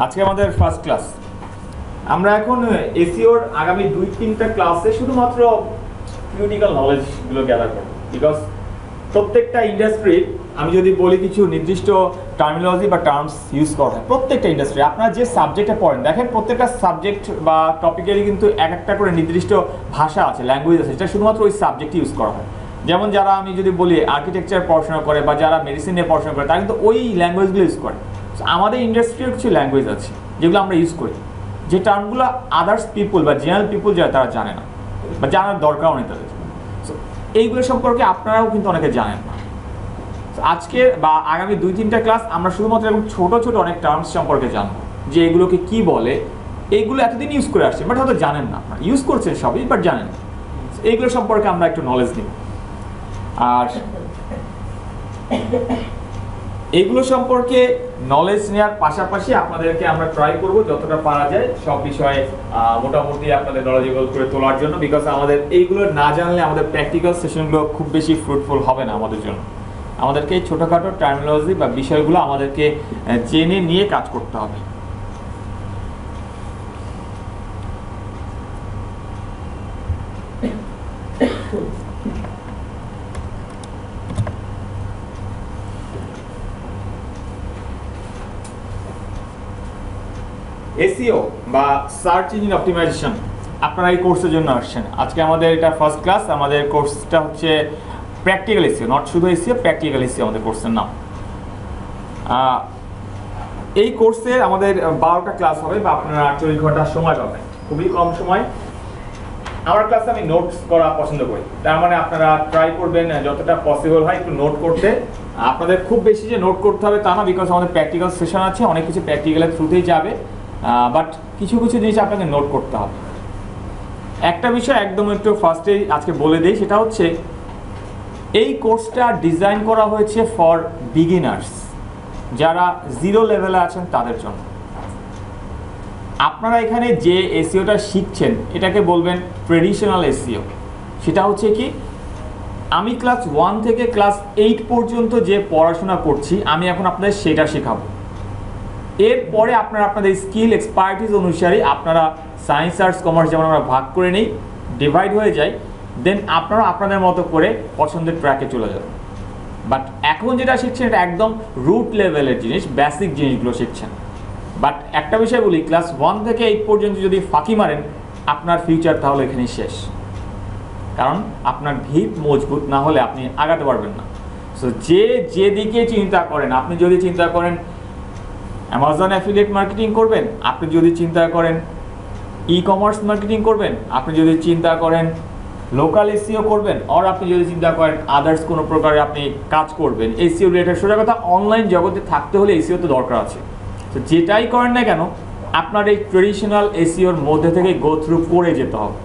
আজকে আমাদের first class. আমরা এখন এসইওর আগামী 2-3টা ক্লাসে শুধুমাত্র থিওরিটিক্যাল নলেজগুলো গ্যাদার করব, বিকজ প্রত্যেকটা ইন্ডাস্ট্রির আমি যদি বলি কিছু নির্দিষ্ট টার্মিনোলজি বা টার্মস ইউজ করা হয় প্রত্যেকটা ইন্ডাস্ট্রি। আপনারা যে সাবজেক্টে পড়েন দেখেন প্রত্যেকটা সাবজেক্ট বা টপিকেরই কিন্তু এক একটা করে নির্দিষ্ট ভাষা আছে, ল্যাঙ্গুয়েজ আছে, যেটা শুধুমাত্র ওই সাবজেক্টে ইউজ করা হয়। যেমন যারা আমি যদি বলি আর্কিটেকচার পড়াশোনা করে বা যারা মেডিসিন নিয়ে পড়াশোনা করে তারা কিন্তু ওই ল্যাঙ্গুয়েজগুলো ইউজ করে। আমাদের ইন্ডাস্ট্রির কিছু ল্যাঙ্গুয়েজ আছে যেগুলো আমরা ইউজ করি, যে টার্মগুলো আদার্স পিপল বা জেনারেল পিপল যারা তারা জানে না বা জানার দরকারও নেই তাদের। সো এইগুলো সম্পর্কে আপনারাও কিন্তু অনেকে জানেন না। আজকে বা আগামী 2-3টা ক্লাস আমরা শুধুমাত্র এরকম ছোট ছোট অনেক টার্মস সম্পর্কে জানবো, যে এগুলোকে কি বলে। এইগুলো এতদিন ইউজ করে আসছে বাট হয়তো জানেন না, আপনারা ইউজ করছেন সবই বাট জানেন না। এইগুলো সম্পর্কে আমরা একটু নলেজ নিব। আর এইগুলো সম্পর্কে নলেজ নেওয়ার পাশাপাশি আপনাদেরকে আমরা ট্রাই করব যতটা পারা যায় সব বিষয়ে মোটামুটি আপনাদের নলেজেবল করে তোলার জন্য, বিকজ আমাদের এইগুলো না জানলে আমাদের প্র্যাকটিক্যাল সেশনগুলো খুব বেশি ফ্রুটফুল হবে না আমাদের জন্য। আমাদেরকে এই ছোটোখাটো টার্মিনোলজি বা বিষয়গুলো আমাদেরকে জেনে নিয়ে কাজ করতে হবে। এসইও বা সার্চ ইঞ্জিন অপটিমাইজেশন, আপনারা এই কোর্সের জন্য আসছেন। আজকে আমাদের এটা ফার্স্ট ক্লাস। আমাদের কোর্সটা হচ্ছে প্র্যাকটিক্যাল এসইও, নট শুধু এসইও, প্র্যাকটিক্যাল এসইও আমাদের কোর্সের নাম। এই কোর্সে আমাদের 12টা ক্লাস হবে বা আপনারা 48 ঘন্টা সময় পাবেন, খুবই কম সময়। আমার ক্লাসে আমি নোটস করা পছন্দ করি, তার মানে আপনারা ট্রাই করবেন যতটা পসিবল হয় একটু নোট করতে। আপনাদের খুব বেশি যে নোট করতে হবে তা না, বিকজ আমাদের প্র্যাকটিক্যাল সেশন আছে, অনেক কিছু প্র্যাকটিক্যালের থ্রুতেই যাবে, বাট কিছু কিছু জিনিস আপনাকে নোট করতে হবে। একটা বিষয় একদম একটু ফার্স্টেই আজকে বলে দিই, সেটা হচ্ছে এই কোর্সটা ডিজাইন করা হয়েছে ফর বিগিনার্স, যারা জিরো লেভেলে আছেন তাদের জন্য। আপনারা এখানে যে এসইওটা শিখছেন এটাকে বলবেন ট্রেডিশনাল এসইও। সেটা হচ্ছে কি, আমি ক্লাস 1 থেকে ক্লাস 8 পর্যন্ত যে পড়াশোনা করছি আমি এখন আপনাদের সেটা শেখাবো। এরপরে আপনারা আপনাদের স্কিল এক্সপার্টিস অনুসারে আপনারা সায়েন্স আর্টস কমার্স যেমন আমরা ভাগ করে নিই, ডিভাইড হয়ে যায়, দেন আপনারা আপনাদের মতো করে পছন্দের ট্র্যাকে চলে যাবেন। বাট এখন যেটা শিখছেন এটা একদম রুট লেভেলের জিনিস, বেসিক জিনিসগুলো শিখছেন। বাট একটা বিষয় বলি, ক্লাস 1 থেকে 8 পর্যন্ত যদি ফাঁকি মারেন আপনার ফিউচার তাহলে এখানেই শেষ, কারণ আপনার ভিত মজবুত না হলে আপনি আগাতে পারবেন না। সো যে যেদিকে চিন্তা করেন, আপনি যদি চিন্তা করেন অ্যামাজন অ্যাফিলিয়েট মার্কেটিং করবেন, আপনি যদি চিন্তা করেন ই কমার্স মার্কেটিং করবেন, আপনি যদি চিন্তা করেন লোকাল এসইও করবেন, আর আপনি যদি চিন্তা করেন আদার্স কোনো প্রকারে আপনি কাজ করবেন এসইও রিলেটেড, সোজা কথা অনলাইন জগতে থাকতে হলে এসইও তো দরকার আছে। তো যেটাই করেন না কেন আপনার এই ট্রেডিশনাল এসইওর মধ্যে থেকে গো থ্রু করে যেতে হবে।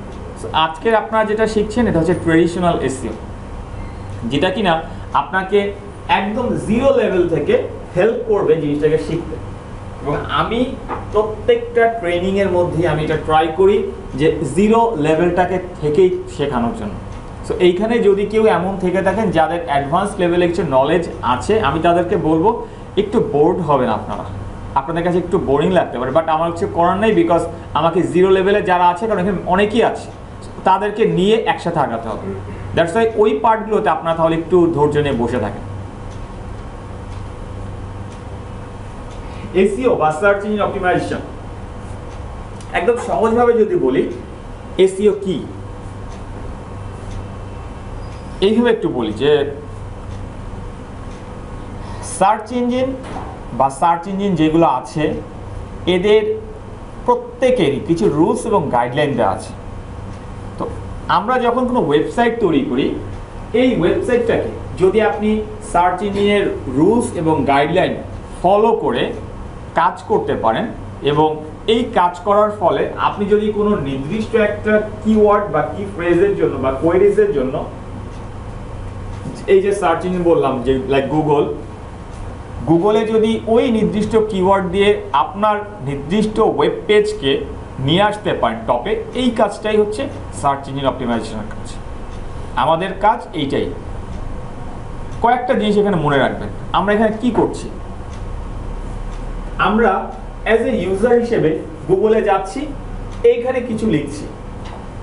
আজকের আপনারা যেটা শিখছেন এটা হচ্ছে ট্রেডিশনাল এসইও, যেটা কিনা আপনাকে একদম জিরো লেভেল থেকে হেল্প করবে জিনিসটাকে শিখতে। এবং আমি প্রত্যেকটা ট্রেনিংয়ের মধ্যে আমি এটা ট্রাই করি যে জিরো লেভেলটাকে থেকেই শেখানোর জন্য। সো এইখানে যদি কেউ এমন থেকে থাকেন যাদের অ্যাডভান্স লেভেলে কিছু নলেজ আছে, আমি তাদেরকে বলবো একটু বোর্ড হবেন আপনারা, আপনাদের কাছে একটু বোরিং লাগতে পারে, বাট আমার কিছু করার নেই, বিকজ আমাকে জিরো লেভেলে যারা আছে, কারণ এখানে অনেকেই আছে, তাদেরকে নিয়ে একসাথে আগাতে হবে। দ্যাটস ওয়াই ওই পার্টগুলোতে আপনারা তাহলে একটু ধৈর্য নিয়ে বসে থাকেন। এসইও বা সার্চ ইঞ্জিন অপটিমাইজেশন, একদম সহজভাবে যদি বলি এসইও কি, এইভাবে একটু বলি যে সার্চ ইঞ্জিন বা সার্চ ইঞ্জিন যেগুলো আছে এদের প্রত্যেকেরই কিছু রুলস এবং গাইডলাইন দেওয়া আছে। তো আমরা যখন কোনো ওয়েবসাইট তৈরি করি, এই ওয়েবসাইটটাকে যদি আপনি সার্চ ইঞ্জিনের রুলস এবং গাইডলাইন ফলো করে কাজ করতে পারেন, এবং এই কাজ করার ফলে আপনি যদি কোনো নির্দিষ্ট একটা কিওয়ার্ড বা কি ফ্রেজের জন্য বা কোয়েরিজের জন্য, এই যে সার্চ ইঞ্জিন বললাম যে লাইক গুগলে যদি ওই নির্দিষ্ট কিওয়ার্ড দিয়ে আপনার নির্দিষ্ট ওয়েব পেজকে নিয়ে আসতে পারেন টপে, এই কাজটাই হচ্ছে সার্চ ইঞ্জিন অপটিমাইজেশনের কাজ। আমাদের কাজ এইটাই। কয়েকটা জিনিস এখানে মনে রাখবেন, আমরা এখানে কি করছি। আমরা অ্যাজ এ ইউজার হিসেবে গুগলে যাচ্ছি, এইখানে কিছু লিখছি,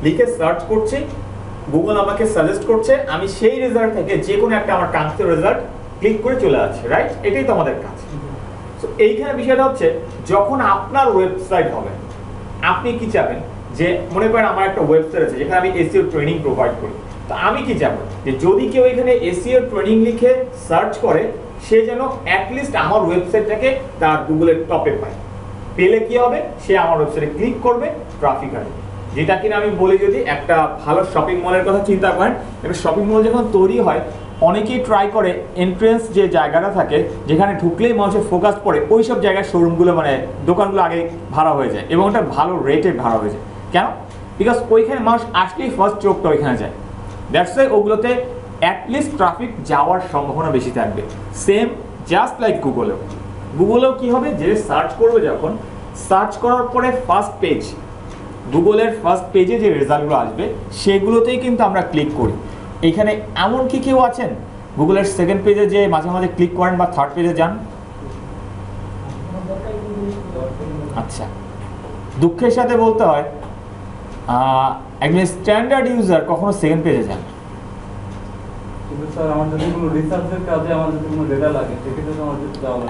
লিখে সার্চ করছি, গুগল আমাকে সাজেস্ট করছে, আমি সেই রেজাল্ট থেকে যে কোনো একটা আমার কাঙ্ক্ষিত রেজাল্ট ক্লিক করে চলে যাচ্ছি, রাইট? এটাই তো আমাদের কাজ। তো এইখানে বিষয়টা হচ্ছে যখন আপনার ওয়েবসাইট হবে, আপনি কি চাবেন যে মনে করেন আমার একটা ওয়েবসাইট আছে যেখানে আমি এসইও ট্রেনিং প্রোভাইড করি, তো আমি কি চাবো যে যদি কেউ এখানে এসইও ট্রেনিং লিখে সার্চ করে সে যেন অ্যাটলিস্ট আমার ওয়েবসাইটটাকে তার গুগলের টপে পায়। পেলে কি হবে, সে আমার ওয়েবসাইটে ক্লিক করবে, ট্রাফিক আসবে। যেটা কিনা আমি বলি, যদি একটা ভালো শপিং মলের কথা চিন্তা করেন, একটা শপিং মল যখন তৈরি হয় অনেকেই ট্রাই করে এন্ট্রেন্স যে জায়গাটা থাকে যেখানে ঢুকলেই মানুষের ফোকাস পড়ে ওই সব জায়গায় শোরুমগুলো মানে দোকানগুলো আগে ভাড়া হয়ে যায় এবং ওটা ভালো রেটে ভাড়া হয়ে যায়। কেন? বিকজ ওইখানে মানুষ আসলেই ফার্স্ট চোখটা ওইখানে যায়। দ্যাটস ওয়াই ওগুলোতে অ্যাটলিস্ট ট্রাফিক যাওয়ার সম্ভাবনা বেশি থাকবে। সেম জাস্ট লাইক গুগলেও কি হবে, যে সার্চ করবে যখন সার্চ করার পরে ফার্স্ট পেজ, গুগলের ফার্স্ট পেজে যে রেজাল্টগুলো আসবে সেগুলোতেই কিন্তু আমরা ক্লিক করি। এখানে এমন কি কেউ আছেন গুগলের সেকেন্ড পেজে যে মাঝে মাঝে ক্লিক করেন বা থার্ড পেজে যান? আচ্ছা, দুঃখের সাথে বলতে হয় একজন স্ট্যান্ডার্ড ইউজার কখনো সেকেন্ড পেজে যান।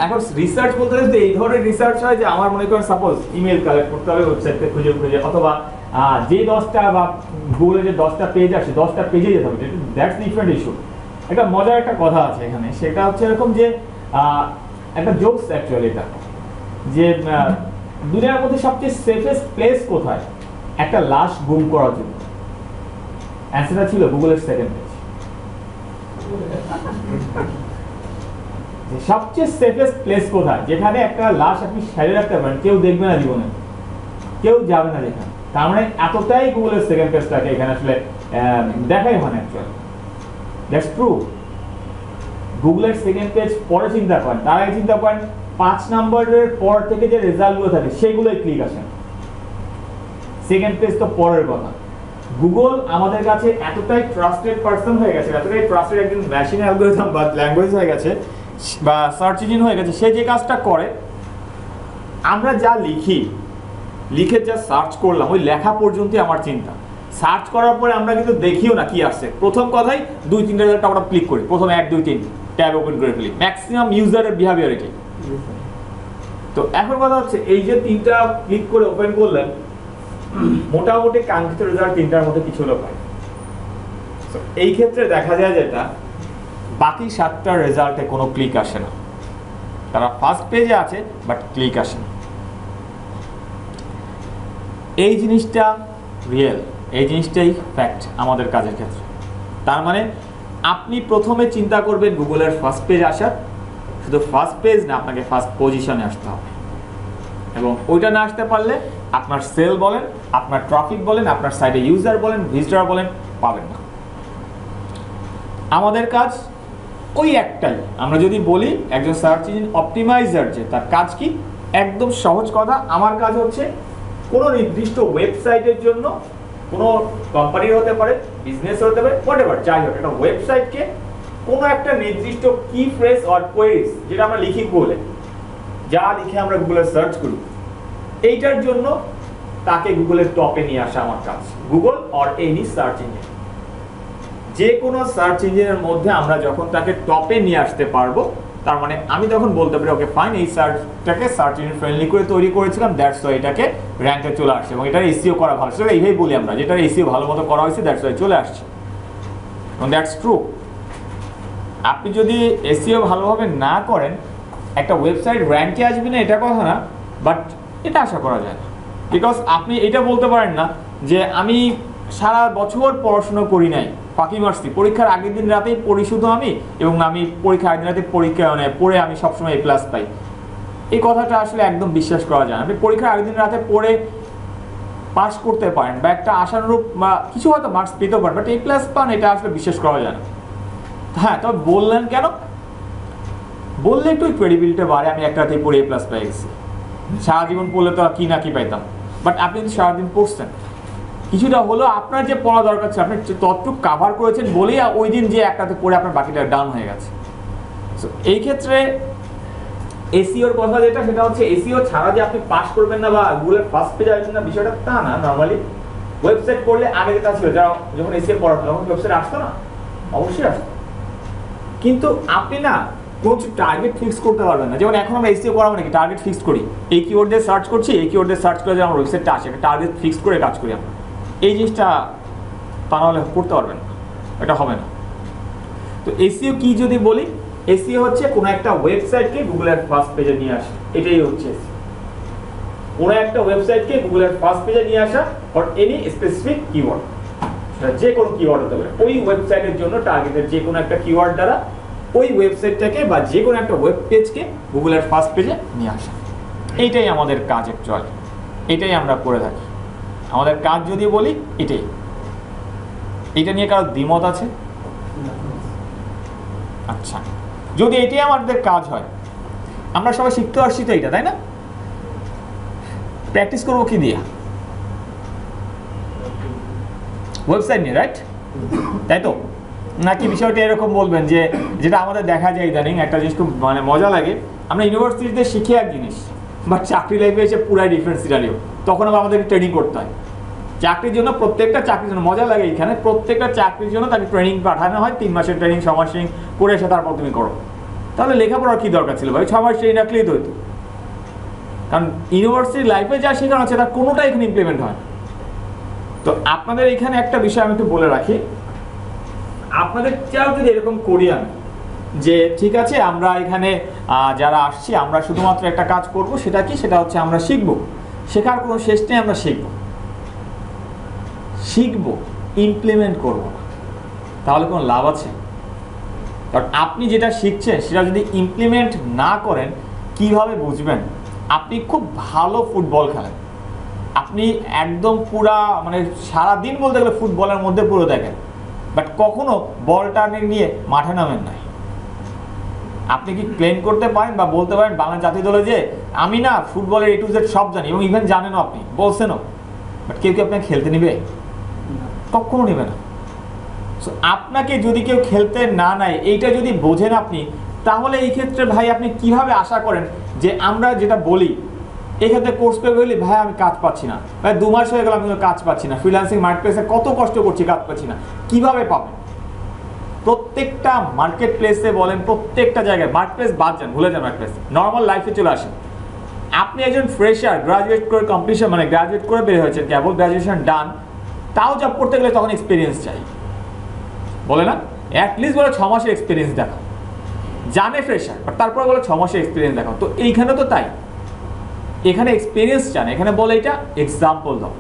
এখন রিসার্চ বলতে গেলে এই ধরনের রিসার্চ হয় যে আমার মনে করেন সাপোজ ইমেল কালেক্ট করতে হবে ওয়েবসাইটে খুঁজে খুঁজে, অথবা যে 10টা বা গুগলে যে 10টা পেজ আছে 10টা পেজে যেতে হবে, দ্যাটস ডিফারেন্ট ইস্যু। একটা মজার একটা কথা আছে এখানে, সেটা হচ্ছে এরকম যে একটা জোকস অ্যাকচুয়ালি এটা, যে দুনিয়ার মধ্যে সবচেয়ে সেফেস্ট প্লেস কোথায় একটা লাশ গুম করার জন্য? অ্যান্সারটা ছিল গুগলের সেকেন্ড পেজ। সবচেয়ে সেফেস্ট প্লেস কোথায় যেখানে একটা লাশ আপনি সাইডে রাখতে পারেন, কেউ দেখবে না জীবনে, কেউ যাবে না যেখানে। তার মানে এতটাই গুগলের সেকেন্ড পেজটাকে এখানে আসলে দেখাই হয় না অ্যাকচুয়ালি। That's true. গুগলের সেকেন্ড পেজ পরে চিন্তা করেন, তার আগে চিন্তা করেন 5 নম্বরের পর থেকে যে রেজাল্টগুলো থাকে সেগুলোই ক্লিক আসে। সেকেন্ড পেজ তো পরের কথা। গুগল আমাদের কাছে এতটাই ট্রাস্টেড পারসন হয়ে গেছে, এতটাই ট্রাস্টেড একজন মেশিন অ্যালগরিদম বা ল্যাঙ্গুয়েজ হয়ে গেছে বা সার্চ ইঞ্জিন হয়ে গেছে, সে যে কাজটা করে আমরা যা লিখি, লিখে যা সার্চ করলাম ওই লেখা পর্যন্তই আমার চিন্তা। সার্চ করার পরে আমরা কিন্তু দেখিও না কি আসছে, প্রথম কথাই 2-3টা রেজাল্ট আমরা ক্লিক করি, প্রথমে 1-2-3 ট্যাব ওপেন করে ফেলি। ম্যাক্সিমাম ইউজারের বিহেভিয়ার এটাই। তো এখন কথা হচ্ছে এই যে 3টা ক্লিক করে ওপেন করলেন, মোটামুটি কাঙ্ক্ষিত রেজাল্ট 3টার মধ্যে কিছু হলো পাই। এই ক্ষেত্রে দেখা যায় যেটা বাকি 7টা রেজাল্টে কোনো ক্লিক আসে না, তারা ফার্স্ট পেজে আছে বাট ক্লিক আসে না। এই জিনিসটা রিয়েল, এই জিনিসটাই ফ্যাক্ট আমাদের কাজের ক্ষেত্রে। তার মানে আপনি প্রথমে চিন্তা করবেন গুগলের ফার্স্ট পেজ আসার, শুধু ফার্স্ট পেজ না, আপনাকে ফার্স্ট পজিশনে আসতে হবে। এবং ওইটা না আসতে পারলে আপনার সেল বলেন, আপনার ট্রাফিক বলেন, আপনার সাইটে ইউজার বলেন, ভিজিটর বলেন, পাবেন না। আমাদের কাজ ওই একটাই। আমরা যদি বলি একজন সার্চ ইঞ্জিন অপটিমাইজার যে তার কাজ কি, একদম সহজ কথা, আমার কাজ হচ্ছে কোনো নির্দিষ্ট ওয়েবসাইটের জন্য, কোনো কোম্পানির হতে পারে, বিজনেস হতে পারে, হোয়াটএভার, যাই হোক, একটা ওয়েবসাইটকে কোনো একটা নির্দিষ্ট কি ফ্রেজ অর কোয়েরিজ যেটা আমরা লিখি গুগলে, যা লিখে আমরা গুগলে সার্চ করি, এইটার জন্য তাকে গুগলের টপে নিয়ে আসা আমার কাজ। Google or any search engine, যে কোনো সার্চ ইঞ্জিনের মধ্যে আমরা যখন তাকে টপে নিয়ে আসতে পারবো, তার মানে আমি তখন বলতে পারি ওকে ফাইন, এই সার্চটাকে সার্চ ইঞ্জিন ফ্রেন্ডলি করে তৈরি করেছিলাম, দ্যাটস ওয়াই এটাকে র্যাঙ্কে চলে আসছে এবং এটার এসইও করা ভালো। সেটা এইভাবেই বলি আমরা, যেটার এসইও ভালো মতো করা হয়েছে দ্যাটস ওয়াই চলে আসছে, এবং দ্যাটস ট্রু। আপনি যদি এসইও ভালোভাবে না করেন একটা ওয়েবসাইট র্যাঙ্কে আসবে না এটা কথা না, বাট এটা আশা করা যায় না। বিকজ আপনি এটা বলতে পারেন না যে আমি সারা বছর পড়াশোনা করি নাই, ফাঁকি মারছি, পরীক্ষার আগের দিন রাতেই পড়ি শুধু আমি, এবং আমি পরীক্ষার আগের দিন রাতে পরীক্ষা পড়ে আমি সবসময় A+ পাই। এই কথাটা আসলে একদম বিশ্বাস করা যায় না। আপনি পরীক্ষার আগের দিন রাতে পড়ে পাস করতে পারেন বা একটা আশানুরূপ বা কিছু হয়তো মার্কস পেতে পারেন, বাট A+ পান, এটা আসলে বিশ্বাস করা যায় না। হ্যাঁ, তবে বললেন কেন, বললে একটু ক্রেডিবিলিটি বাড়ে, আমি একটা রাতেই পড়ে A+ পেয়ে গেছি। সারা জীবন পড়লে তো কি না কি পাইতাম, বাট আপনি যদি সারাদিন পড়ছেন, কিছুটা হলো আপনার যে পড়া দরকার ছিল, আপনি ততটুকু কাভার করেছেন বলেই ওই দিন যে একটাতে পড়ে আপনার বাকিটা ডাউন হয়ে গেছে। সো এই ক্ষেত্রে এসইওর কথা যেটা, সেটা হচ্ছে এসইও ছাড়া যে আপনি পাস করবেন না বা গুগলের ফার্স্ট পেজে আসবেন না, বিষয়টা তা না। নরমালি ওয়েবসাইট করলে আগে যেটা ছিল, যারা যখন এসইও পড়াতো তখন ওয়েবসাইট আসতো না, অবশ্যই আসতো, কিন্তু আপনি না কোনো টার্গেট ফিক্স করতে পারবেন না। যেমন এখন আমরা এসইও করা মানে কি টার্গেট ফিক্স করি, এই কিওয়ার্ড দিয়ে সার্চ করছি, এই কিওয়ার্ড দিয়ে সার্চ করে যে আমার ওয়েবসাইটটা আসে, একটা টার্গেট ফিক্স করে কাজ করি আমরা। এই জিনিসটা তা নাহলে করতে পারবেন না, এটা হবে না। তো এসইও কি যদি বলি, এসইও হচ্ছে কোনো একটা ওয়েবসাইটকে গুগলের ফার্স্ট পেজে নিয়ে আসা, এটাই হচ্ছে এসইও। কোনো একটা ওয়েবসাইটকে গুগলের ফার্স্ট পেজে নিয়ে আসা ফর এনি স্পেসিফিক কিওয়ার্ড, সেটা যে কোনো কিওয়ার্ড হতে পারে, ওই ওয়েবসাইটের জন্য টার্গেটের যে কোনো একটা কিওয়ার্ড দ্বারা ওই ওয়েবসাইটটাকে বা যে কোনো একটা ওয়েব পেজকে গুগলের ফার্স্ট পেজে নিয়ে আসা, এইটাই আমাদের কাজ অ্যাকচুয়ালি, এটাই আমরা করে থাকি। আমাদের কাজ যদি বলি এটাই। এটা নিয়ে কারো দ্বিমত আছে? আচ্ছা, যদি এটাই আমাদের কাজ হয়, আমরা সবাই শিখতে আসছি তো এইটা, তাই না? প্র্যাকটিস করবো কি দিয়ে? ওয়েবসাইট নিয়ে, রাইট? তাই তো নাকি বিষয়টা এরকম বলবেন যে যেটা আমাদের দেখা যায় ইদানিং, একটা জিনিস খুব মানে মজা লাগে, আমরা ইউনিভার্সিটিতে শিখি এক জিনিস, বাট চাকরি লাইফে এসে পুরাই ডিফারেন্ট সিনারিও, তখন আবার আমাদেরকে ট্রেনিং করতে হয়। চাকরির জন্য, প্রত্যেকটা চাকরির জন্য মজা লাগে এখানে, প্রত্যেকটা চাকরির জন্য তাকে ট্রেনিং পাঠানো হয়, 3 মাসের ট্রেনিং, 6 মাস ট্রেনিং করে এসে তারপর তুমি করো। তাহলে লেখাপড়ার কী দরকার ছিল ভাই? 6 মাস ট্রেনিং রাখলেই তো হতো। কারণ ইউনিভার্সিটি লাইফে যা শেখানো আছে তার কোনোটাই এখানে ইমপ্লিমেন্ট হয়। তো আপনাদের এখানে একটা বিষয় আমি একটু বলে রাখি, আপনাদের চাও যদি এরকম করি আমি, যে ঠিক আছে আমরা এখানে যারা আসছি আমরা শুধুমাত্র একটা কাজ করব, সেটা কি? সেটা হচ্ছে আমরা শিখবো, শেখার কোনো শেষ নেই, আমরা শিখবো, ইমপ্লিমেন্ট করব না, তাহলে কোনো লাভ আছে? কারণ আপনি যেটা শিখছেন সেটা যদি ইমপ্লিমেন্ট না করেন, কিভাবে বুঝবেন? আপনি খুব ভালো ফুটবল খেলেন, আপনি একদম পুরা মানে সারাদিন বলতে গেলে ফুটবলের মধ্যে পুরো দেখেন, বাট কখনো বলটা নিয়ে মাঠে নামেন নাই। আপনি কি ক্লেম করতে পারেন বা বলতে পারেন বাংলা জাতীয় দলে যে আমি না ফুটবলের A to Z সব জানি, এবং ইভেন জানেনও, আপনি বলছেনও, বাট কেউ কি আপনাকে খেলতে নিবে? কখনো নেবে না। সো আপনাকে যদি কেউ খেলতে না নেয়, এইটা যদি বোঝেন আপনি, তাহলে এই ক্ষেত্রে ভাই আপনি কিভাবে আশা করেন যে আমরা যেটা বলি এক্ষেত্রে কোর্স পেয়ে বলি ভাই আমি কাজ পাচ্ছি না, ভাই 2 মাস হয়ে গেল আমি কাজ পাচ্ছি না, ফ্রিল্যান্সিং মার্কেটপ্লেসে কত কষ্ট করছি কাজ পাচ্ছি না, কিভাবে পাবেন? প্রত্যেকটা মার্কেট প্লেসে বলেন, প্রত্যেকটা জায়গায়, মার্কেটপ্লেস বাদ যান, ভুলে যান মার্কেটপ্লেস, নর্মাল লাইফে চলে আসেন। আপনি একজন ফ্রেশার, গ্রাজুয়েট করে কমপ্লিশন মানে গ্রাজুয়েট করে বের হয়েছেন, কেবল গ্রাজুয়েশন ডান, তাও জব করতে গেলে তখন এক্সপিরিয়েন্স চাই, বলে না? অ্যাটলিস্ট বলে 6 মাসের এক্সপিরিয়েন্স দেখাও, জানে ফ্রেশার, বাট তারপরে বলে 6 মাসের এক্সপিরিয়েন্স দেখাও। তো এইখানে তো তাই, এখানে এক্সপিরিয়েন্স চান, এখানে বলে এটা এক্সাম্পল দাও।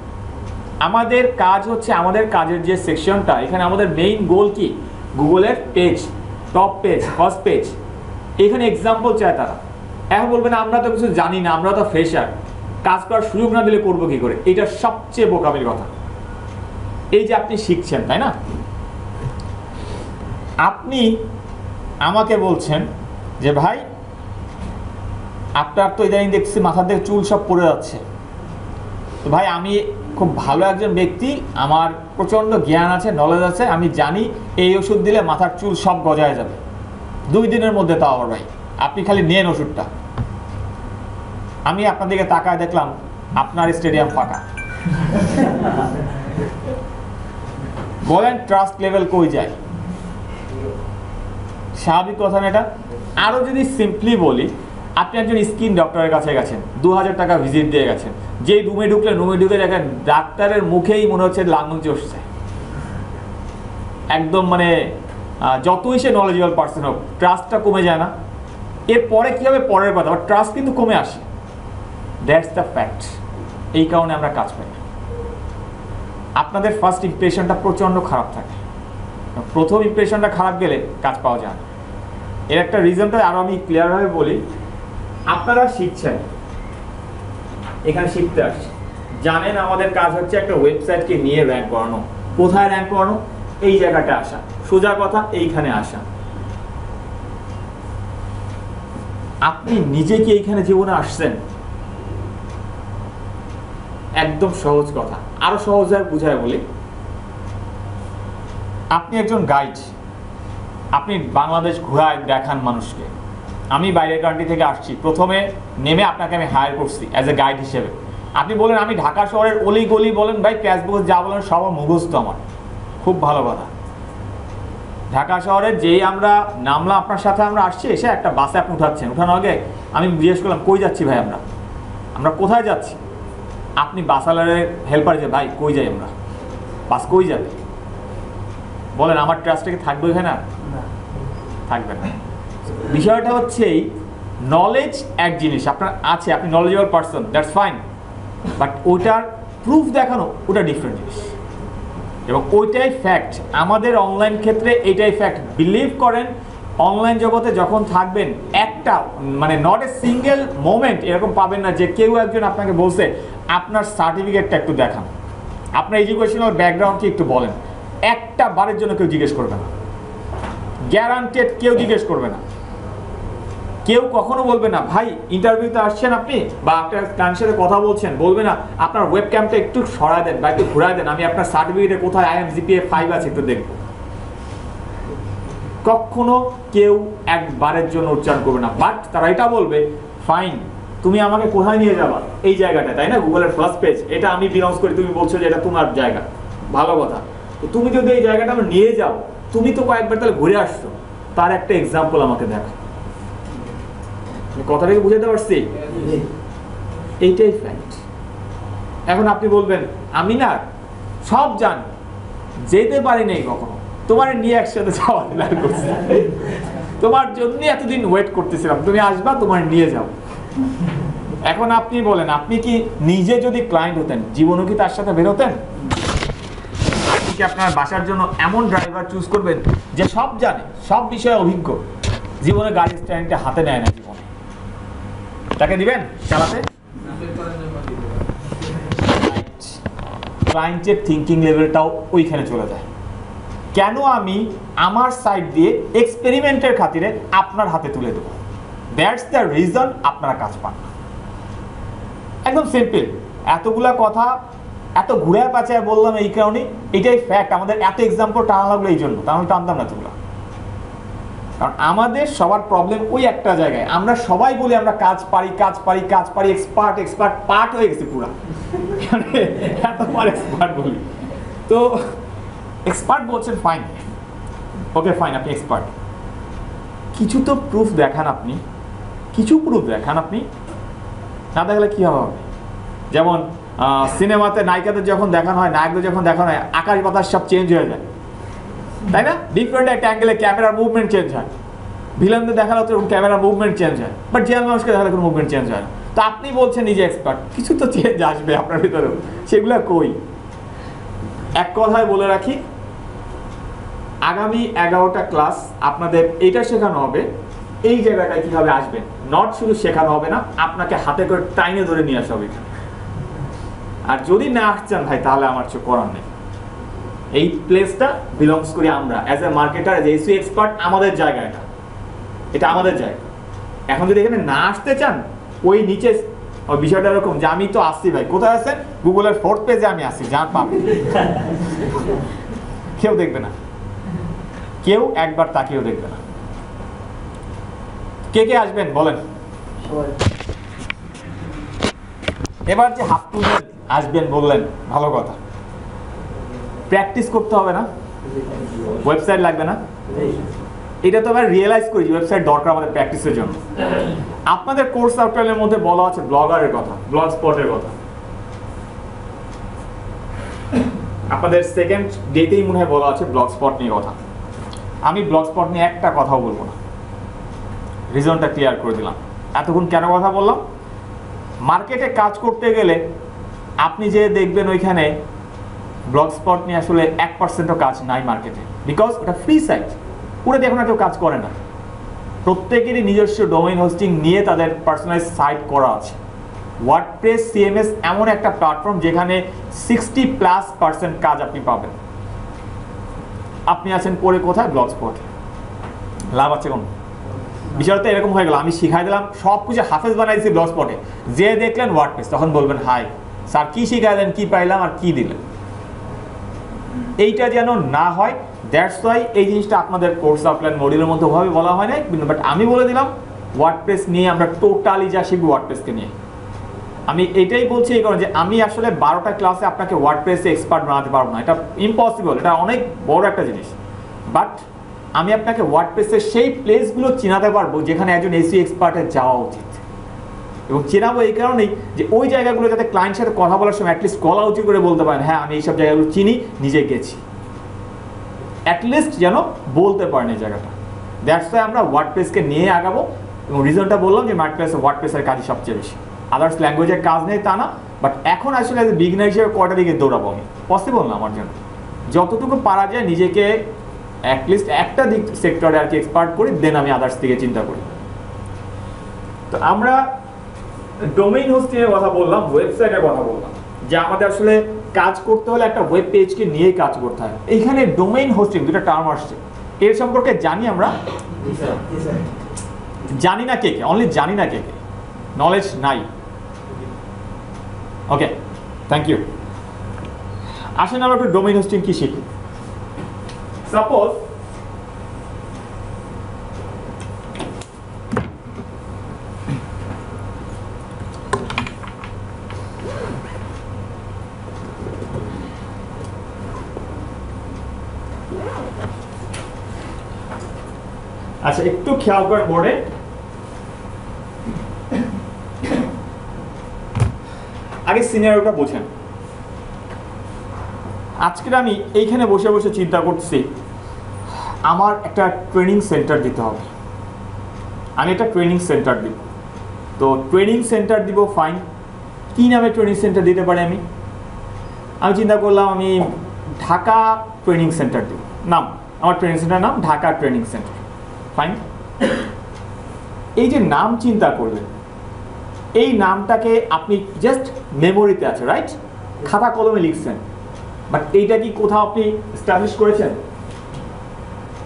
আমাদের কাজ হচ্ছে, আমাদের কাজের যে সেকশনটা, এখানে আমাদের মেইন গোল কি? গুগলের page, top page, first page, এখানে এক্সাম্পল চায় তারা। এখন বলবেন আমরা তো কিছু জানি না, আমরা তো ফ্রেশার, কাজ করার সুযোগ না দিলে করবো কি করে? এটা সবচেয়ে বোকামির কথা। এই যে আপনি শিখছেন, তাই না? আপনি আমাকে বলছেন যে ভাই আপনার তো ইদানিং দেখছি মাথার থেকে চুল সব পড়ে যাচ্ছে, তো ভাই আমি খুব ভালো একজন ব্যক্তি, আমার প্রচণ্ড জ্ঞান আছে, নলেজ আছে, আমি জানি এই ওষুধ দিলে মাথার চুল সব গজায় যাবে 2 দিনের মধ্যে, তাও আবার ভাই আপনি খালি নেন ওষুধটা। আমি আপনার দিকে তাকায় দেখলাম আপনার স্টেডিয়াম ফাঁকা। বলেন ট্রাস্ট লেভেল কই যায়? স্বাভাবিক কথা না এটা? আরও যদি সিম্পলি বলি, আপনি একজন স্কিন ডক্টরের কাছে গেছেন, 2000 টাকা ভিজিট দিয়ে গেছেন, যেই রুমে ঢুকলেন, রুমে ঢুকে দেখেন ডাক্তারের মুখেই মনে হচ্ছে লাঙল চষছে, একদম মানে যতই সে নলেজেবল পার্সন হোক, ট্রাস্টটা কমে যায় না? এরপরে কী হবে পরের কথা, বাট ট্রাস্ট কিন্তু কমে আসে। That's the fact. এই কারণে আমরা কাজ পাই না। আপনাদের ফার্স্ট ইমপ্রেশনটা প্রচণ্ড খারাপ থাকে, প্রথম ইমপ্রেশনটা খারাপ গেলে কাজ পাওয়া যায় না। এর একটা রিজনটা আরও আমি ক্লিয়ারভাবে বলি, আপনারা শিখছেন, এখানে শিখতে আসছে, জানেন আমাদের কাজ হচ্ছে একটা ওয়েবসাইটকে নিয়ে র্যাঙ্ক করানো। কোথায় র্যাঙ্ক করানো? এই জায়গাটা আসা, সোজা কথা এইখানে আসা। আপনি নিজে কি এইখানে জীবনে আসছেন? একদম সহজ কথা, আরো সহজভাবে বুঝায় বলি, আপনি একজন গাইড, আপনি বাংলাদেশ ঘোরায় দেখান মানুষকে, আমি বাইরের কান্ট্রি থেকে আসছি, প্রথমে নেমে আপনাকে আমি হায়ার করছি অ্যাজ এ গাইড হিসেবে। আপনি বলেন আমি ঢাকা শহরের অলি গলি বলেন ভাই ফেসবুক যা বলেন সব মুখস্থ আমার, খুব ভালো কথা। ঢাকা শহরের যেই আমরা নামলাম, আপনার সাথে আমরা আসছি, এসে একটা বাসে আপনি উঠাচ্ছেন, উঠানোর আগে আমি জিজ্ঞেস করলাম কই যাচ্ছি ভাই, আমরা কোথায় যাচ্ছি? আপনি বাসালারের হেল্পার যে ভাই কই যাই আমরা, বাস কই যাবে বলেন, আমার ট্রাস্টে কি থাকবে এখানে? থাকবে না। বিষয়টা হচ্ছে এই নলেজ এক জিনিস আপনার আছে, আপনি knowledgeable person, that's fine, but ওইটার প্রুফ দেখানো ওটা ডিফারেন্ট জিনিস, এবং ওইটাই ফ্যাক্ট। আমাদের অনলাইন ক্ষেত্রে এটাই ফ্যাক্ট। বিলিভ করেন অনলাইন জগতে যখন থাকবেন, একটা মানে নট এ সিঙ্গেল মোমেন্ট এরকম পাবেন না যে কেউ একজন আপনাকে বলছে আপনার সার্টিফিকেটটা একটু দেখান, আপনার এডুকেশনাল ব্যাকগ্রাউন্ড কি একটু বলেন, একটা বারের জন্য কেউ জিজ্ঞেস করবে না, গ্যারান্টেড কেউ জিজ্ঞেস করবে না। কেউ কখনো বলবে না ভাই ইন্টারভিউতে আসছেন আপনি বা আপনার ক্লায়েন্টের সাথে কথা বলছেন, বলবে না আপনার ওয়েব ক্যামটা একটু সরায় দেন বা একটু ঘুরায় দেন, আমি আপনার সার্টিফিকেটে কোথায় IMGPA 5 আছে একটু দেখব। কখনো কেউ একবারের জন্য উচ্চারণ করবে না, বাট তারা এটা বলবে ফাইন তুমি আমাকে কোথায় নিয়ে যাবা, এই জায়গাটা, তাই না? গুগলের ফার্স্ট পেজ, এটা আমি বিলংস করি, তুমি বলছো যে এটা তোমার জায়গা, ভালো কথা। তো তুমি যদি এই জায়গাটা আমার নিয়ে যাও, তুমি তো কয়েকবার তাহলে ঘুরে আসছো, তার একটা এক্সাম্পল আমাকে দেখো। কথাটাকে বুঝাতে পারছি? এইটাই ফ্যাক্ট। এখন আপনি বলবেন আমি না সব জানি, যেতে পারি নাই কখনো, তোমার নিয়ে একসাথে যাওয়া প্ল্যান করছি, তোমার জন্য এতদিন ওয়েট করতেছিলাম, তুমি আসবা, তোমার নিয়ে যাও। এখন আপনি বলেন, আপনি কি নিজে যদি ক্লায়েন্ট হতেন, জীবনও কি তার সাথে বেরোতেন? আপনি কি আপনার বাসার জন্য এমন ড্রাইভার চুজ করবেন যে সব জানে, সব বিষয়ে অভিজ্ঞ, জীবনে গাড়ির স্ট্যান্ডটা হাতে নেয় না, জীবনে তাকে দিবেন চালাতে? ক্লায়েন্টের থিঙ্কিং লেভেলটাও ওইখানে চলে যায়। কেন আমি আমার সাইড দিয়ে এক্সপেরিমেন্টের খাতিরে আপনার হাতে তুলে দেবো? দ্যাটস দ্য রিজন আপনারা কাজ পান না। একদম সিম্পল। এতগুলা কথা এত ঘুরে পাচায় বললাম এই কারণে, এটাই ফ্যাক্ট। আমাদের এত এক্সাম্পল টানা লাগলো এই জন্য, তাহলে টানতাম না এতগুলো। কারণ আমাদের সবার প্রবলেম ওই একটা জায়গায়, আমরা সবাই বলি আমরা কাজ পারি, এক্সপার্ট পার্ট হয়ে গেছে পুরা, এতবার এক্সপার্ট বলি। তো এক্সপার্ট বলছেন ফাইন, ওকে ফাইন, আপনি এক্সপার্ট, কিছু তো প্রুফ দেখান আপনি, কিছু প্রুফ দেখান আপনি, না দেখালে কি হবে? যেমন সিনেমাতে নায়িকাদের যখন দেখানো হয়, নায়কদের যখন দেখানো হয়, আকাশ বাতাস সব চেঞ্জ হয়ে যায়, তাই না? ডিফারেন্ট একটা অ্যাঙ্গেলে ক্যামেরার মুভমেন্ট চেঞ্জ হয়, ভিলেনদের দেখালে তো ক্যামেরার মুভমেন্ট চেঞ্জ হয়, বাট জেনারেল মানুষকে দেখালে কোনো মুভমেন্ট চেঞ্জ হয় না। তো আপনি বলছেন নিজে এক্সপার্ট, কিছু তো চেঞ্জ আসবে আপনার ভিতরেও, সেগুলো কই? এক কথায় বলে রাখি, আগামী 11টা ক্লাস আপনাদের এইটা শেখানো হবে, এই জায়গাটায় কীভাবে আসবেন। নট শুধু শেখানো হবে না, আপনাকে হাতে করে টাইনে ধরে নিয়ে আসা হবে। আর যদি না আসছেন ভাই, তাহলে আমার কিছু করার নেই। এই প্লেসটা বিলংস করি আমরা as a marketer, as SEO expert, আমাদের জায়গা এটা আমাদের জায়গা। এখন যদি এখানে না আসতে চান, ওই নিচে ওই বিষয়টা এরকম যে আমি তো আসছি ভাই, কোথায় আছেন? গুগলের 4th পেজে আমি আসছি, যান পাবেন, কেউ দেখবে না, কেউ একবার তাকিয়েও দেখবে না। কে কে আসবেন বলেন? এবার যে হাত তুলে আসবেন বললেন, ভালো কথা। প্র্যাকটিস করতে হবে না? ওয়েবসাইট লাগবে না? এটা তো আবার রিয়েলাইজ করি ওয়েবসাইট দরকার আমাদের প্র্যাকটিসের জন্য। আপনাদের কোর্স আউটলাইনের মধ্যে বলা আছে ব্লগারের কথা, ব্লগ স্পটের কথা। আপনাদের সেকেন্ড ডেতেই মনে হয় বলা আছে ব্লগ স্পট নিয়ে কথা। আমি ব্লগ স্পট নিয়ে একটা কথাও বলবো না, রিজনটা ক্লিয়ার করে দিলাম। এতক্ষণ কেন কথা বললাম? মার্কেটে কাজ করতে গেলে আপনি যে দেখবেন ওইখানে ব্লগ স্পট নিয়ে আসলে 1%ও কাজ নাই মার্কেটে, বিকজ ওটা ফ্রি সাইট, ওটা দেখুন না কেউ কাজ করে না। প্রত্যেকেরই নিজস্ব ডোমেইন হোস্টিং নিয়ে তাদের পার্সোনালাইজ সাইট করা আছে। ওয়ার্ডপ্রেস CMS এমন একটা প্ল্যাটফর্ম যেখানে 60+% কাজ আপনি পাবেন। আপনি আছেন পরে কোথায়? ব্লগ স্পটে। লাভ আছে কোন? বিষয়টা এরকম হয়ে গেল, আমি শিখাই দিলাম, সব কিছু হাফেজ বানাইছি ব্লগ স্পটে, যে দেখলেন ওয়ার্ডপ্রেস, তখন বলবেন হাই স্যার কি শিখাইলেন, কি পাইলাম আর কি দিলেন। এইটা যেন না হয়, দ্যাটস ওয়াই এই জিনিসটা আপনাদের কোর্স আউটলাইন মডিউলের মধ্যে ওভাবে বলা হয় নাই, বাট আমি বলে দিলাম ওয়ার্ডপ্রেস নিয়ে আমরা টোটালি যা শিখবো ওয়ার্ডপ্রেসকে নিয়ে। আমি এটাই বলছি এই কারণে যে আমি আসলে 12টা ক্লাসে আপনাকে ওয়ার্ডপ্রেসে এক্সপার্ট বানাতে পারবো না, এটা ইম্পসিবল, এটা অনেক বড় একটা জিনিস। বাট আমি আপনাকে ওয়ার্ডপ্রেসের সেই প্লেসগুলো চিনাতে পারবো যেখানে একজন এসইও এক্সপার্টের যাওয়া উচিত, এবং চেনাবো এই কারণেই যে ওই জায়গাগুলো যাতে ক্লায়েন্টের সাথে কথা বলার সময় অ্যাটলিস্ট গলা উঁচু করে বলতে পারেন হ্যাঁ আমি এইসব জায়গাগুলো চিনি, নিজে গেছি, অ্যাটলিস্ট যেন বলতে পারেন এই জায়গাটা। দ্যাটস ওয়াই আমরা ওয়ার্ডপ্রেসকে নিয়ে আগাবো, এবং রিজনটা বললাম যে ওয়ার্ডপ্রেসের কাজই সবচেয়ে বেশি, আদার্স ল্যাঙ্গুয়েজের কাজ নেই তা না, বাট এখন আসলে বিগিনার হিসেবে কয়টা দিকে দৌড়াবো আমি, পসিবল না আমার জন্য। যতটুকু পারা যায় নিজেকে অ্যাটলিস্ট একটা দিক সেক্টরে আর কি এক্সপার্ট করি, দেন আমি আদার্স দিকে চিন্তা করি। তো আমরা ডোমেইন হোস্টিংয়ের কথা বললাম, ওয়েবসাইটের কথা বললাম, যে আমাদের আসলে কাজ করতে হলে একটা ওয়েব পেজকে নিয়েই কাজ করতে হয়। এইখানে ডোমেইন হোস্টিং দুটো টার্ম আসছে, এর সম্পর্কে জানি আমরা, জানি না কে কে, অনলি জানি না কে কে, নলেজ নাই। ওকে, থ্যাংক ইউ। আসেন আমরা একটু ডোমেইন হোস্টিং কি শিখি। সাপোজ আচ্ছা একটু খেয়াল করেন বোর্ডে, আগে সিনারিওটা বোঝেন। আজকে আমি এইখানে বসে বসে চিন্তা করছি আমার একটা ট্রেনিং সেন্টার দিতে হবে, আমি একটা ট্রেনিং সেন্টার দিব। তো ট্রেনিং সেন্টার দিব, ফাইন, কী নামে ট্রেনিং সেন্টার দিতে পারি আমি চিন্তা করলাম আমি ঢাকা ট্রেনিং সেন্টার দিব, নাম আমার ট্রেনিং সেন্টার নাম ঢাকা ট্রেনিং সেন্টার, ফাইন। এই যে নাম চিন্তা করলেন, এই নামটাকে আপনি জাস্ট মেমোরিতে আছে, রাইট, খাতা কলমে লিখছেন, বাট এইটা কি কোথাও আপনি এস্টাবলিশ করেছেন?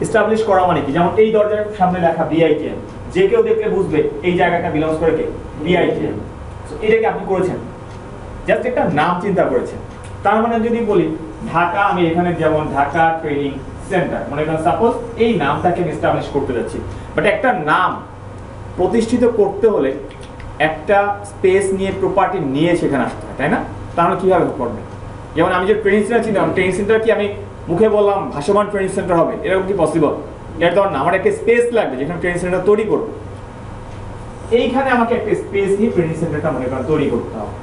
এস্টাবলিশ করা মানে কি, যেমন এই দরজার সামনে লেখা বিআইটিএম, যে কেউ দেখলে বুঝবে এই জায়গাটা বিলংস করে কে, বিআইটিএম। এটাকে আপনি করেছেন, জাস্ট একটা নাম চিন্তা করেছেন। তার মানে যদি বলি ঢাকা, আমি এখানে যেমন ঢাকা ট্রেনিং সেন্টার, মনে করেন সাপোজ এই নামটাকে আমি এস্টাবলিশ করতে যাচ্ছি, বাট একটা নাম প্রতিষ্ঠিত করতে হলে একটা স্পেস নিয়ে, প্রপার্টি নিয়ে সেখানে আসতে হয়, তাই না? তাহলে কীভাবে করবে? যেমন আমি যে ট্রেনিং সেন্টার চিন্তা, ট্রেনিং সেন্টার কি আমি মুখে বললাম ভাসমান ট্রেনিং সেন্টার হবে, এরকম কি পসিবল? এর ধর না, আমার একটা স্পেস লাগবে যেখানে ট্রেনিং সেন্টার তৈরি করবো, এইখানে আমাকে একটা স্পেস নিয়ে ট্রেনিং সেন্টারটা মনে করেন তৈরি করতে হবে।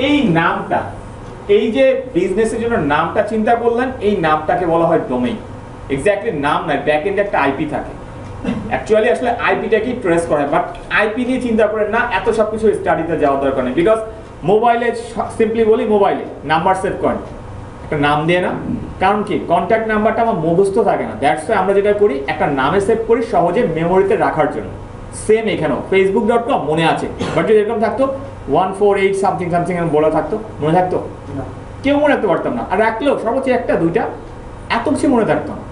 এই নামটা, এই যে বিজনেসের জন্য নামটা চিন্তা করলেন, এই নামটাকে বলা হয় ডোমেইন। এক্স্যাক্টলি নাম নয়, ব্যাক এন্ডে একটা আইপি থাকে, অ্যাকচুয়ালি আসলে আইপিটাকেই ট্রেস করে, বাট আইপি নিয়ে চিন্তা করেন না, এত সব কিছু স্টাডিতে যাওয়ার দরকার নেই। বিকজ মোবাইলে সিম্পলি বলি, মোবাইলে নাম্বার সেভ করেন, একটা নাম দিয়ে না, কারণ কি কন্ট্যাক্ট নাম্বারটা আমার মুখস্থ থাকে না, দ্যাটস ওয়াই আমরা যেটা করি একটা নামে সেভ করি সহজে মেমোরিতে রাখার জন্য। সেম এখানেও facebook.com মনে আছে, বাট যদি এরকম থাকতো 148 সামথিং সামথিং বলা থাকতো, মনে থাকতো? কেউ মনে রাখতে পারতাম না, আর রাখলেও সর্বোচ্চ একটা দুইটা, এত কিছু মনে থাকতো না।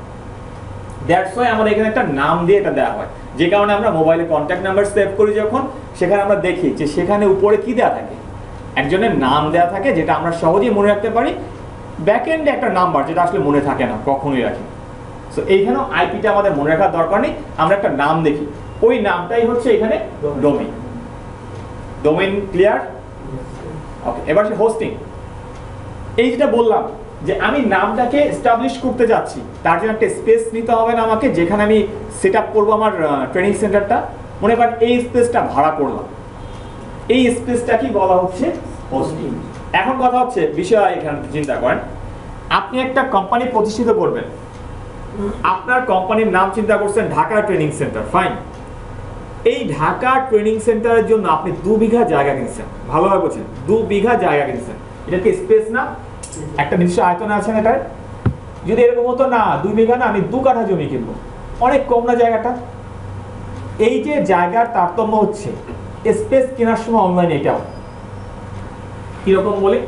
দ্যাটস ওয়াই আমাদের এখানে একটা নাম দিয়ে এটা দেওয়া হয়, যে কারণে আমরা মোবাইলে কন্ট্যাক্ট নাম্বার সেভ করি যখন, সেখানে আমরা দেখি যে সেখানে উপরে কি দেওয়া থাকে, একজনের নাম দেওয়া থাকে, যেটা আমরা সহজেই মনে রাখতে পারি। ব্যাক এন্ডে একটা নাম্বার যেটা আসলে মনে থাকে না, কখনোই রাখি। সো এইখানেও আইপিটা আমাদের মনে রাখার দরকার নেই, আমরা একটা নাম দেখি, ওই নামটাই হচ্ছে এখানে ডোমেইন। Domain clear? ওকে, এবার সে হোস্টিং। এই যেটা বললাম যে আমি নামটাকে এস্টাবলিশ করতে যাচ্ছি, তার জন্য একটা স্পেস নিতে হবে না আমাকে, যেখানে আমি সেট আপ করবো আমার ট্রেনিং সেন্টারটা। মনে করেন এই স্পেসটা ভাড়া করলাম, এই স্পেসটা কি বলা হচ্ছে? হোস্টিং। এখন কথা হচ্ছে বিষয় এখানে চিন্তা করেন, আপনি একটা কোম্পানি প্রতিষ্ঠিত করবেন, আপনার কোম্পানির নাম চিন্তা করছেন ঢাকা ট্রেনিং সেন্টার, ফাইন। এই ঢাকা ট্রেনিং সেন্টারের জন্য আপনি 2 বিঘা জায়গা কিনছেন, ভালোভাবে বলছেন 2 বিঘা জায়গা কিনছেন, এটা কি স্পেস না? একটা নির্দিষ্ট আয়তন আছে না এটার? যদি এরকম হতো না 2 বিঘা না, আমি 2 কাঠা জমি কিনবো, অনেক কম না জায়গাটা? এই যে জায়গার তারতম্য হচ্ছে, স্পেস কেনার সময় অনলাইনে এটাও কিরকম বলি,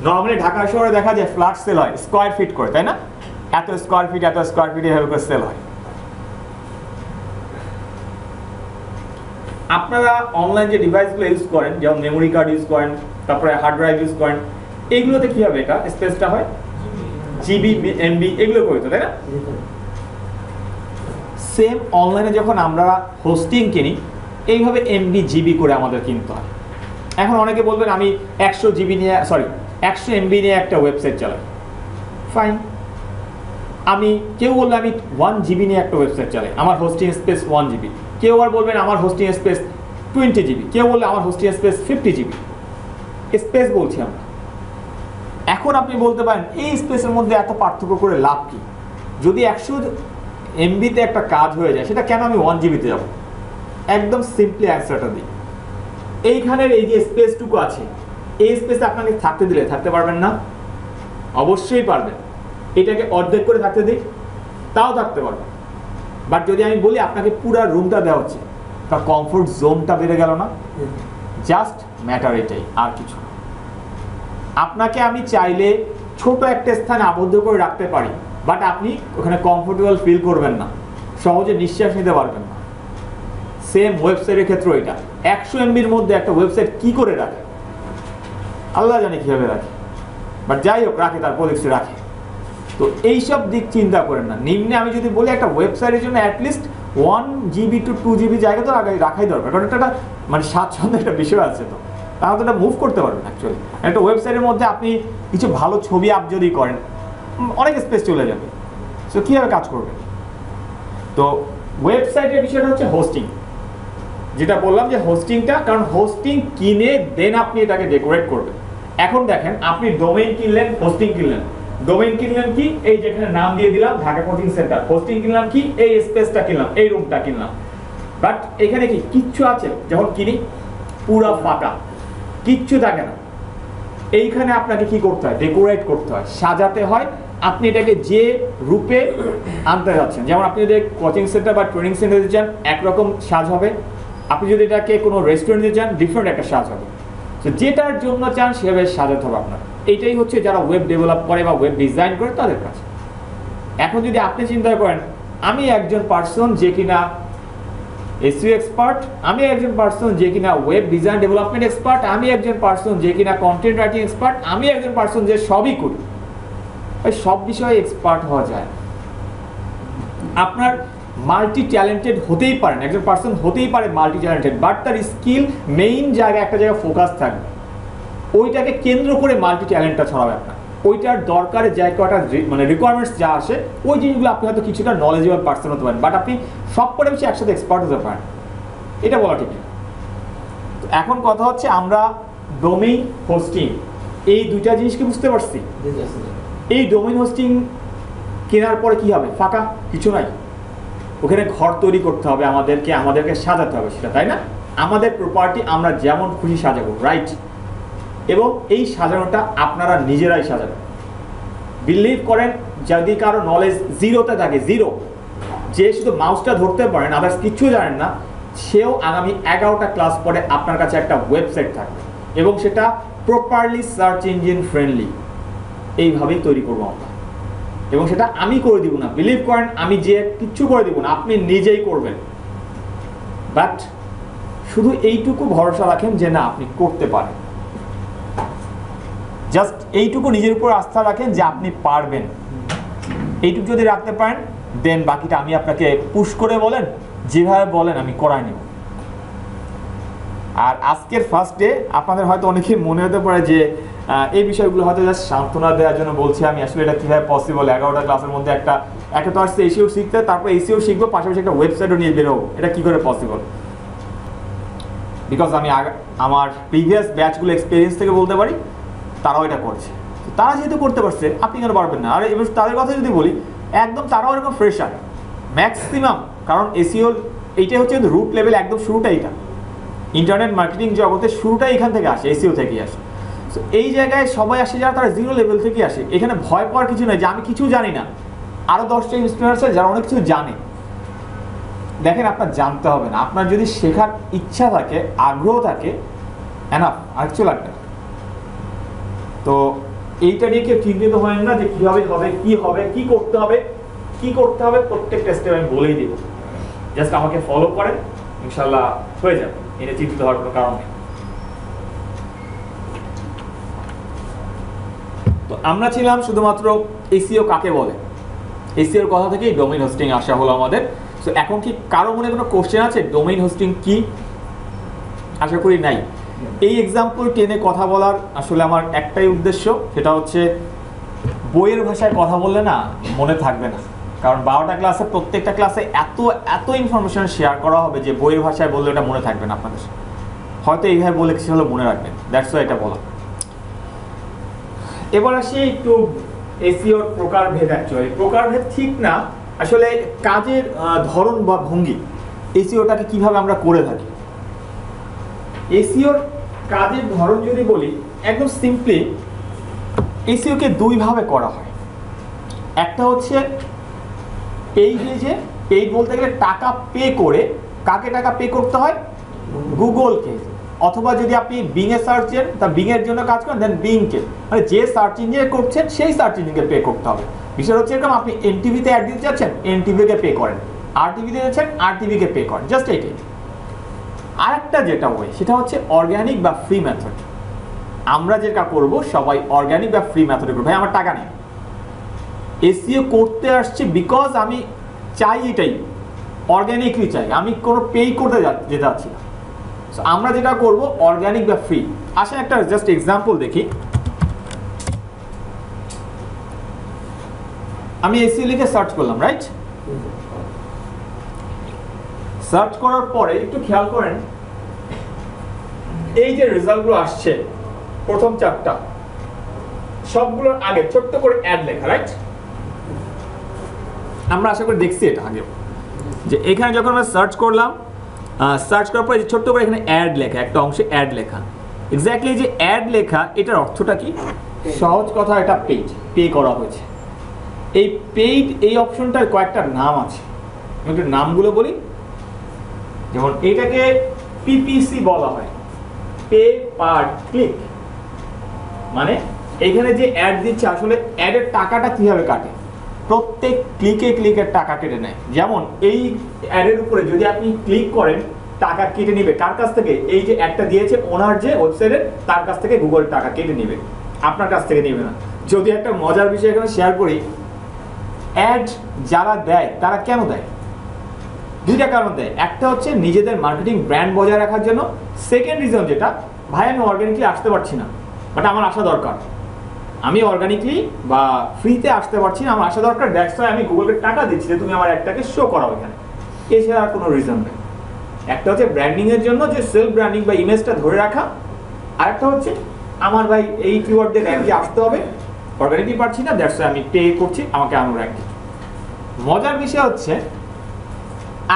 নর্মালি ঢাকা শহরে দেখা যায় ফ্ল্যাট সেল হয় স্কোয়ার ফিট করে, তাই না? এত স্কোয়ার ফিট এত স্কোয়ার ফিট এভাবে করে সেল হয়। আপনারা অনলাইন যে ডিভাইসগুলো ইউজ করেন, যেমন মেমোরি কার্ড ইউজ করেন, তারপরে হার্ড ড্রাইভ ইউজ করেন, এইগুলোতে কি হবে, এটা স্পেসটা হয় জিবি এমবি এগুলো করে তো, তাই না? সেম অনলাইনে যখন আমরা হোস্টিং কিনি এইভাবে এমবি জিবি করে আমাদের কিনতে হয়। এখন অনেকে বলবেন আমি 100 এমবি নিয়ে একটা ওয়েবসাইট চালাই, ফাইন। কেউ বলবে আমি 1 জিবি নিয়ে একটা ওয়েবসাইট চালাই, আমার হোস্টিং স্পেস 1 জিবি। কেউ আবার বলবেন আমার হোস্টিং স্পেস 20 জিবি, কেউ বললে আমার হোস্টিং স্পেস 50 জিবি। স্পেস বলছি আমরা। এখন আপনি বলতে পারেন এই স্পেসের মধ্যে এত পার্থক্য করে লাভ কি? যদি 100 এমবিতে একটা কাজ হয়ে যায়, সেটা কেন আমি 1 জিবিতে যাব? একদম সিম্পলি অ্যান্সারটা দিই। এইখানের এই যে স্পেসটুকু আছে, এই স্পেসে আপনাকে থাকতে দিলে থাকতে পারবেন না? অবশ্যই পারবেন। এটাকে অর্ধেক করে থাকতে দিই, তাও থাকতে পারবেন। বাট যদি আমি বলি আপনাকে পুরো রুমটা দেওয়া হচ্ছে, তার কমফোর্ট জোনটা বেড়ে গেল না? জাস্ট ম্যাটার এটাই, আর কিছু না। আপনাকে আমি চাইলে ছোট একটা স্থানে আবদ্ধ করে রাখতে পারি, বাট আপনি ওখানে কমফোর্টেবল ফিল করবেন না, সহজে নিঃশ্বাস নিতে পারবেন না। সেম ওয়েবসাইটের ক্ষেত্রে এটা 100 এমবির মধ্যে একটা ওয়েবসাইট কি করে রাখে আল্লাহ জানে কীভাবে রাখে, বাট যাই হোক রাখে, তার প্রজেক্টে রাখে। তো এইসব দিক চিন্তা করেন না। নিম্নে আমি যদি বলি একটা ওয়েবসাইটের জন্য অ্যাটলিস্ট 1 জিবি টু 2 জিবি জায়গা তো রাখাই দরকার, কারণ একটা মানে স্বাচ্ছন্দ্যের একটা বিষয় আছে। তো তাহলে তো এটা মুভ করতে পারবেন। অ্যাকচুয়ালি একটা ওয়েবসাইটের মধ্যে আপনি কিছু ভালো ছবি আপ যদি করেন, অনেক স্পেস চলে যাবে। সো কীভাবে কাজ করবেন? তো ওয়েবসাইটের বিষয়টা হচ্ছে হোস্টিং, যেটা বললাম যে হোস্টিংটা, কারণ হোস্টিং কিনে দেন আপনি এটাকে ডেকোরেট করবেন। এখন দেখেন, আপনি ডোমেইন কিনলেন, হোস্টিং কিনলেন। ডোমেইন কিনলেন কি, এই যেখানে নাম দিয়ে দিলাম ঢাকা কোচিং সেন্টার। হোস্টিং কিনলাম কি, এই স্পেসটা কিনলাম, এই রুমটা কিনলাম। বাট এখানে কি কিচ্ছু আছে? যখন কিনি পুরো ফাঁকা, কিচ্ছু থাকে না। এইখানে আপনাকে কি করতে হয়? ডেকোরেট করতে হয়, সাজাতে হয়। আপনি এটাকে যে রূপে আনতে যাচ্ছেন, যেমন আপনি যদি কোচিং সেন্টার বা ট্রেনিং সেন্টারে যান একরকম সাজ হবে, আপনি যদি এটাকে কোনো রেস্টুরেন্টে যান ডিফারেন্ট একটা সাজ হবে। তো যেটার জন্য চান সেভাবে সাজাতে হবে আপনার। এইটাই হচ্ছে যারা ওয়েব ডেভেলপ করে বা ওয়েব ডিজাইন করে তাদের কাছে। এখন যদি আপনি চিন্তা করেন আমি একজন পার্সন যে কিনা এসইও এক্সপার্ট, আমি একজন পার্সন যে কিনা ওয়েব ডিজাইন ডেভেলপমেন্ট এক্সপার্ট, আমি একজন পার্সন যে কিনা কন্টেন্ট রাইটিং এক্সপার্ট, আমি একজন পার্সন যে সবই করি, সব বিষয়ে এক্সপার্ট হওয়া যায়। আপনার মাল্টি ট্যালেন্টেড হতেই পারেন, একজন পার্সন হতেই পারে মাল্টি ট্যালেন্টেড, বাট তার স্কিল মেইন জায়গায় একটা জায়গায় ফোকাস থাকবে, ওইটাকে কেন্দ্র করে মাল্টি ট্যালেন্টটা ছড়াবে আপনার। ওইটার দরকারে জায়গাটা মানে রিকোয়ারমেন্টস যা আসে ওই জিনিসগুলো আপনি হয়তো কিছুটা নলেজেবল পার্সন হতে পারেন, বাট আপনি সব করে বেশি একসাথে এক্সপার্ট হতে পারেন, এটা বলা ঠিক না। এখন কথা হচ্ছে আমরা ডোমেইন হোস্টিং এই দুইটা জিনিসকে বুঝতে পারছি। এই ডোমেইন হোস্টিং কেনার পরে কি হবে? ফাঁকা, কিছু নাই। ওখানে ঘর তৈরি করতে হবে আমাদেরকে সাজাতে হবে সেটা, তাই না? আমাদের প্রপার্টি আমরা যেমন খুশি সাজাবো, রাইট? এবং এই সাজানোটা আপনারা নিজেরাই সাজাবেন। বিলিভ করেন, যদি কারো নলেজ জিরোতে থাকে, জিরো, যে শুধু মাউসটা ধরতে পারেন আদার্স কিচ্ছু জানেন না, সেও আগামী 11টা ক্লাস পরে আপনার কাছে একটা ওয়েবসাইট থাকবে, এবং সেটা প্রপারলি সার্চ ইঞ্জিন ফ্রেন্ডলি। এইভাবেই তৈরি করবো আমরা, এবং সেটা আমি করে দিব না। বিলিভ করেন, আমি যে কিচ্ছু করে দিব না, আপনি নিজেই করবেন। বাট শুধু এইটুকু ভরসা রাখেন যে না, আপনি করতে পারেন। জাস্ট এইটুকু নিজের উপর আস্থা রাখেন যে আপনি পারবেন। এইটুকু যদি রাখতে পারেন, দেন বাকিটা আমি আপনাকে পুশ করে বলেন, যেভাবে বলেন আমি করাই নেব। আর আজকের ফার্স্ট ডে আপনাদের হয়তো অনেকেই মনে হতে পারে যে এই বিষয়গুলো হয়তো জাস্ট সান্ত্বনা দেওয়ার জন্য বলছি আমি, আসলে এটা কীভাবে পসিবল? 11টা ক্লাসের মধ্যে একটা তো আসছে এসিও শিখতে, তারপর এসিও শিখবো, পাশাপাশি একটা ওয়েবসাইটও নিয়ে বেরোবো, এটা কী করে পসিবল? বিকজ আমি আমার প্রিভিয়াস ব্যাচগুলো এক্সপিরিয়েন্স থেকে বলতে পারি তারাও এটা করছে। তারা যেহেতু করতে পারছে, আপনি কেন পারবেন না? আর এবার তাদের কথা যদি বলি, একদম তারাও এরকম ফ্রেশার ম্যাক্সিমাম, কারণ এসিও এইটাই হচ্ছে রুট লেভেল, একদম শুরুটা এইটা। ইন্টারনেট মার্কেটিং জগতে শুরুটাই এখান থেকে আসে, এসিও থেকেই আসে। তো এই জায়গায় সবাই আসে যারা তারা জিরো লেভেল থেকে আসে। এখানে ভয় পাওয়ার কিছু নয় যে আমি কিছু জানি না। আরও 10টা ইনস্ট্রাক্টর আছে যারা অনেক কিছু জানে। দেখেন, আপনার জানতে হবে না, আপনার যদি শেখার ইচ্ছা থাকে, আগ্রহ থাকে, এনাফ, আর কিছু লাগবে না। তো এইটা নিয়ে কেউ চিন্তিত হয় না যে কীভাবে হবে, কি করতে হবে, প্রত্যেকটা স্টেপ আমি বলেই দিব। জাস্ট আমাকে ফলো করেন, ইনশাল্লাহ হয়ে যাবে, এটা চিন্তিত হওয়ার কোনো কারণ নেই। তো আমরা ছিলাম শুধুমাত্র এসইও কাকে বলে, এসইওর কথা থেকেই ডোমেইন হোস্টিং আসা হলো আমাদের। সো এখন কি কারো মনে কোনো কোশ্চেন আছে ডোমেইন হোস্টিং কি? আশা করি নাই। এই এক্সাম্পল টেনে কথা বলার আসলে আমার একটাই উদ্দেশ্য, সেটা হচ্ছে বইয়ের ভাষায় কথা বললে না মনে থাকবে না, কারণ 12টা ক্লাসে প্রত্যেকটা ক্লাসে এত এত ইনফরমেশন শেয়ার করা হবে যে বইয়ের ভাষায় বললে ওটা মনে থাকবে না আপনাদের, হয়তো এইভাবে বলে কিছু হলে মনে রাখবেন, দ্যাটস ওয়াই এটা বলা। এবার আসি একটু এসইওর প্রকারভেদ। অ্যাকচুয়ালি প্রকারভেদ ঠিক না, আসলে কাজের ধরন বা ভঙ্গি, এসইওটাকে কিভাবে আমরা করে থাকি। এসইওর কাজের ধরন যদি বলি, একদম সিম্পলি এসইওকে দুইভাবে করা হয়। একটা হচ্ছে পেইজে, পেইড বলতে গেলে টাকা পে করে, কাকে টাকা পে করতে হয়? গুগলকে। অথবা যদি আপনি বিংয়ে সার্চ দেন, তা বিংয়ের জন্য কাজ করেন, দেন বিংকে, মানে যে সার্চ ইঞ্জিনে করছেন সেই সার্চ ইঞ্জিনকে পে করতে হবে। বিষয় হচ্ছে এরকম, আপনি এনটিভিতে অ্যাড দিতে যাচ্ছেন, এনটিভিকে পে করেন, আরটিভিতে যাচ্ছেন, আরটিভিকে পে করেন, জাস্ট এইটাই। আরেকটা যেটা হয় সেটা হচ্ছে অর্গ্যানিক বা ফ্রি মেথড। আমরা যেটা করব সবাই অর্গ্যানিক বা ফ্রি মেথডে করবো। ভাই আমার টাকা নেই, এসইও করতে আসছে বিকজ আমি চাই এটাই, অর্গ্যানিকলি চাই, আমি কোনো পেই করতে যেতে যাচ্ছি না। সো আমরা যেটা করব অর্গ্যানিক বা ফ্রি। আসেন একটা জাস্ট এক্সাম্পল দেখি। আমি এসইও লিখে সার্চ করলাম, রাইট? সার্চ করার পরে একটু খেয়াল করেন, এই যে রেজাল্টগুলো আসছে প্রথম চারটা, সবগুলোর আগে ছোট্ট করে অ্যাড লেখা, রাইট? আমরা আশা করি দেখছি এটা আগে, যে এখানে যখন আমরা সার্চ করলাম, সার্চ করার পরে ছোট্ট করে এখানে অ্যাড লেখা, একটা অংশে অ্যাড লেখা। এক্স্যাক্টলি যে অ্যাড লেখা, এটার অর্থটা কি? সহজ কথা, এটা পেইড, পে করা হয়েছে। এই পেইড এই অপশনটার কয়েকটা নাম আছে, একটু নামগুলো বলি। যেমন এটাকে পিপিসি বলা হয়, পে পার ক্লিক, মানে এখানে যে অ্যাড দিচ্ছে আসলে অ্যাডের টাকাটা কিভাবে কাটে, প্রত্যেক ক্লিকে ক্লিকের টাকা কেটে নেয়। যেমন এই অ্যাডের উপরে যদি আপনি ক্লিক করেন, টাকা কেটে নেবে কার কাছ থেকে? এই যে অ্যাডটা দিয়েছে ওনার যে ওয়েবসাইটের, তার কাছ থেকে গুগল টাকা কেটে নেবে, আপনার কাছ থেকে নেবে না। যদি একটা মজার বিষয় এখানে শেয়ার করি, অ্যাড যারা দেয় তারা কেন দেয়? দুইটা কারণ দেয়। একটা হচ্ছে নিজেদের মার্কেটিং ব্র্যান্ড বজায় রাখার জন্য, সেকেন্ড রিজন যেটা, ভাই আমি অর্গানিকলি আসতে পারছি না, বাট আমার আসা দরকার, আমি অর্গানিকলি বা ফ্রিতে আসতে পারছি না, আমার আসা দরকার, দ্যাটস ওয়াই আমি গুগলকে টাকা দিচ্ছি যে তুমি আমার একটাকে শো করাও এখানে। এছাড়া আর কোনো রিজন নেই। একটা হচ্ছে ব্র্যান্ডিং এর জন্য, যে সেলফ ব্র্যান্ডিং বা ইমেজটা ধরে রাখা, আর একটা হচ্ছে আমার ভাই এই কিওয়ার্ড দিয়ে র্যাঙ্কে আসতে হবে, অর্গানিকলি পারছি না, দ্যাটস ওয়াই আমি পে করছি, আমাকে আনো র্যাঙ্কে। মজার বিষয় হচ্ছে,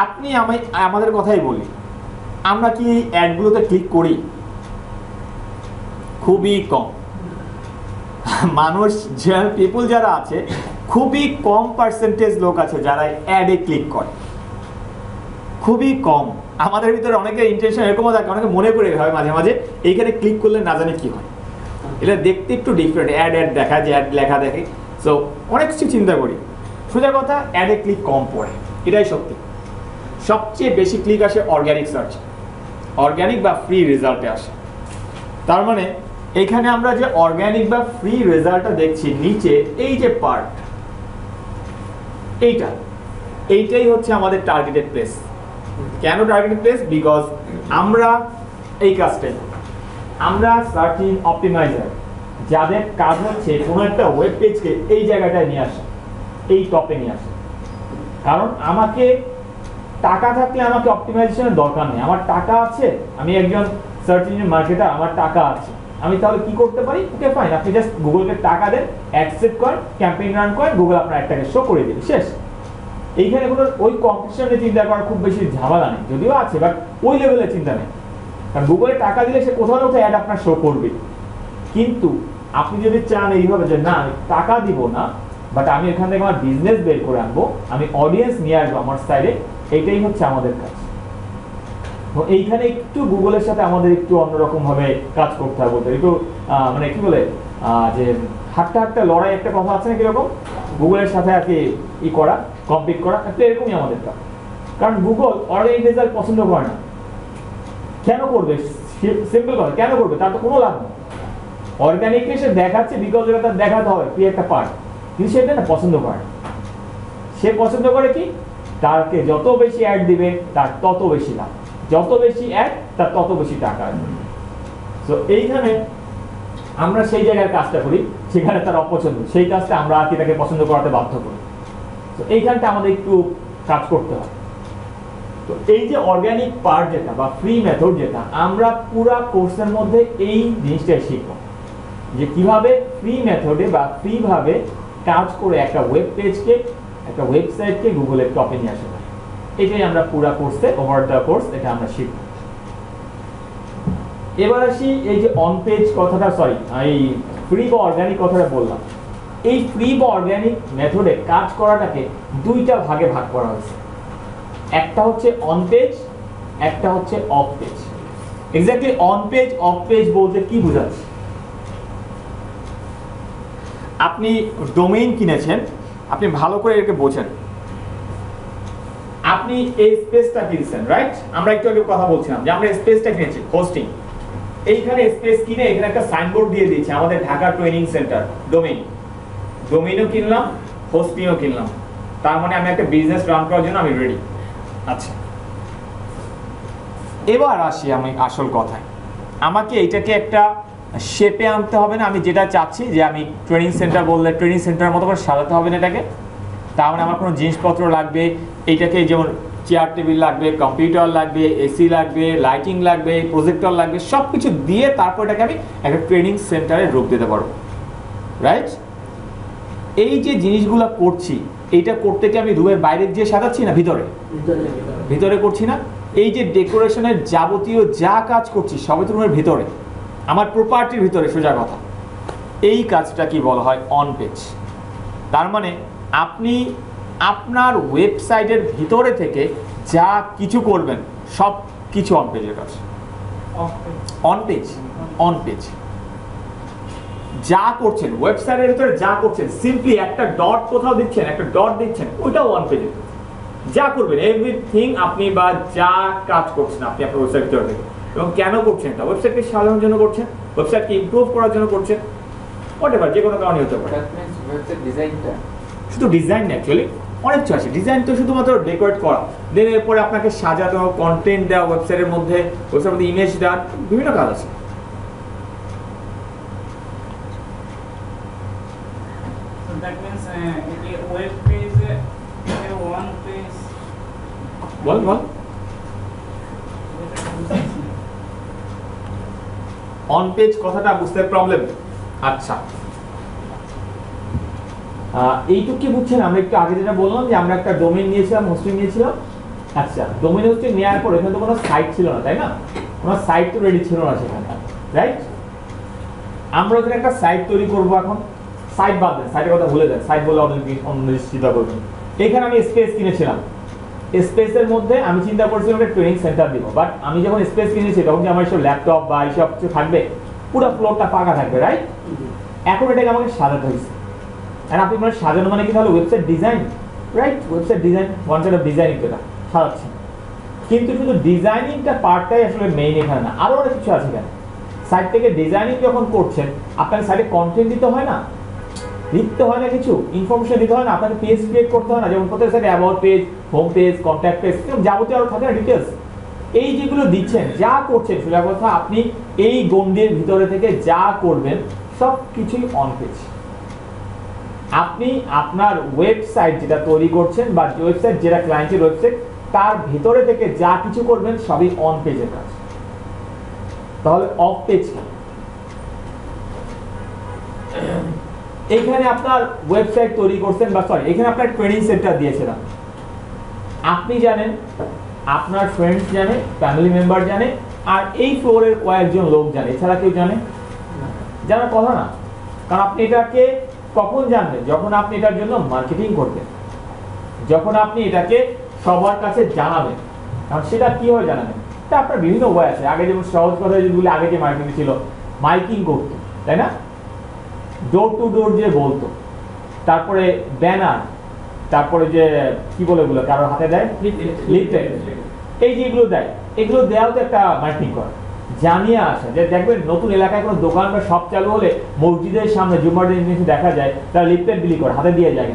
আপনি আমাদের কথাই বলি, আমরা কি অ্যাডগুলোতে ক্লিক করি? খুবই কম মানুষ, পিপল যারা আছে, খুবই কম পার্সেন্টেজ লোক আছে যারা অ্যাডে ক্লিক করে, খুবই কম। আমাদের ভিতরে অনেকে ইন্টেনশন এরকমও থাকে, অনেকে মনে করে হয় মাঝে মাঝে এইখানে ক্লিক করলে না জানি কি হয়, এটা দেখতে একটু ডিফারেন্ট, অ্যাড দেখা যায়, অ্যাড লেখা দেখে, সো অনেক কিছু চিন্তা করি। সোজা কথা, অ্যাডে ক্লিক কম পড়ে, এটাই সত্যি। সবচেয়ে বেশি ক্লিক আসে অর্গ্যানিক সার্চ, অর্গ্যানিক বা ফ্রি রেজাল্টে আসে। তার মানে এখানে আমরা যে অর্গ্যানিক বা ফ্রি রেজাল্টটা দেখছি নিচে, এই যে পার্ট, এইটাই হচ্ছে আমাদের টার্গেটেড প্লেস। কেন টার্গেটেড প্লেস? বিকজ আমরা এই কাজটাই, আমরা সার্চ ইঞ্জিন অপটিমাইজার, যাদের কাজ হচ্ছে কোনো একটা ওয়েব পেজকে এই জায়গাটায় নিয়ে আসা, এই টপে নিয়ে আসা। কারণ আমাকে টাকা থাকলে আমাকে অপটিমাইজেশনের দরকার নেই, আমার টাকা আছে, আমি একজন সার্চ ইঞ্জিন মার্কেটার, আমার টাকা আছে, আমি তাহলে কি করতে পারি? ওকে ফাইন, আপনি জাস্ট গুগলকে টাকা দেন, অ্যাকসেপ্ট করেন, ক্যাম্পেইন রান করেন, গুগল আপনার একটাকে শো করে দিবে, শেষ। এইখানে কোনো ওই কম্পিটিশনে চিন্তা করার খুব বেশি ঝামেলা নেই, যদিও আছে, বাট ওই লেভেলে চিন্তা নেই। কারণ গুগলে টাকা দিলে সে কোথাও না কোথাও অ্যাড আপনার শো করবে। কিন্তু আপনি যদি চান এইভাবে যে না, আমি টাকা দিব না, বাট আমি এখান থেকে আমার বিজনেস বের করে আনবো, আমি অডিয়েন্স নিয়ে আসবো আমার সাইডে, এইটাই হচ্ছে আমাদের কাজ। তো এইখানে একটু গুগলের সাথে আমাদের একটু অন্যরকম ভাবে কাজ করতে হবে, একটু মানে কি বলে, যে হাঁটতে হাঁটতে লড়াই, একটা কথা আছে না, কিরকম গুগলের সাথে আর কি ই করা, কম্পিট করা, একটা এরকমই আমাদের কাজ। কারণ গুগল অর্গানিক রেজাল্ট পছন্দ করে না। কেন করবে? সিম্পল কথা, কেন করবে? তার তো কোনো লাভ নেই। অর্গানিকলি সে দেখাচ্ছে বিকজ এটা তার দেখাতে হবে, কি একটা পার্ট, কিন্তু সেটা না পছন্দ করে। সে পছন্দ করে কি? তারকে যত বেশি অ্যাড দিবে তার তত বেশি লাভ, যত বেশি অ্যাড তার তত বেশি টাকা আসবে। তো এইখানে আমরা সেই জায়গায় কাজটা করি সেখানে তার অপছন্দ, সেই কাজটা আমরা আর কি তাকে পছন্দ করাতে বাধ্য করি। তো এইখানটা আমাদের একটু কাজ করতে হয়। তো এই যে অর্গানিক পার্ট যেটা বা ফ্রি মেথড যেটা, আমরা পুরো কোর্সের মধ্যে এই জিনিসটাই শিখব যে কিভাবে ফ্রি মেথডে বা ফ্রি ভাবে কাজ করে একটা ওয়েব পেজকে, একটা ওয়েবসাইটকে গুগলের টপে নিয়ে আসা যায়। এটাই আমরা পুরো কোর্সে, ওভার দ্য কোর্স এটা আমরা শিখব। এবার আসি এই যে অন পেজ কথাটা, সরি এই ফ্রি বা অর্গানিক কথাটা বললাম। এই ফ্রি বা অর্গানিক মেথডে কাজ করাটাকে দুইটা ভাগে ভাগ করা হয়েছে, একটা হচ্ছে অন পেজ, একটা হচ্ছে of page. Exactly on page of page বলতে কি বোঝাচ্ছে? আপনি ডোমেইন কিনেছেন, আপনি ভালো করে এটাকে বোঝেন। আপনি এই স্পেসটা কিনছেন, রাইট? আমরা একটু আগে কথা বলছিলাম যে আমরা স্পেসটা কিনেছি, হোস্টিং। এইখানে স্পেস কিনে এখানে একটা সাইনবোর্ড দিয়ে দিয়েছি, আমাদের ঢাকা ট্রেনিং সেন্টার ডোমেইন। ডোমেইনও কিনলাম, হোস্টিংও কিনলাম, তার মানে আমি একটা বিজনেস রান করার জন্য আমি রেডি। আচ্ছা, এবার আসি আমি আসল কথায়। আমাকে এইটাকে একটা শেপে আনতে হবে না? আমি যেটা চাচ্ছি যে আমি ট্রেনিং সেন্টার বললে ট্রেনিং সেন্টারের মতো করে সাজাতে হবে না এটাকে। তার মানে আমার কোনো জিনিসপত্র লাগবে, এইটাকে যেমন চেয়ার টেবিল লাগবে, কম্পিউটার লাগবে, এসি লাগবে, লাইটিং লাগবে, প্রজেক্টর লাগবে, সব কিছু দিয়ে তারপর এটাকে আমি একটা ট্রেনিং সেন্টারে রূপ দিতে পারবো, রাইট? এই যে জিনিসগুলো করছি, এইটা করতে কি আমি রুমের বাইরে গিয়ে সাজাচ্ছি না ভিতরে? ভিতরে করছি না? এই যে ডেকোরেশনের যাবতীয় যা কাজ করছি সবই তো রুমের ভিতরে, আমার প্রপার্টির ভিতরে, সোজা কথা। এই কাজটা কি বলা হয়? On page. তার মানে আপনি আপনার ওয়েবসাইটের ভিতরে থেকে যা কিছু করবেন সব কিছু অন পেজের কাজ। অন পেজ, অন পেজ যা করছেন ওয়েবসাইটের ভিতরে যা করছেন, সিম্পলি একটা ডট কোথাও দিচ্ছেন, একটা ডট দিচ্ছেন, ওইটাও অন পেজে। যা করবেন এভরিথিং আপনি বা যা কাজ করছেন আপনি আপনার ওয়েবসাইট ভিতরে থেকে, এবং কেন করছেন? এটা ওয়েবসাইটকে সাজানোর জন্য করছেন, ওয়েবসাইটকে ইমপ্রুভ করার জন্য করছেন, হোয়াটএভার, যে কোনো কারণে হতে পারে। শুধু ডিজাইন না, অ্যাকচুয়ালি অনেক কিছু আছে। ডিজাইন তো শুধুমাত্র ডেকোরেট করা, দেন এরপরে আপনাকে সাজাতে হবে, কন্টেন্ট দেওয়া, ওয়েবসাইটের মধ্যে ইমেজ দেওয়া, বিভিন্ন কাজ আছে। That means a web page, a one page. Ball ball. On page কথাটা বুঝতে প্রবলেম? আচ্ছা, এইটুকু কি বুঝছেন? আমরা একটু আগে যেটা বললাম যে আমরা একটা ডোমেইন নিয়েছিলাম, হোস্টিং নিয়েছিলাম। আচ্ছা, ডোমেইন হোস্টিং নেওয়ার পর এখানে তো কোনো সাইট ছিল না, তাই না? কোনো সাইট তো রেডি ছিল না সেখানে, রাইট? আমরা ওখানে একটা সাইট তৈরি করব এখন। সাইট বাদ দেন, সাইটের কথা ভুলে যান, সাইট বলে অন্য চিন্তা করবেন। এখানে আমি স্পেস কিনেছিলাম, স্পেসের মধ্যে আমি চিন্তা করছিলাম একটা ট্রেনিং সেন্টার দিব। বাট আমি যখন স্পেস কিনেছি তখন কি আমার সব ল্যাপটপ বা এইসব কিছু থাকবে? পুরো ফ্লোরটা ফাঁকা থাকবে, রাইট? এখন এটাকে আমাকে সাজাতে হয়েছে। আর আপনি মানে সাজানো মানে কি তাহলে website design, right? Website design, one side of designing এটা সাজাচ্ছি। কিন্তু শুধু ডিজাইনিংটা পার্টটাই আসলে মেইন এখানে না, আরও অনেক কিছু আছে এখানে। সাইট থেকে ডিজাইনিং যখন করছেন আপনাকে সাইটে কন্টেন্ট দিতে হয় না, লিখতে হয় না, কিছু ইনফরমেশন দিতে হয় না, আপনাকে পেজ ক্রিয়েট করতে হয় না। যেমন প্রত্যেক সাইটে about page, home page, contact page, এরকম যাবতীয় আরও থাকে না ডিটেলস। এই যেগুলো দিচ্ছেন, যা করছেন, সোজা কথা আপনি এই গণ্ডির ভিতরে থেকে যা করবেন সব কিছুই অন পেজ। আপনি আপনার ওয়েবসাইট যেটা তৈরি করছেন বা ওয়েবসাইট যেটা ক্লায়েন্টের ওয়েবসাইট, তার ভিতরে থেকে যা কিছু করবেন সবই অন পেজের কাজ। তাহলে অফ পেজ কি? এখানে আপনার ওয়েবসাইট তৈরি করছেন, বা সরি এখানে আপনার ট্রেনিং সেন্টার দিয়েছিলাম। আপনি জানেন, আপনার ফ্রেন্ডস জানে, ফ্যামিলি মেম্বার জানে, আর এই ফ্লোরের কয়েকজন লোক জানে, এছাড়া কেউ জানে? জানার কথা না। কারণ আপনি এটাকে কখন জানবেন? যখন আপনি এটার জন্য মার্কেটিং করবেন, যখন আপনি এটাকে সবার কাছে জানাবেন। কারণ সেটা কিভাবে জানাবেন? তা আপনার বিভিন্ন ওয়ে আছে। আগে যেমন সহজ কথা যেগুলি আগে যে মার্কেটিং ছিল, মাইকিং করতো, তাই না? ডোর টু ডোর যে বলতো, তারপরে ব্যানার, তারপরে যে কি বলে এগুলো কারোর হাতে দেয়, লিফলেট, এই যে এগুলো দেয়, এগুলো দেওয়াও তো একটা মার্কেটিং করা, জানিয়ে আসা। যে দেখবেন নতুন এলাকায় কোনো দোকান বা শপ চালু হলে মসজিদের সামনে জুম্মার দিন দেখা যায় তারা লিফলেট বিলি করে, হাতে দিয়ে যায়।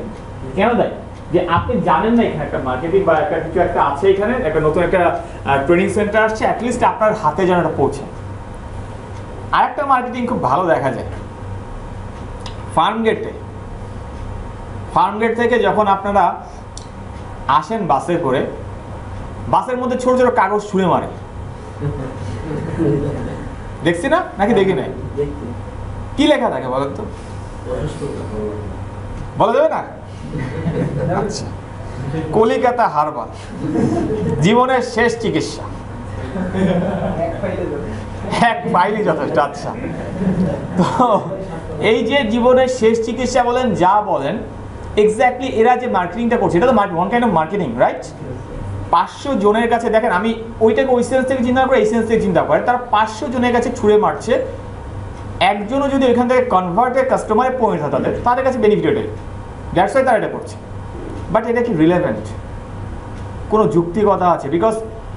কেন দেয়? যে আপনি জানেন না এখানে একটা মার্কেটিং বা একটা কিছু একটা আছে, এখানে একটা নতুন একটা ট্রেনিং সেন্টার আসছে, অ্যাটলিস্ট আপনার হাতে যেন এটা পৌঁছে। আরেকটা মার্কেটিং খুব ভালো দেখা যায় ফার্মগেটে। ফার্মগেট থেকে যখন আপনারা আসেন বাসে করে, বাসের মধ্যে ছোট ছোট কাগজ ছুঁড়ে মারে, দেখছি না নাকি দেখি নাই? কি লেখা থাকে বলেন তো, বলা যাবে না? আচ্ছা, কলিকাতা হারবাল জীবনের শেষ চিকিৎসা, এক ফাইলই যথেষ্ট। আচ্ছা, তো এই যে জীবনের শেষ চিকিৎসা বলেন যা বলেন, এক্স্যাক্টলি এরা যে মার্কেটিংটা করছে এটা তো one kind of marketing, right? 500 জনের কাছে দেখেন, আমি ওইটাকে ওই সেন্স থেকে চিন্তা করে এই সেন্স থেকে চিন্তা করে, তারা 500 জনের কাছে ছুঁড়ে মারছে, একজনও যদি ওইখান থেকে কনভার্টেড কাস্টমারে পয়েন্ট হয় তাদের কাছে বেনিফিট ওটাই, দ্যাটস ওয়াই তারা এটা করছে। বাট এটা কি রিলেভেন্ট? কোনো যুক্তিকতা আছে? বিকজ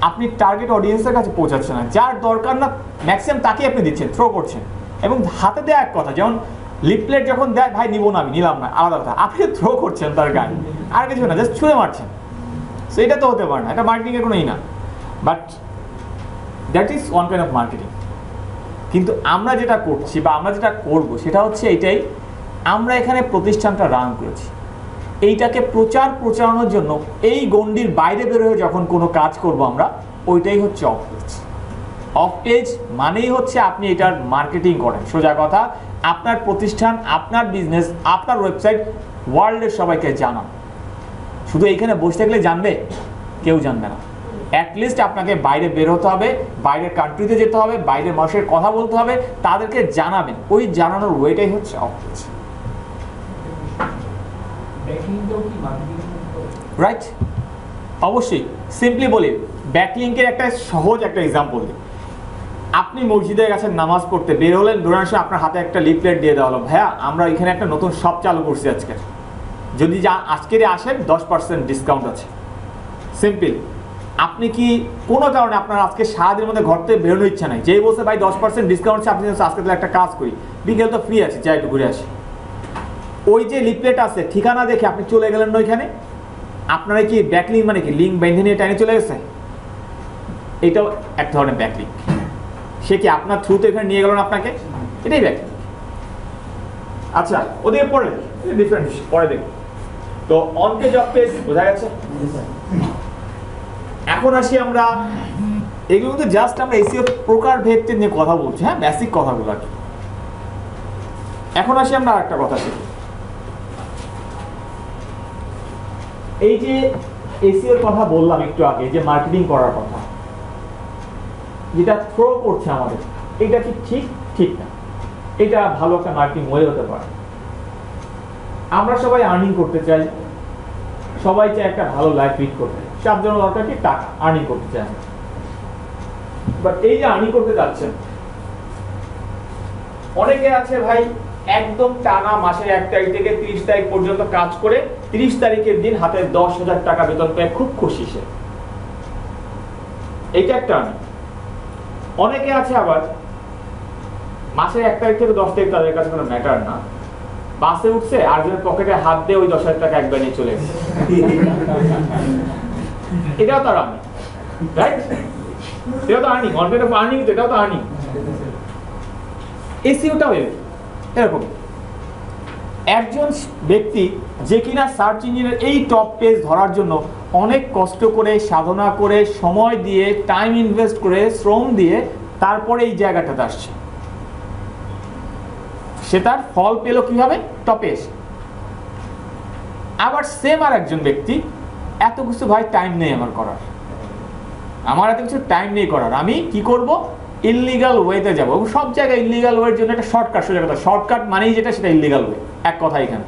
আপনি টার্গেট অডিয়েন্সের কাছে পৌঁছাচ্ছেন না, যার দরকার না ম্যাক্সিমাম তাকে আপনি দিচ্ছেন, থ্রো করছেন। এবং হাতে দেয় এক কথা, যেমন লিফলেট যখন দেয়, ভাই নিবো না, আমি নিলাম না, আলাদা কথা, আপনি থ্রো করছেন তার গায়ে, আর কিছু না, জাস্ট ছুঁড়ে মারছেন। সো এটা তো হতে পারে না, এটা মার্কেটিংয়ের কোনোই না, but that is one kind of marketing. কিন্তু আমরা যেটা করছি বা আমরা যেটা করব সেটা হচ্ছে এইটাই, আমরা এখানে প্রতিষ্ঠানটা রান করেছি, এইটাকে প্রচারণার জন্য এই গণ্ডির বাইরে বেরোয় যখন কোনো কাজ করব আমরা, ওইটাই হচ্ছে অফ পেজ। অফ পেজ মানেই হচ্ছে আপনি এটার মার্কেটিং করেন, সোজা কথা, আপনার প্রতিষ্ঠান, আপনার বিজনেস, আপনার ওয়েবসাইট ওয়ার্ল্ডের সবাইকে জানান। শুধু এইখানে বসে থাকলে জানবে? কেউ জানবে না। অ্যাটলিস্ট আপনাকে বাইরে বের হতে হবে, বাইরের কান্ট্রিতে যেতে হবে, বাইরের মানুষের কথা বলতে হবে, তাদেরকে জানাবেন। ওই জানানোর ওয়েটাই হচ্ছে অফ পেজ, রাইট? অবশ্যই। সিম্পলি বলি, ব্যাকলিংকের একটা সহজ একটা এক্সাম্পল দিই। আপনি মসজিদের কাছে নামাজ পড়তে বের হলেন, বেরোনোর সময় আপনার হাতে একটা লিফলেট দিয়ে দেওয়া হলো, ভাইয়া আমরা এখানে একটা নতুন শপ চালু করছি আজকে, যদি আজকের আসেন 10% ডিসকাউন্ট আছে। সিম্পল। আপনি কি কোনো কারণে আপনার আজকে সারাদিনের মধ্যে ঘর থেকে বেরোনোর ইচ্ছা নাই, যেই বলছে ভাই 10% ডিসকাউন্ট আছে, আপনি আজকে তাহলে একটা কাজ করি, বিকেল তো ফ্রি আছে, যাই একটু ঘুরে আসি, ওই যে লিফলেট আছে ঠিকানা দেখে আপনি চলে গেলেন না ওইখানে, আপনারা কি ব্যাকলিং মানে কি লিঙ্ক বেঁধে নিয়ে টাইনে চলে গেছে? এটাও এক ধরনের ব্যাকলিং। সে কি আপনার থ্রুতে এখানে নিয়ে গেল না আপনাকে? এটাই ব্যাকলিং। আচ্ছা, ওদিকে পরে ডিফারেন্ট পরে দেখুন। তো অন পেজ অফ পেজ বোঝা গেছে। এখন আসি আমরা, এগুলো কিন্তু জাস্ট আমরা এসইও প্রকারভেদ নিয়ে কথা বলছি, হ্যাঁ, বেসিক কথাগুলো আর কি। এখন আসি আমরা আরেকটা কথা শিখি। এই যে এসইওর কথা বললাম একটু আগে, যে মার্কেটিং করার কথা, যেটা থ্রো করছে আমাদের, এটা কি ঠিক? ঠিক না। এটা ভালো একটা মার্কেটিং ওয়ে হতে পারে। আমরা সবাই আর্নিং করতে চাই, সবাই চাই একটা ভালো লাইফ লিড করতে, সব জন্য দরকার কি টাকা, আর্নিং করতে চাই। বাট এই যে আর্নিং করতে যাচ্ছেন, অনেকে আছে ভাই একদম টানা মাসের 1 তারিখ থেকে 30 তারিখ পর্যন্ত কাজ করে 30 তারিখের দিন হাতে 10,000 টাকা বেতন পেয়ে খুব খুশি সে, এইটা একটা আর্নিং। অনেকে আছে আবার মাসের 1 তারিখ থেকে 10 তারিখ তাদের কাছে কোনো ম্যাটার না, বাসে উঠছে আর জনের পকেটে হাত দিয়ে ওই 10,000 টাকা একবার নিয়ে চলে গেছে, এটাও তো আর্নিং, রাইট? এটাও তো earning, on page of earning, এটাও তো আর্নিং। এসইওটাও এরকম। একজন ব্যক্তি যে কিনা সার্চ ইঞ্জিনের এই টপ পেজ ধরার জন্য অনেক কষ্ট করে, সাধনা করে, সময় দিয়ে, টাইম ইনভেস্ট করে, শ্রম দিয়ে তারপরে এই জায়গাটাতে আসছে, সে তার ফল পেল কিভাবে? টপে এসে। আবার সেম আর একজন ব্যক্তি, এত কিছু ভাই টাইম নেই আমার করার, আমার এত কিছু টাইম নেই করার, আমি কি করব? ইললিগাল ওয়েতে যাবো। সব জায়গায় ইললিগাল ওয়ের জন্য একটা শর্টকাট, সোজা কথা, শর্টকাট মানেই যেটা সেটা ইললিগাল ওয়ে, এক কথা। এখানে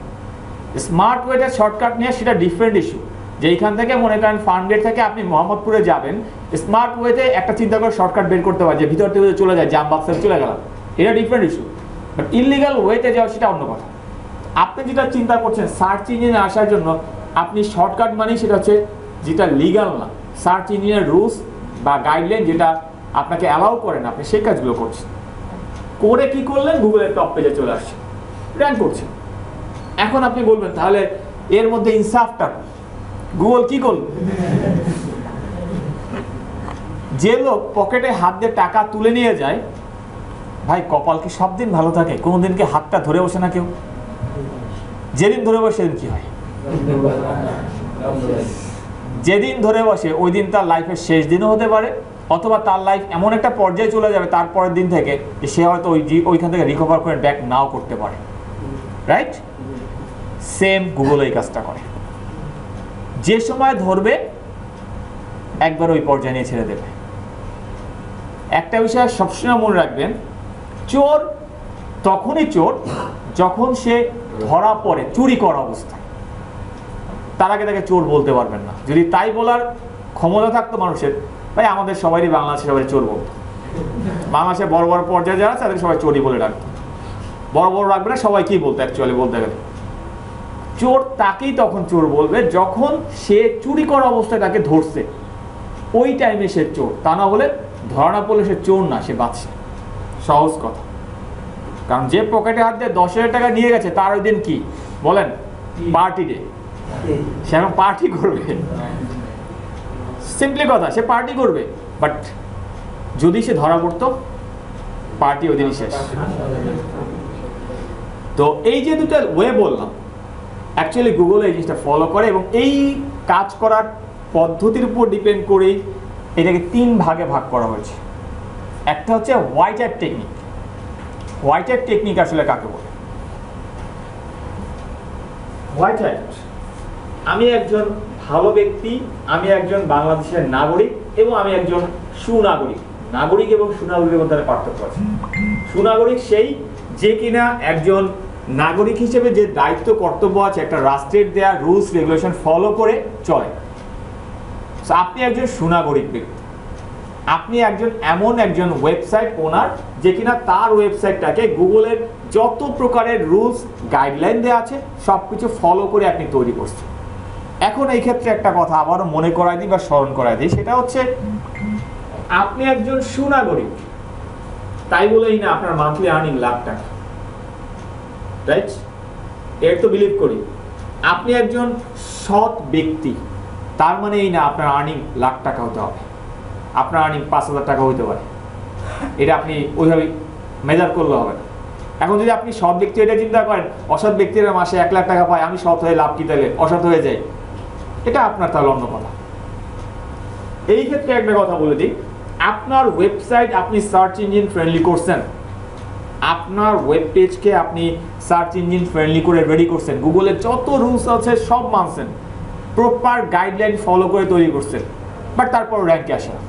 স্মার্ট ওয়েটা শর্টকাট নিয়ে সেটা ডিফারেন্ট ইস্যু। যেইখান থেকে মনে করেন ফার্মগেট থেকে আপনি মোহাম্মদপুরে যাবেন, স্মার্ট ওয়েতে একটা চিন্তা করে শর্টকাট বের করতে পারে, যে ভিতর থেকে চলে যায়, জামবাক্সে চলে গেলাম, এটা ডিফারেন্ট ইস্যু। বাট ইললিগাল ওয়েতে যাওয়া সেটা অন্য কথা। আপনি যেটা চিন্তা করছেন সার্চ ইঞ্জিনে আসার জন্য, আপনি শর্টকাট মানেই সেটা হচ্ছে যেটা লিগাল না, সার্চ ইঞ্জিনের রুলস বা গাইডলাইন যেটা আপনাকে অ্যালাউ করেন, আপনি সেই কাজগুলো করছেন। করে কি করলেন? গুগলের টপ পেজে চলে আসছে, র্যাঙ্ক করছে। এখন আপনি বলবেন তাহলে এর মধ্যে ইনসাফটা গুগল কি করল? যে লোক পকেটে হাত দিয়ে টাকা তুলে নিয়ে যায়, ভাই কপাল কি সব দিন ভালো থাকে? কোনোদিন কি হাতটা ধরে বসে না কেউ? যেদিন ধরে বসে সেদিন কি হয়? যেদিন ধরে বসে ওই দিন তার লাইফের শেষ দিনও হতে পারে, অথবা তার লাইফ এমন একটা পর্যায়ে চলে যাবে তারপরের দিন থেকে যে সে হয়তো ওইখান থেকে রিকভার করে ব্যাক নাও করতে পারে। রাইট? সেম গুগল এই কাজটা করে, যে সময় ধরবে একবার ওই পর্যায়ে নিয়ে ছেড়ে দেবে। একটা বিষয় সবসময় মনে রাখবেন, চোর তখনই চোর যখন সে ধরা পড়ে চুরি করা অবস্থায়। তার আগে তাকে চোর বলতে পারবেন না। যদি তাই বলার ক্ষমতা থাকতো মানুষের, ভাই আমাদের সবারই বাংলাদেশে সবাই চোর বলতো। বাংলাদেশে বড় বড় পর্যায়ে যারা তাদের সবাই চোরই বলে ডাকতো। বড় বড় রাখবে না, সবাই কি বলতো অ্যাকচুয়ালি বলতে গেলে? চোর তাকেই তখন চোর বলবে যখন সে চুরি করা অবস্থায় তাকে ধরছে, ওই টাইমে সে চোর। তা না হলে ধরা না পড়লে সে চোর না, সে বাদশা। সহজ কথা। কারণ যে পকেটে হাত দিয়ে 10,000 টাকা নিয়ে গেছে তার ওই দিন কি বলেন? Party day. সে এখন পার্টি করবে, সিম্পলি কথা, সে পার্টি করবে। বাট যদি সে ধরা পড়তো, পার্টি ওই দিনই শেষ। তো এই যে দুটো ওয়ে বললাম, অ্যাকচুয়ালি গুগল এই জিনিসটা ফলো করে এবং এই কাজ করার পদ্ধতির উপর ডিপেন্ড করেই এটাকে 3 ভাগে ভাগ করা হয়েছে। একটা হচ্ছে white hat technique. White hat technique আসলে কাকে বলে? হোয়াইট হ্যাট, আমি একজন ভালো ব্যক্তি, আমি একজন বাংলাদেশের নাগরিক এবং আমি একজন সুনাগরিক। নাগরিক এবং সুনাগরিকের মধ্যে পার্থক্য আছে। সুনাগরিক সেই যে কিনা একজন নাগরিক হিসেবে যে দায়িত্ব কর্তব্য আছে একটা রাষ্ট্রের দেয়া রুলস রেগুলেশন ফলো করে চলে। আপনি একজন সুনাগরিক ব্যক্তি, আপনি এমন একজন ওয়েবসাইট ওনার যে কিনা তার ওয়েবসাইটটাকে গুগলের যত প্রকারের রুলস গাইডলাইন দেওয়া আছে সবকিছু ফলো করে আপনি তৈরি করছেন। এখন এই ক্ষেত্রে একটা কথা আবারও মনে করাই দিই বা স্মরণ করাই দিই, সেটা হচ্ছে আপনি একজন সুনাগরিক, তাই বলেই না আপনার মান্থলি আর্নিং লাখ টাকা। রাইট? এর তো বিলিভ করি। আপনি একজন সৎ ব্যক্তি, তার মানে এই না আপনার আর্নিং লাখ টাকা হতে হবে। আপনার আর্নিং 5,000 টাকা হতে পারে। এটা আপনি ওইভাবে মেজার করলে হবে না। এখন যদি আপনি সৎ ব্যক্তি এটা চিন্তা করেন, অসৎ ব্যক্তিরা মাসে 1 লাখ টাকা পায়, আমি সৎ হয়ে লাভ কি তাহলে অসৎ হয়ে যায়? এটা আপনার তাহলে অন্য কথা। এই ক্ষেত্রে একটা কথা বলে দিই, আপনার ওয়েবসাইট আপনি সার্চ ইঞ্জিন ফ্রেন্ডলি করছেন, আপনার ওয়েব পেজকে আপনি সার্চ ইঞ্জিন ফ্রেন্ডলি করে রেডি করছেন, গুগলের যত রুলস আছে সব মানছেন, প্রপার গাইডলাইন ফলো করে তৈরি করছেন, বাট তারপরও র্যাঙ্কে আসে না।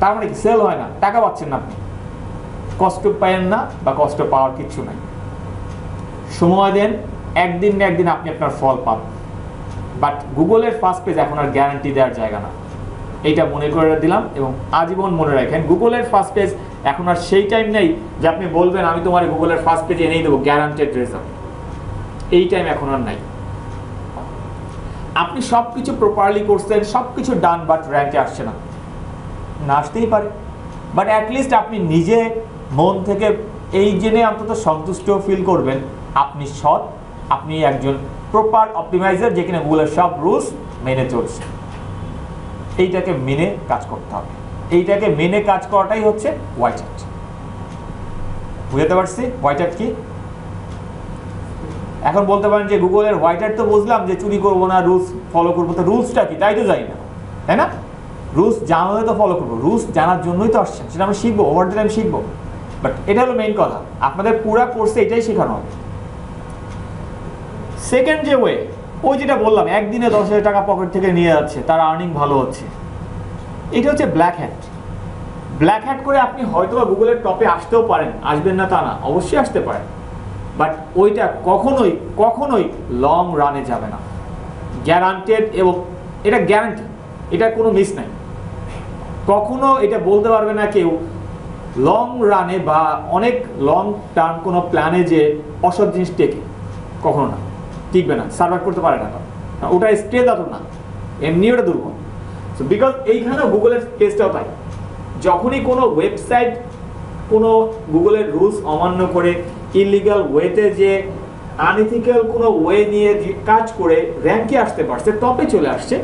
তার মানে কি সেল হয় না? টাকা পাচ্ছেন না, আপনি কষ্ট পায়েন না বা কষ্ট পাওয়ার কিচ্ছু নাই। সময় দেন, একদিন না একদিন আপনি আপনার ফল পাবেন। বাট গুগলের ফার্স্ট পেজ এখন আর গ্যারান্টি দেওয়ার জায়গা না, এইটা মনে করে দিলাম। এবং আজীবন মনে রাখেন, গুগলের ফার্স্ট পেজ এখন আর সেই টাইম নেই যে আপনি বলবেন আমি তোমার গুগলের ফার্স্ট পেজে এনেই দেবো গ্যারান্টেড রেজাল্ট। এই টাইম এখন আর নাই। আপনি সব কিছু প্রপারলি করছেন, সব কিছু ডান, বাট র্যাঙ্কে আসছে না, আসতেই পারে। বাট অ্যাটলিস্ট আপনি নিজে মন থেকে এই জেনে অন্তত সন্তুষ্ট ফিল করবেন আপনি সৎ, আপনি একজন প্রপার অপটিমাইজার যেখানে গুগলের সব রুলস মেনে চলছে। এইটাকে মেনে কাজ করতে হবে। এইটাকে মেনে কাজ করাটাই হচ্ছে হোয়াইট হ্যাট। বুঝতে পারছি হোয়াইট হ্যাট কি? এখন বলতে পারেন যে গুগলের হোয়াইট হ্যাট তো বুঝলাম যে চুরি করবো না, রুলস ফলো করবো, তো রুলসটা কি? তাই তো জানি না, তাই না? রুলস জানলে তো ফলো করবো, রুলস জানার জন্যই তো আসছেন, সেটা আমরা শিখবো, ওভার দ্য টাইম শিখবো। বাট এটা হলো মেইন কথা, আপনাদের পুরা কোর্সে এটাই শেখানো হবে। সেকেন্ড যে ওয়ে, ওই যেটা বললাম একদিনে 10,000 টাকা পকেট থেকে নিয়ে যাচ্ছে, তার আর্নিং ভালো হচ্ছে, এটা হচ্ছে ব্ল্যাক হ্যাট। ব্ল্যাক হ্যাট করে আপনি হয়তো বা গুগলের টপে আসতেও পারেন, আসবেন না তা না, অবশ্যই আসতে পারেন, বাট ওইটা কখনোই কখনোই লং রানে যাবে না, গ্যারান্টেড। এবং এটা গ্যারান্টি, এটা কোনো মিস নাই। কখনো এটা বলতে পারবে না কেউ লং রানে বা অনেক লং টার্ম কোনো প্ল্যানে যে অসৎ জিনিস টেকে, কখনো না, টিকবে না, সার্ভাইভ করতে পারে না। ওটা স্টে দাঁত না, এমনি ওটা দুর্বল। সো বিকজ এইখানেও গুগলের কেসটাও তাই, যখনই কোনো ওয়েবসাইট কোনো গুগলের রুলস অমান্য করে ইলিগাল ওয়েতে যে আনএথিক্যাল কোনো ওয়ে নিয়ে কাজ করে র্যাঙ্কে আসতে পারছে, টপে চলে আসছে,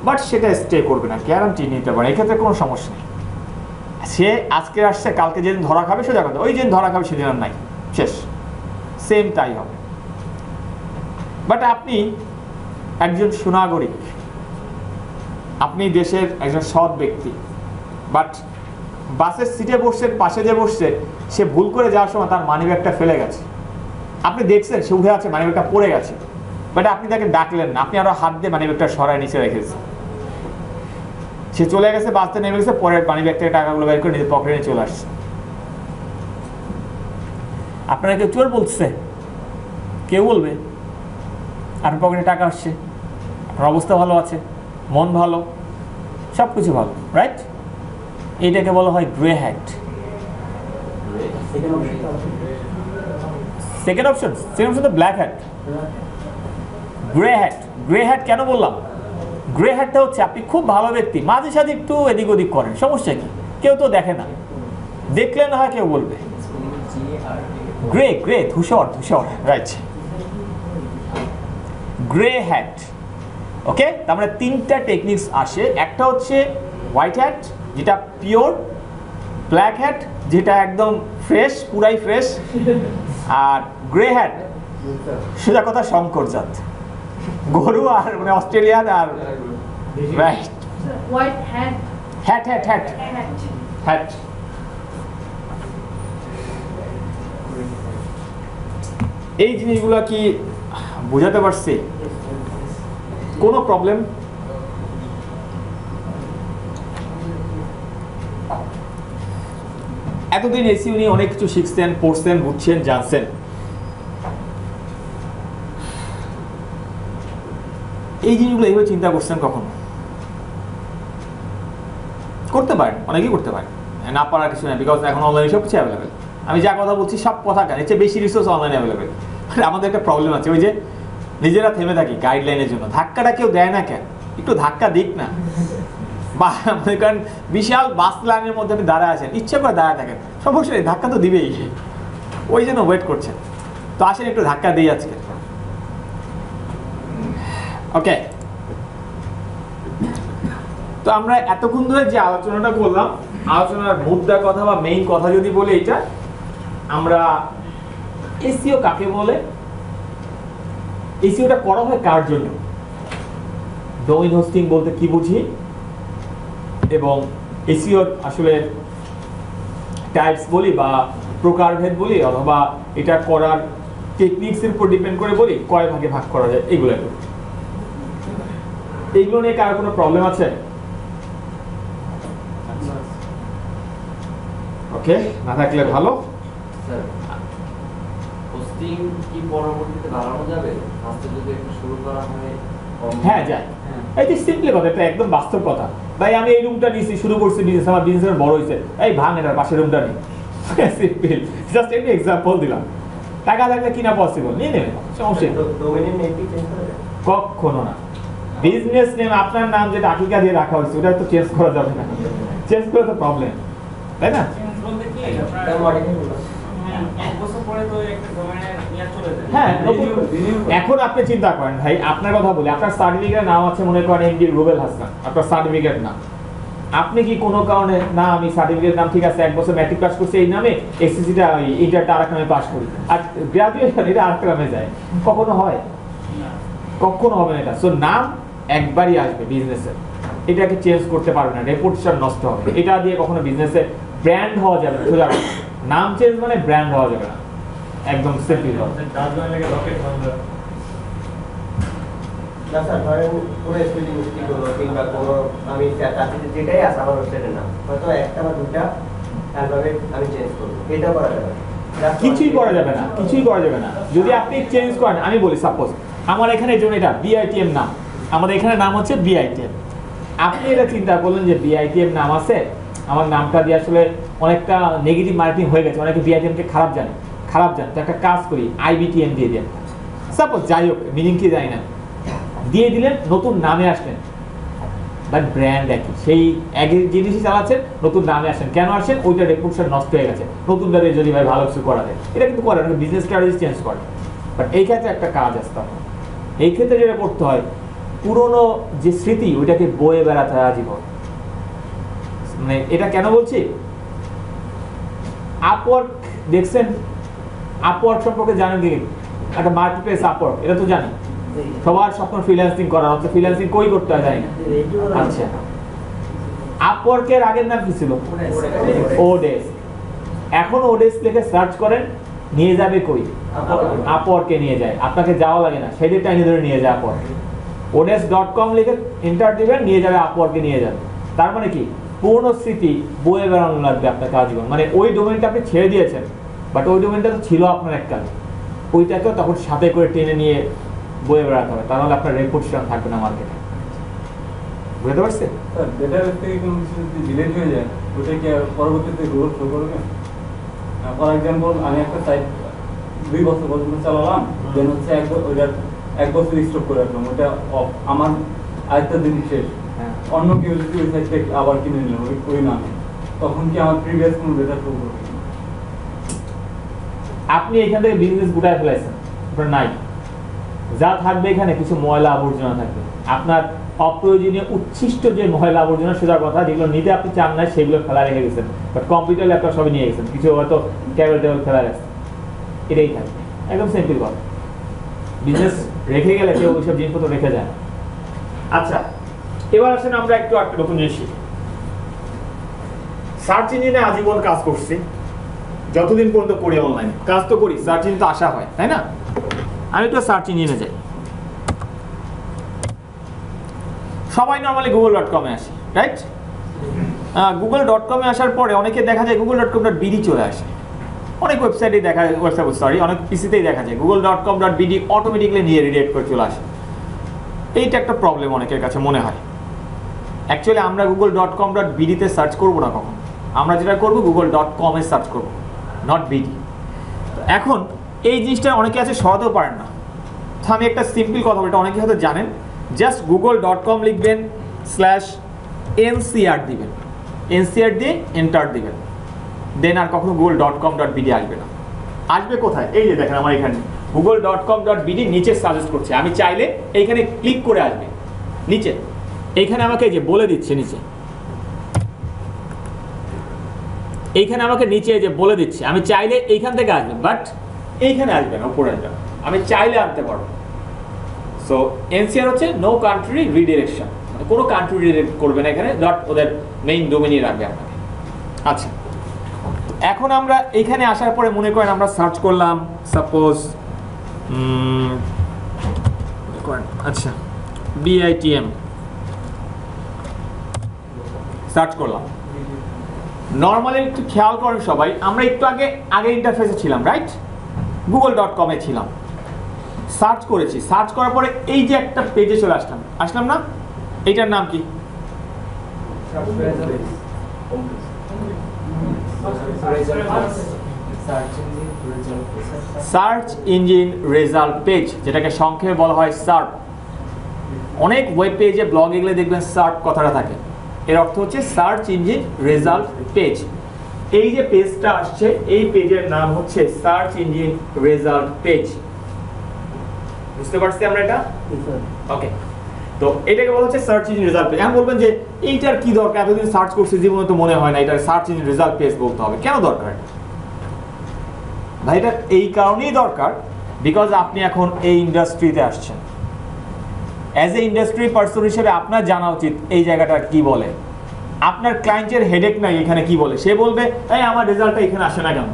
বাট সেটা স্টে করবে না, গ্যারান্টি নিতে পারে, এক্ষেত্রে কোনো সমস্যা নেই। সে আজকে আসছে, কালকে যেদিন ধরা খাবে সোজা কথা, ওই যেদিন ধরা খাবে সেদিন আর নাই, শেষ, সেম তাই হবে। বাট আপনি একজন সুনাগরিক, আপনি দেশের একজন সৎ ব্যক্তি, বাট বাসের সিটে বসছেন, পাশে যে বসছে সে ভুল করে যাওয়ার সময় তার মানিব্যাগটা ফেলে গেছে, আপনি দেখছেন সে উঠে আছে, মানিব্যাগটা পড়ে গেছে, বাট আপনি তাকে ডাকলেন না, আপনি আরো হাত দিয়ে মানিব্যাগটা সরায় নিচে রেখেছেন, সে চলে গেছে, বাসতে নেমে গেছে, পরের মানিব্যাগ থেকে টাকাগুলো বের করে নিজের পকেটে নিয়ে চলে আসছে। আপনারা কেউ চোর বলছে? কেউ বলবে? আপনার পকেটে টাকা আসছে, আপনার অবস্থা ভালো আছে, মন ভালো, সব কিছু ভালো, রাইট? এইটাকে বলা হয় গ্রে হ্যাট। সেকেন্ড অপশন তো black hat. Grey hat, grey hat কেন বললাম? গ্রে হ্যাটটা হচ্ছে আপনি খুব ভালো ব্যক্তি, মাঝে সাঝে একটু এদিক ওদিক করেন, সমস্যা কি? কেউ তো দেখে না, দেখলে না হয় কেউ বলবে। গ্রে, গ্রে ধূসর, ধূসর, রাইট, গ্রে হ্যাট। ওকে, তার মানে তিনটা টেকনিক্স আসে, একটা হচ্ছে হোয়াইট হ্যাট যেটা পিওর, ব্ল্যাক হ্যাট যেটা একদম ফ্রেশ, পুরাই ফ্রেশ, আর গ্রে হ্যাট সোজা কথা শঙ্কর জাত, গরু আর মানে অস্ট্রেলিয়ান আর, right, white hat, hat hat hat hat. এই জিনিসগুলো কি বোঝাতে পারছি? কোনো প্রবলেম? এতদিন এসিও নিয়ে অনেক কিছু শিখছেন, পড়ছেন, বুঝছেন, জানছেন, এই জিনিসগুলো এইভাবে চিন্তা করছেন কখনো? করতে পারেন, অনেকেই করতে পারেন, না পারার কিছু নেই, বিকজ এখন অনলাইনে সব কিছু অ্যাভেলেবেল। আমি যা কথা বলছি সব কথা কেন, এর চেয়ে বেশি রিসোর্স অনলাইনে অ্যাভেলেবেল। আমাদের একটা প্রবলেম আছে, ওই যে নিজেরা থেমে থাকি গাইডলাইনের জন্য, ধাক্কাটা কেউ দেয় না কেন? একটু ধাক্কা দিক না, বা মনে করেন বিশাল বাস লাইনের মধ্যে আপনি দাঁড়ায় আছেন, ইচ্ছে করে দাঁড়ায় থাকেন, সমস্যা নেই, ধাক্কা তো দিবেই, ওই জন্য ওয়েট করছেন, তো আসেন একটু ধাক্কা দিই আজকে। ওকে, তো আমরা এতক্ষণ ধরে যে আলোচনাটা করলাম, আলোচনার মুদ্রা কথা বা মেইন কথা যদি বলি, এটা আমরা এসইও কাকে বলে, এসইওটা করা হয় কার জন্য, ডোমেইন হোস্টিং বলতে কি বুঝি, এবং এসইও আসলে টাইপস বলি বা প্রকারভেদ বলি, অথবা এটা করার টেকনিক্সের উপর ডিপেন্ড করে বলি, কয় ভাগে ভাগ করা যায়, এইগুলো এইগুলো নিয়ে কার কোনো প্রবলেম আছে? ওকে, না থাকলে ভালো। স্যার, হোস্টিং কি পরবর্তীতে বাড়ানো যাবে? ফার্স্টে যদি একটু শুরু করা হয়? হ্যাঁ যায়, এই যে সিম্পলি কথা, এটা একদম বাস্তব কথা। ভাই আমি এই রুমটা নিয়েছি, শুরু করছি বিজনেস, আমার বিজনেস বড় হয়েছে, এই ভাঙ এটার পাশের রুমটা নেই, সিম্পল, জাস্ট একটু এক্সাম্পল দিলাম। টাকা থাকলে কিনা পসিবল, নিয়ে নেবেন, সমস্যা নেই। কখনো না, বিজনেস নেম আপনার নাম যেটা আকিকা দিয়ে রাখা হয়েছে ওটা তো চেঞ্জ করা যাবে না, চেঞ্জ করে তো প্রবলেম, তাই না? চেঞ্জ বলতে কি আপনার এক বছর পরে তো একটা ডোমেইনের ইয়া চলে যায়। হ্যাঁ, এখন আপনি চিন্তা করেন ভাই, আপনার কথা বলি, আপনার সার্টিফিকেটের নাম আছে মনে করেন এমডি রুবেল হাসান, আপনার সার্টিফিকেট নাম, আপনি কি কোনো কারণে না আমি সার্টিফিকেট নাম ঠিক আছে, এক বছর ম্যাট্রিক পাস করছি এই নামে, এসএসসিটা ইন্টারটা আরেক নামে পাস করি, আর গ্রাজুয়েশন এটা আরেক নামে যায়, কখনো হয়? কখনো হবে না এটা। সো নাম একবারই আসবে বিজনেসে, এটাকে চেঞ্জ করতে পারবে না, রেপুটেশন নষ্ট হবে, এটা দিয়ে কখনো বিজনেসে ব্র্যান্ড হওয়া যাবে না, সোজা কথা। নাম চেঞ্জ মানে ব্র্যান্ড হওয়া যাবে না, একদম সিম্পল। না স্যার, ধরেন কোনো স্পেলিং মিস্টেক হলো কিংবা কোনো আমি চাকরিতে যেটাই আছে আমার ওয়েবসাইটের নাম, হয়তো একটা বা দুটা অ্যালফাবেট আমি চেঞ্জ করবো, এটাও করা যাবে না? কিছুই করা যাবে না, কিছুই করা যাবে না যদি আপনি চেঞ্জ করেন। আমি বলি সাপোজ আমার এখানে যেমন এটা বিআইটিএম নাম, আমাদের এখানে নাম হচ্ছে বিআইটিএম, আপনি এটা চিন্তা করলেন যে বিআইটিএম নাম আছে, আমার নামটা দিয়ে আসলে অনেকটা নেগেটিভ মার্কেটিং হয়ে গেছে, অনেকে বিআইটিএমকে খারাপ জানে, তো একটা কাজ করি আইবিটিএম দিয়ে দেন, সাপোজ, যাই হোক মিনিং কি জানি না, দিয়ে দিলেন, নতুন নামে আসলেন, বাট ব্র্যান্ড একই, সেই একই জিনিসই চালাচ্ছেন, নতুন নামে আসেন, কেন আসেন? ওইটা রেপুটেশন নষ্ট হয়ে গেছে, নতুনটা দিয়ে যদি ভাই ভালো কিছু করা যায়, এটা কিন্তু করে না, বিজনেস স্ট্র্যাটেজি চেঞ্জ করে, বাট এই ক্ষেত্রে একটা কাজ আসতে হবে। এই ক্ষেত্রে যেটা করতে হয়, পুরনো যে স্মৃতি ওইটাকে বয়ে বেড়াতে হয় আজীবন। মানে এটা কেন বলছি, আপওয়ার্ক দেখছেন, আপওয়ার্ক সম্পর্কে জানেন কি? একটা মার্কেটপ্লেস আপওয়ার্ক, এটা তো জানি সবার স্বপ্ন ফ্রিল্যান্সিং করা, হচ্ছে ফ্রিল্যান্সিং কই করতে হয় জানি না। আচ্ছা, আপওয়ার্কের আগের নাম কি ছিল? ওডেস্ক। এখন ওডেস্ক লিখে সার্চ করেন, নিয়ে যাবে কই? আপওয়ার্কে নিয়ে যায়, আপনাকে যাওয়া লাগে না, সেদিন টাইনে ধরে নিয়ে যায় আপওয়ার্ক। odesk.com লিখে এন্টার দিবেন, নিয়ে যাবে আপওয়ার্কে নিয়ে যাবে। তার মানে কি, পুরনো স্মৃতি বয়ে বেড়ানো লাগবে আপনাকে আজীবন। মানে ওই ডোমেনটা আপনি ছেড়ে দিয়েছেন, বাট ওই ডোমেনটা তো ছিল আপনার এককালে, ওইটাকেও তখন সাথে করে টেনে নিয়ে বয়ে বেড়াতে হবে, তাহলে আপনার রেপুটেশন থাকবে না মার্কেটে। বুঝতে পারছেন? স্যার ডেটাবেস থেকে কোনো কিছু যদি ডিলিট হয়ে যায়, ওটা কি আর পরবর্তীতে গুগল শো করবে? ফর এক্সাম্পল আমি একটা সাইট 2 বছর পর্যন্ত চালালাম, দেন হচ্ছে ওইটার 1 বছর স্টপ করে রাখলাম, ওটা অফ, আমার আরেকটা দিন শেষ, অন্য কেউ যদি ওই সাইটটা আবার কিনে নিল ওই নামে, তখন কি আমার প্রিভিয়াস কোনো ডেটা শো করবে? আপনি এখান থেকে বিজনেস গুটায় ফেলাইছেন, আপনার নাই, যা থাকবে এখানে কিছু ময়লা আবর্জনা থাকবে, আপনার অপ্রয়োজনীয় উচ্ছিষ্ট যে ময়লা আবর্জনা সেটার কথা, যেগুলো নিতে আপনি চান না সেগুলো ফেলা রেখে গেছেন, বাট কম্পিউটার ল্যাপটপ সবই নিয়ে গেছেন, কিছু হয়তো ক্যাবেল টেবিল ফেলা গেছে, এটাই থাকবে। একদম সিম্পল কথা, বিজনেস রেখে গেলে কেউ ওইসব জিনিসপত্র রেখে যায় না। আচ্ছা, এবার আসেন আমরা একটু একটা নতুন জিনিস শিখি। সার্চ ইঞ্জিনে আজীবন কাজ করছি, যতদিন পর্যন্ত করি অনলাইনে কাজ তো করি, সার্চ ইঞ্জিন তো আসা হয়, তাই না? আমি একটু সার্চ ইঞ্জিনে যাই, সবাই নর্মালি google.com-এ আসে, রাইট? google.com-এ আসার পরে অনেকে দেখা যায় google.com.bd চলে আসে, অনেক ওয়েবসাইটেই দেখা যায়, অনেক পিসিতেই দেখা যায় google.com.bd অটোমেটিকলি নিয়ে রিডাইরেক্ট করে চলে আসে। এইটা একটা প্রবলেম অনেকের কাছে মনে হয়। অ্যাকচুয়ালি আমরা google.com.bd-তে সার্চ করবো না কখন, আমরা যেটা করবো google.com-এ সার্চ করবো, নট বিডি। এখন এই জিনিসটা অনেকে আছে সরাতেও পারেন না, তো আমি একটা সিম্পল কথা বলি, এটা অনেকে হয়তো জানেন, জাস্ট google.com লিখবেন, /NCR দিবেন, NCR দিয়ে এন্টার দিবেন, দেন আর কখনো google.com.bd আসবে না। আসবে কোথায়? এই যে দেখেন আমার এখানে google.com.bd নিচে সাজেস্ট করছে, আমি চাইলে এইখানে ক্লিক করে আসবে নিচে, এইখানে আমাকে যে বলে দিচ্ছে নিচে, এইখানে আমাকে নিচে যে বলে দিচ্ছে, আমি চাইলে এইখান থেকে আসবে, বাট এইখানে আসবে না, উপরে আসবে না, আমি চাইলে আনতে পারবো। সো এনসিআর হচ্ছে নো কান্ট্রি রিডিরেকশন, মানে কোনো কান্ট্রি রিডিরেক্ট করবে না এখানে, ডট ওদের মেইন ডোমেনই রাখবে আপনাকে। আচ্ছা, এখন আমরা এখানে আসার পরে মনে করেন আমরা সার্চ করলাম, সাপোজ আচ্ছা BITM সার্চ করলাম। নর্মালি একটু খেয়াল করেন সবাই, আমরা একটু আগে ইন্টারফেসে ছিলাম, রাইট? google.com-এ ছিলাম, সার্চ করেছি, সার্চ করার পরে এই যে একটা পেজে চলে আসলাম না, এইটার নাম কি? সার্চ ইঞ্জিন রেজাল্ট পেজ, যেটাকে সংক্ষেপে বলা হয় সার্প। অনেক ওয়েব পেজে, ব্লগ এগুলো দেখবেন সার্প কথাটা থাকে, এর অর্থ হচ্ছে সার্চ ইঞ্জিন রেজাল্ট পেজ। এই যে পেজটা আসছে, এই পেজের নাম হচ্ছে সার্চ ইঞ্জিন রেজাল্ট পেজ। বুঝতে পারছি আমরা এটা? ওকে, তো এটাকে বলা হচ্ছে সার্চ ইঞ্জিন রেজাল্ট পেজ। এখন বলবেন যে এইটার কি দরকার, এতদিন সার্চ করছি জীবনে তো মনে হয় না এটা সার্চ ইঞ্জিন রেজাল্ট পেজ বলতে হবে, কেন দরকার? ভাই এটা এই কারণেই দরকার, বিকজ আপনি এখন এই ইন্ডাস্ট্রিতে আসছেন, অ্যাজ এ ইন্ডাস্ট্রি পার্সন হিসেবে আপনার জানা উচিত এই জায়গাটা কি বলে। আপনার ক্লায়েন্টের হেডেক নাই এখানে কি বলে, সে বলবে এই আমার রেজাল্টটা এখানে আসে না কেন,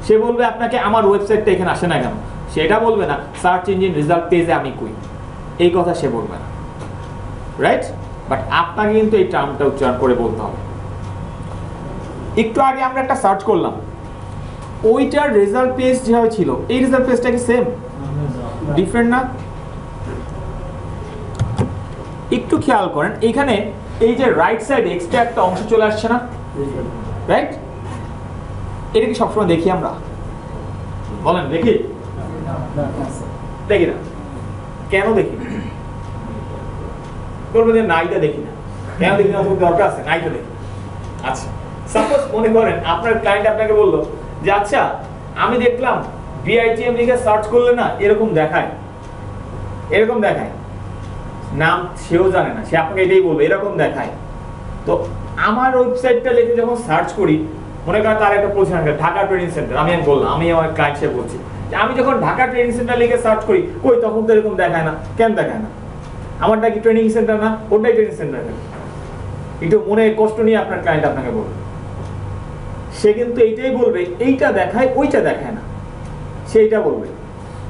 সে বলবে আপনাকে আমার ওয়েবসাইটটা এখানে আসে না কেন, সেটা বলবে না সার্চ ইঞ্জিন রেজাল্ট পেজে আমি কই, এই কথা সে বলবে না, রাইট? বাট আপনাকে কিন্তু এই টার্মটা উচ্চারণ করে বলতে হবে। একটু আগে আমরা একটা সার্চ করলাম, ওইটার রেজাল্ট পেজ যেভাবে ছিল এই রেজাল্ট পেজটা কি সেম? ডিফারেন্ট না? একটু খেয়াল করেন, এখানে এই যে রাইট সাইড এক্সট্রা একটা অংশ চলে আসছে না, রাইট? এটা কি সবসময় দেখি আমরা? বলেন দেখি? দেখি না। কেন দেখি? বলবেন যে নাইটা দেখি না, কেন দেখি না? দরকার আছে, নাইটা দেখি। আচ্ছা, সাপোজ মনে করেন আপনার ক্লায়েন্ট আপনাকে বললো যে আচ্ছা আমি দেখলাম BITM লিখে সার্চ করলে না এরকম দেখায়, এরকম দেখায়, নাম সেও জানে না, সে আপনাকে এটাই বলবে এরকম দেখায়। তো আমার ওয়েবসাইটটা লিখে যখন সার্চ করি, মনে করেন তার একটা পজিশন আছে ঢাকা ট্রেনিং সেন্টার, আমি বললাম, আমি আমার ক্লায়েন্ট সে বলছি যে আমি যখন ঢাকা ট্রেনিং সেন্টার লিখে সার্চ করি, কই তখন তো এরকম দেখায় না। কেন দেখায় না? আমারটা কি ট্রেনিং সেন্টার না? ওটাই ট্রেনিং সেন্টার। একটু মনে কষ্ট নিয়ে আপনার ক্লায়েন্ট আপনাকে বলবে, সে কিন্তু এইটাই বলবে এইটা দেখায় ওইটা দেখায় না, সে এইটা বলবে।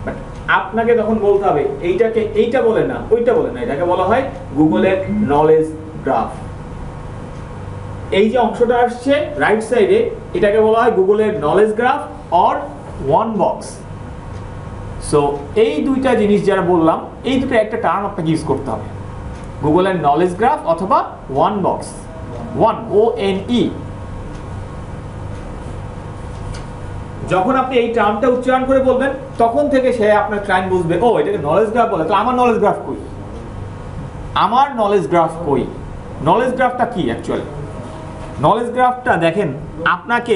বাট আপনাকে তখন বলতে হবে এইটাকে এইটা বলে না ওইটা বলে না, এটাকে বলা হয় গুগলের নলেজ গ্রাফ। এই যে অংশটা আসছে রাইট সাইডে, এটাকে বলা হয় গুগলের knowledge graph or one box. So এই দুইটা জিনিস যারা বললাম, এই দুটো একটা টার্ম আপনাকে ইউজ করতে হবে, গুগলের নলেজ গ্রাফ অথবা ওয়ান বক্স, ওয়ান ONE। যখন আপনি এই টার্মটা উচ্চারণ করে বলবেন, তখন থেকে সে আপনার ক্লায়েন্ট বুঝবে ও এটাকে নলেজ গ্রাফ বলে, তো আমার নলেজ গ্রাফ কই, আমার নলেজ গ্রাফ কই। নলেজ গ্রাফটা কি অ্যাকচুয়ালি? নলেজ গ্রাফটা দেখেন আপনাকে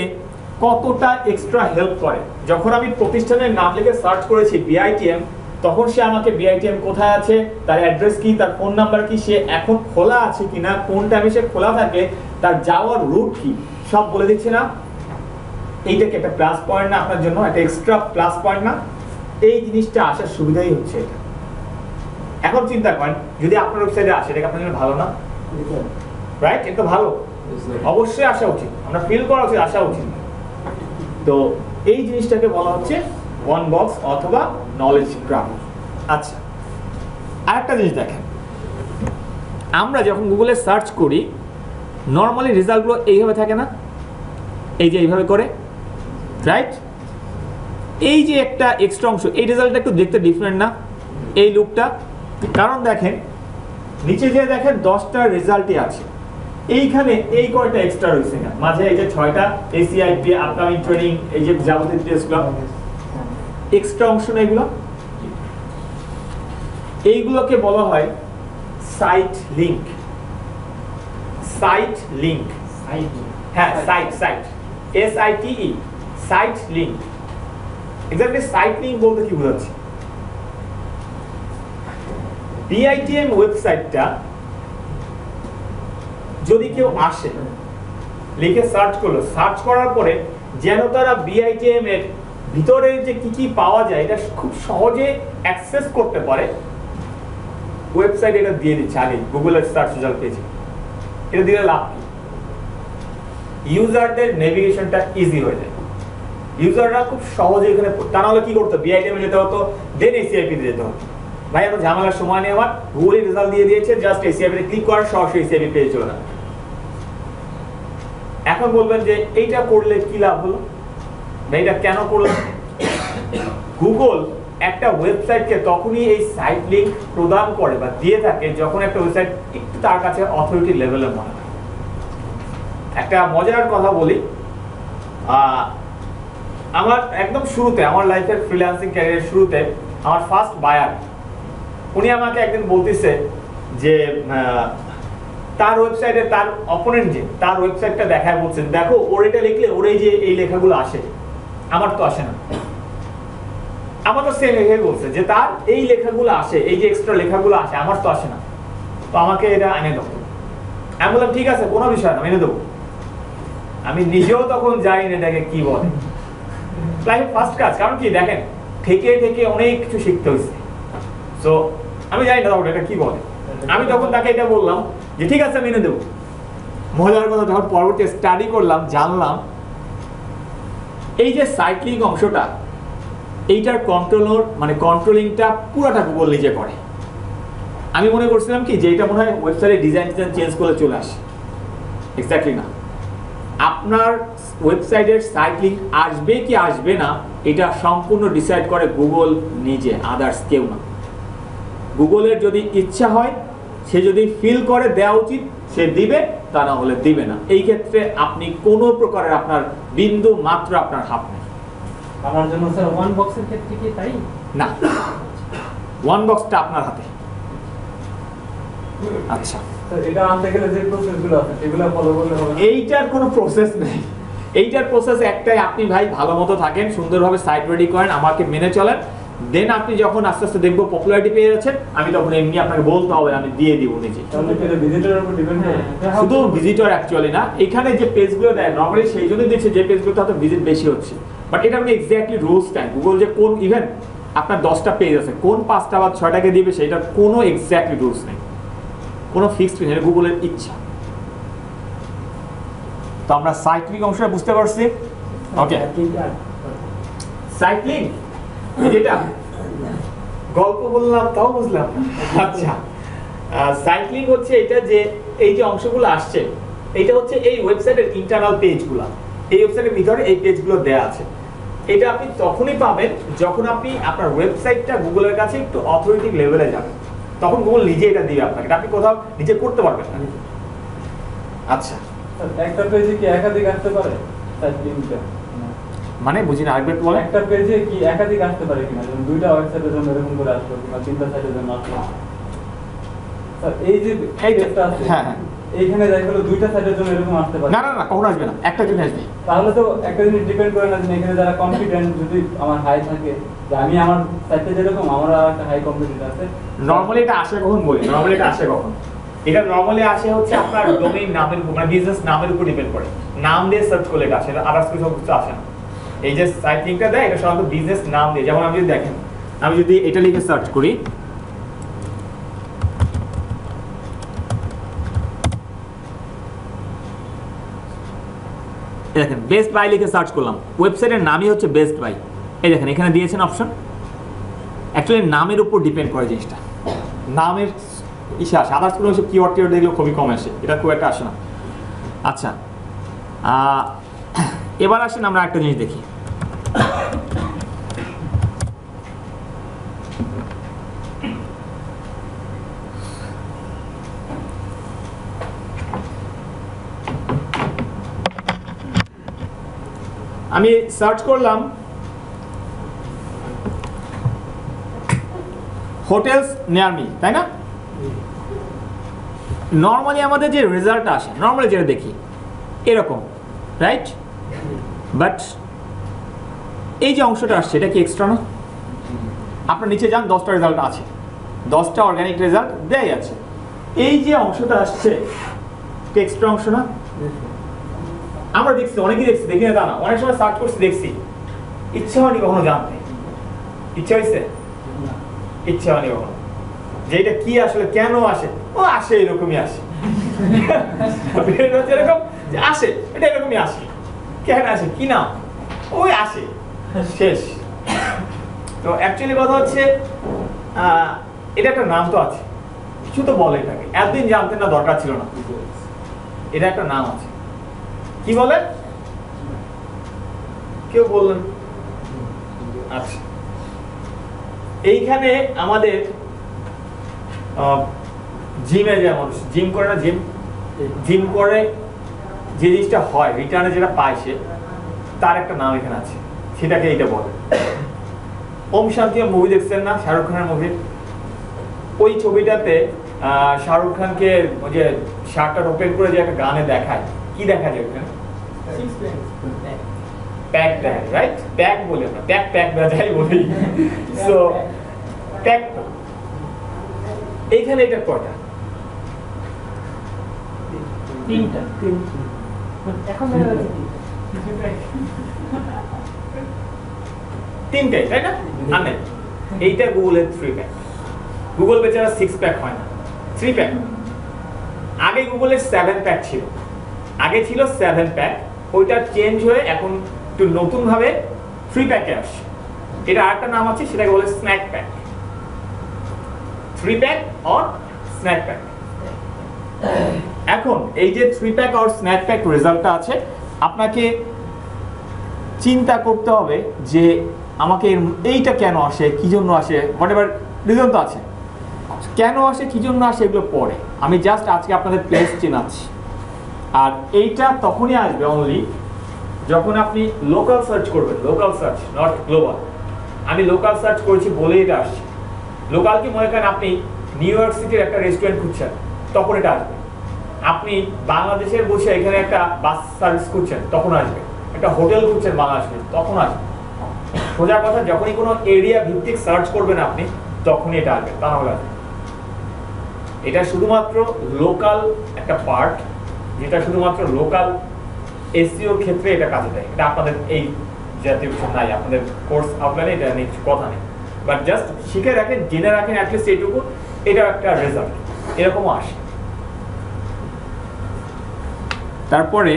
কতটা এক্সট্রা হেল্প করে। যখন আমি প্রতিষ্ঠানের নাম লিখে সার্চ করেছি BITM, তখন সে আমাকে BITM কোথায় আছে, তার অ্যাড্রেস কি, তার ফোন নাম্বার কি, সে এখন খোলা আছে কিনা, কোন টাইমে সে খোলা থাকে, তার যাওয়ার রুট কি, সব বলে দিচ্ছে না। এইটাকে একটা প্লাস পয়েন্ট না আপনার জন্য, একটা এক্সট্রা প্লাস পয়েন্ট না? এই জিনিসটা আসার সুবিধাই হচ্ছে এটা। এখন চিন্তা করেন যদি আপনার ওয়েবসাইটে আসে, এটা আপনার জন্য ভালো না? রাইট, এটা ভালো, অবশ্যই আসা উচিত, আমরা ফিল করা উচিত, আসা উচিত। তো এই জিনিসটাকে বলা হচ্ছে ওয়ান বক্স অথবা নলেজ গ্রাফ। আচ্ছা, আরেকটা জিনিস দেখেন, আমরা যখন গুগলে সার্চ করি নর্মালি রেজাল্টগুলো এইভাবে থাকে না, এই যে এইভাবে করে, রাইট? এই যে একটা এক্সট্রা অংশ, এই রেজাল্টটা একটু দেখতে ডিফারেন্ট না এই লুকটা? কারণ দেখেন নিচে যে দেখেন 10টা রেজাল্টই আছে, এইখানে এই কয়টা এক্সট্রা রয়েছে না, মাঝে এই যে 6টা ACIP আপকামিং ট্রেনিং, এই যে যাবতীয় টেস্টগুলো এক্সট্রা অংশ না, এগুলো এইগুলোকে বলা হয় সাইট লিংক। সাইট লিংক, হ্যাঁ site, site SITE, site link. Exactly site link বলতে কি বোঝাচ্ছে? BITM ওয়েবসাইটটা যদি কেউ আসে লিখে সার্চ করলো, সার্চ করার পরে যেন তারা BITM এর ভিতরে যে কি কি পাওয়া যায় এটা খুব সহজে অ্যাক্সেস করতে পারে, ওয়েবসাইট এটা দিয়ে দিচ্ছে আগে গুগলের সার্চ রেজাল্ট পেজে। এটা দিলে লাভ কি? ইউজারদের নেভিগেশনটা ইজি হয়ে যায়, ইউজাররা খুব সহজে এখানে, তা নাহলে কি করতো, BITM এ যেতে হতো, দেন ACIP তে যেতে হতো। ভাই এত ঝামেলার সময় নেই আমার, গুগলের রেজাল্ট দিয়ে দিয়েছে, জাস্ট ACIP তে ক্লিক করার সরাসরি ACIP পেজে চলে যাবে। এখন বলবেন যে এইটা করলে কি লাভ হলো, এটা কেন করলাম? গুগল একটা ওয়েবসাইটকে তখনই এই সাইট লিংক প্রদান করে বা দিয়ে থাকে যখন একটা ওয়েবসাইট একটু তার কাছে অথরিটি লেভেলের মনে হয়। একটা মজার কথা বলি, আমার একদম শুরুতে, আমার লাইফের ফ্রিল্যান্সিং ক্যারিয়ারের শুরুতে আমার ফার্স্ট বায়ার, উনি আমাকে একদিন বলতেছে যে তার ওয়েবসাইটে তার অপোনেন্ট যে তার ওয়েবসাইটটা দেখায়, বলছেন দেখো ওর এটা লিখলে ওর এই যে এই লেখাগুলো আসে, আমার তো আসে না। আমার তো সেম এভাবে বলছে যে তার এই লেখাগুলো আসে, এই যে এক্সট্রা লেখাগুলো আসে, আমার তো আসে না, তো আমাকে এটা এনে দাও। আমি বললাম ঠিক আছে, কোনো বিষয় না, এনে দেবো। আমি নিজেও তখন জানি না এটাকে কি বলে, লাইফের ফার্স্ট কাজ। কারণ কি দেখেন, থেকে থেকে অনেক কিছু শিখতে হয়েছে। সো আমি জানি না তখন এটা কি বলে। আমি তখন তাকে এটা বললাম যে ঠিক আছে আমি এনে দেবো। মজার কথা, যখন পরবর্তী স্টাডি করলাম জানলাম এই যে সাইক্লিং অংশটা, এইটার কন্ট্রোলর মানে কন্ট্রোলিংটা পুরোটা গুগল নিজে করে। আমি মনে করছিলাম কি যে এটা মনে হয় ওয়েবসাইটের ডিজাইন চেঞ্জ করলে চলে আসে, এক্স্যাক্টলি না। আপনার ওয়েবসাইটের সাইট লিংক আসবে কি আসবে না এটা সম্পূর্ণ ডিসাইড করে গুগল নিজে, আদার্স কেউ না। গুগলের যদি ইচ্ছা হয়, সে যদি ফিল করে দেওয়া উচিত সে দিবে, তা না হলে দিবে না। এই ক্ষেত্রে আপনি কোনো প্রকারের আপনার বিন্দু মাত্র আপনার হাত নেই। আমার জন্য স্যার ওয়ান বক্সের ক্ষেত্রে কি তাই না? ওয়ান বক্সটা আপনার হাতে। আচ্ছা, এটা আনতে গেলে যে প্রসেসগুলো আছে সেগুলো ফলো করলে হবে? এইটার কোনো প্রসেস নেই, এইটার প্রসেস একটাই, আপনি ভাই ভালো মতো থাকেন, সুন্দরভাবে সাইট রেডি করেন, আমাকে মেনে চলেন, দেন আপনি যখন আস্তে আস্তে দেখবো পপুলারিটি পেয়ে যাচ্ছেন, আমি তখন এমনি আপনাকে বলতে হবে, আমি দিয়ে দিব নিজে। তাহলে কি এটা ভিজিটরের উপর ডিপেন্ড করে? শুধু ভিজিটর অ্যাকচুয়ালি না, এখানে যে পেজগুলো দেয় নর্মালি সেই জন্যই দিচ্ছে যে পেজগুলোতে হয়তো ভিজিট বেশি হচ্ছে, বাট এটা আপনি এক্স্যাক্টলি রুলস টাইম গুগল যে কোন ইভেন আপনার 10টা পেজ আছে কোন 5টা বা 6টাকে দিবে সেটার কোনো এক্স্যাক্টলি রুলস নেই, কোনো ফিক্সড নেই, গুগলের ইচ্ছা। তো আমরা সাইক্লিং অংশটা বুঝতে পারছি। ওকে, সাইক্লিং যেটা গল্প বললাম তাও বুঝলাম। আচ্ছা, সাইক্লিং হচ্ছে এটা যে এই যে অংশগুলো আসছে এটা হচ্ছে এই ওয়েবসাইটের ইন্টারনাল পেজগুলো, এই ওয়েবসাইটের ভিতরে এই পেজগুলো দেয়া আছে। এটা আপনি তখনই পাবেন যখন আপনি আপনার ওয়েবসাইটটা গুগলের কাছে একটু অথরিটি লেভেলে যাবেন, তখন গুগল নিজে এটা দিবে আপনাকে, এটা আপনি কোথাও নিজে করতে পারবেন না। আচ্ছা, একটা পেজে কি একাধিক আসতে পারে সাইক্লিংটা? মানে বুঝি না, আরেকবার বলেন। একটা পেজে কি একাধিক আসতে পারে কিনা, যেমন দুইটা ওয়েবসাইটের জন্য এরকম করে আসলো কিংবা তিনটা সাইটের জন্য আসলো? স্যার এই যে পেজটা আছে, হ্যাঁ হ্যাঁ, এইখানে দেখা গেলো দুইটা সাইটের জন্য এরকম আসতে পারে? না না না, কখনো আসবে না, একটা জন্য আসবে। তাহলে তো একটা জিনিস ডিপেন্ড করে না যে এখানে যারা কম্পিটেন্ট যদি আমার হাই থাকে, যে আমি আমার সাইটে যেরকম আমার আর একটা হাই কম্পিটেন্ট আছে। নরমালি এটা আসে কখন বলি, নরমালি এটা আসে কখন, এটা নরমালি আসে হচ্ছে আপনার ডোমেইন নামের উপর, মানে বিজনেস নামের উপর ডিপেন্ড করে, নাম দিয়ে সার্চ করলে এটা আসে, আদার্স কিছু কিছু আসে না। এই যে সাইট লিংকটা দেয় এটা সাধারণত বিজনেস নাম দিয়ে, যেমন আমি যদি দেখেন আমি যদি এটা লিখে সার্চ করি, দেখেন বেস্ট বাই লিখে সার্চ করলাম, ওয়েবসাইটের নামই হচ্ছে বেস্ট বাই, এই দেখেন এখানে দিয়েছেন অপশন। অ্যাকচুয়ালি নামের উপর ডিপেন্ড করে জিনিসটা, নামের ইসে আসে, আদার্স কোনো সব কিওয়ার্ড টিওয়ার্ড দেখলেও খুবই কম আসে, এটা খুব একটা আসে না। আচ্ছা, এবার আসেন আমরা একটা জিনিস দেখি। আমি সার্চ করলাম হোটেলস নিয়ার মি, তাই না? নর্মালি আমাদের যে রেজাল্ট আসে, নর্মালি যেটা দেখি এরকম, রাইট? বাট এই যে অংশটা আসছে এটা কি এক্সট্রা না? আপনার নিচে যান, 10টা রেজাল্ট আছে, 10টা অর্গানিক রেজাল্ট দেয় আছে, এই যে অংশটা আসছে এক্সট্রা অংশ না? আমরা দেখছি, অনেকেই দেখছি, দেখি না তা না, অনেক সময় সার্চ করছি দেখছি, ইচ্ছা হয়নি কখনো জানতে। ইচ্ছা হয়েছে? ইচ্ছা হয়নি কখনো যে এটা কি আসলে কেন আসে, ও আসে এরকমই আসে, এরকম যে আসে, এটা এরকমই আসে, কেন আসে কি না, ওই আসে, শেষ। তো অ্যাকচুয়ালি কথা হচ্ছে এটা একটা নাম তো আছে, কিছু তো বলে এটাকে, এতদিন জানতেন না, দরকার ছিল না, এটা একটা নাম আছে, কি বলে কেউ বললেন? আচ্ছা, এইখানে আমাদের জিমে যে মানুষ জিম করে না, জিম করে যে জিনিসটা হয়, রিটার্নে যেটা পায় সে, তার একটা নাম এখানে আছে, সেটাকে এইটা বলে। ওম শান্তি মুভি দেখছেন না, শাহরুখ খানের মুভি? ওই ছবিটাতে শাহরুখ খানকে ওই যে শার্টটা ওপেন করে যে একটা গানে দেখায়, কি দেখা যায় ওখানে? প্যাক দেখায়, রাইট? প্যাক বলি আমরা, প্যাক না যাই বলি, সো প্যাক। এইখানে এটা কয়টা? তিনটা। এখন তিনটাই, তাই না? আনে এইটা গুগলের 3 প্যাক, গুগল বেচারা 6 প্যাক হয় না, 3 প্যাক। আগে গুগলের 7 প্যাক ছিল, আগে ছিল 7 প্যাক, ওইটা চেঞ্জ হয়ে এখন একটু নতুন ভাবে 3 প্যাকে আসছে। এটা আরেকটা নাম আছে, সেটাকে বলে snack pack, 3 pack or snack pack. এখন এই যে 3 প্যাক অর স্ন্যাক প্যাক রেজাল্টটা আছে, আপনাকে চিন্তা করতে হবে যে আমাকে এইটা কেন আসে, কি জন্য আসে, হোয়াটএভার রিজন তো আছে, কেন আসে কি জন্য আসে এগুলো পরে, আমি জাস্ট আজকে আপনাদের প্লেস চেনাচ্ছি। আর এইটা তখনই আসবে অনলি যখন আপনি লোকাল সার্চ করবেন, লোকাল সার্চ নট গ্লোবাল। আমি লোকাল সার্চ করেছি বলেই এটা আসছে। লোকাল কি মনে করেন আপনি নিউ ইয়র্ক সিটির একটা রেস্টুরেন্ট খুঁজছেন, তখন এটা আসবে। আপনি বাংলাদেশের বসে এখানে একটা বাস সার্ভিস খুঁজছেন, তখন আসবে। একটা হোটেল খুঁজছেন বাংলাদেশে, তখন আসবে। সোজা কথা, যখনই কোনো এরিয়া ভিত্তিক সার্চ করবেন আপনি, তখনই এটা আসবে, তা নাহলে আসবে। এটা শুধুমাত্র লোকাল একটা পার্ট, যেটা শুধুমাত্র লোকাল এসইওর ক্ষেত্রে এটা কাজে দেয়। এটা আপনাদের এই জাতীয় কিছু নাই, আপনাদের কোর্স আউটলাইনে এটা নিয়ে কিছু কথা নেই, বাট জাস্ট শিখে রাখেন, জেনে রাখেন অ্যাটলিস্ট এইটুকু, এটা একটা রেজাল্ট এরকমও আসে। তারপরে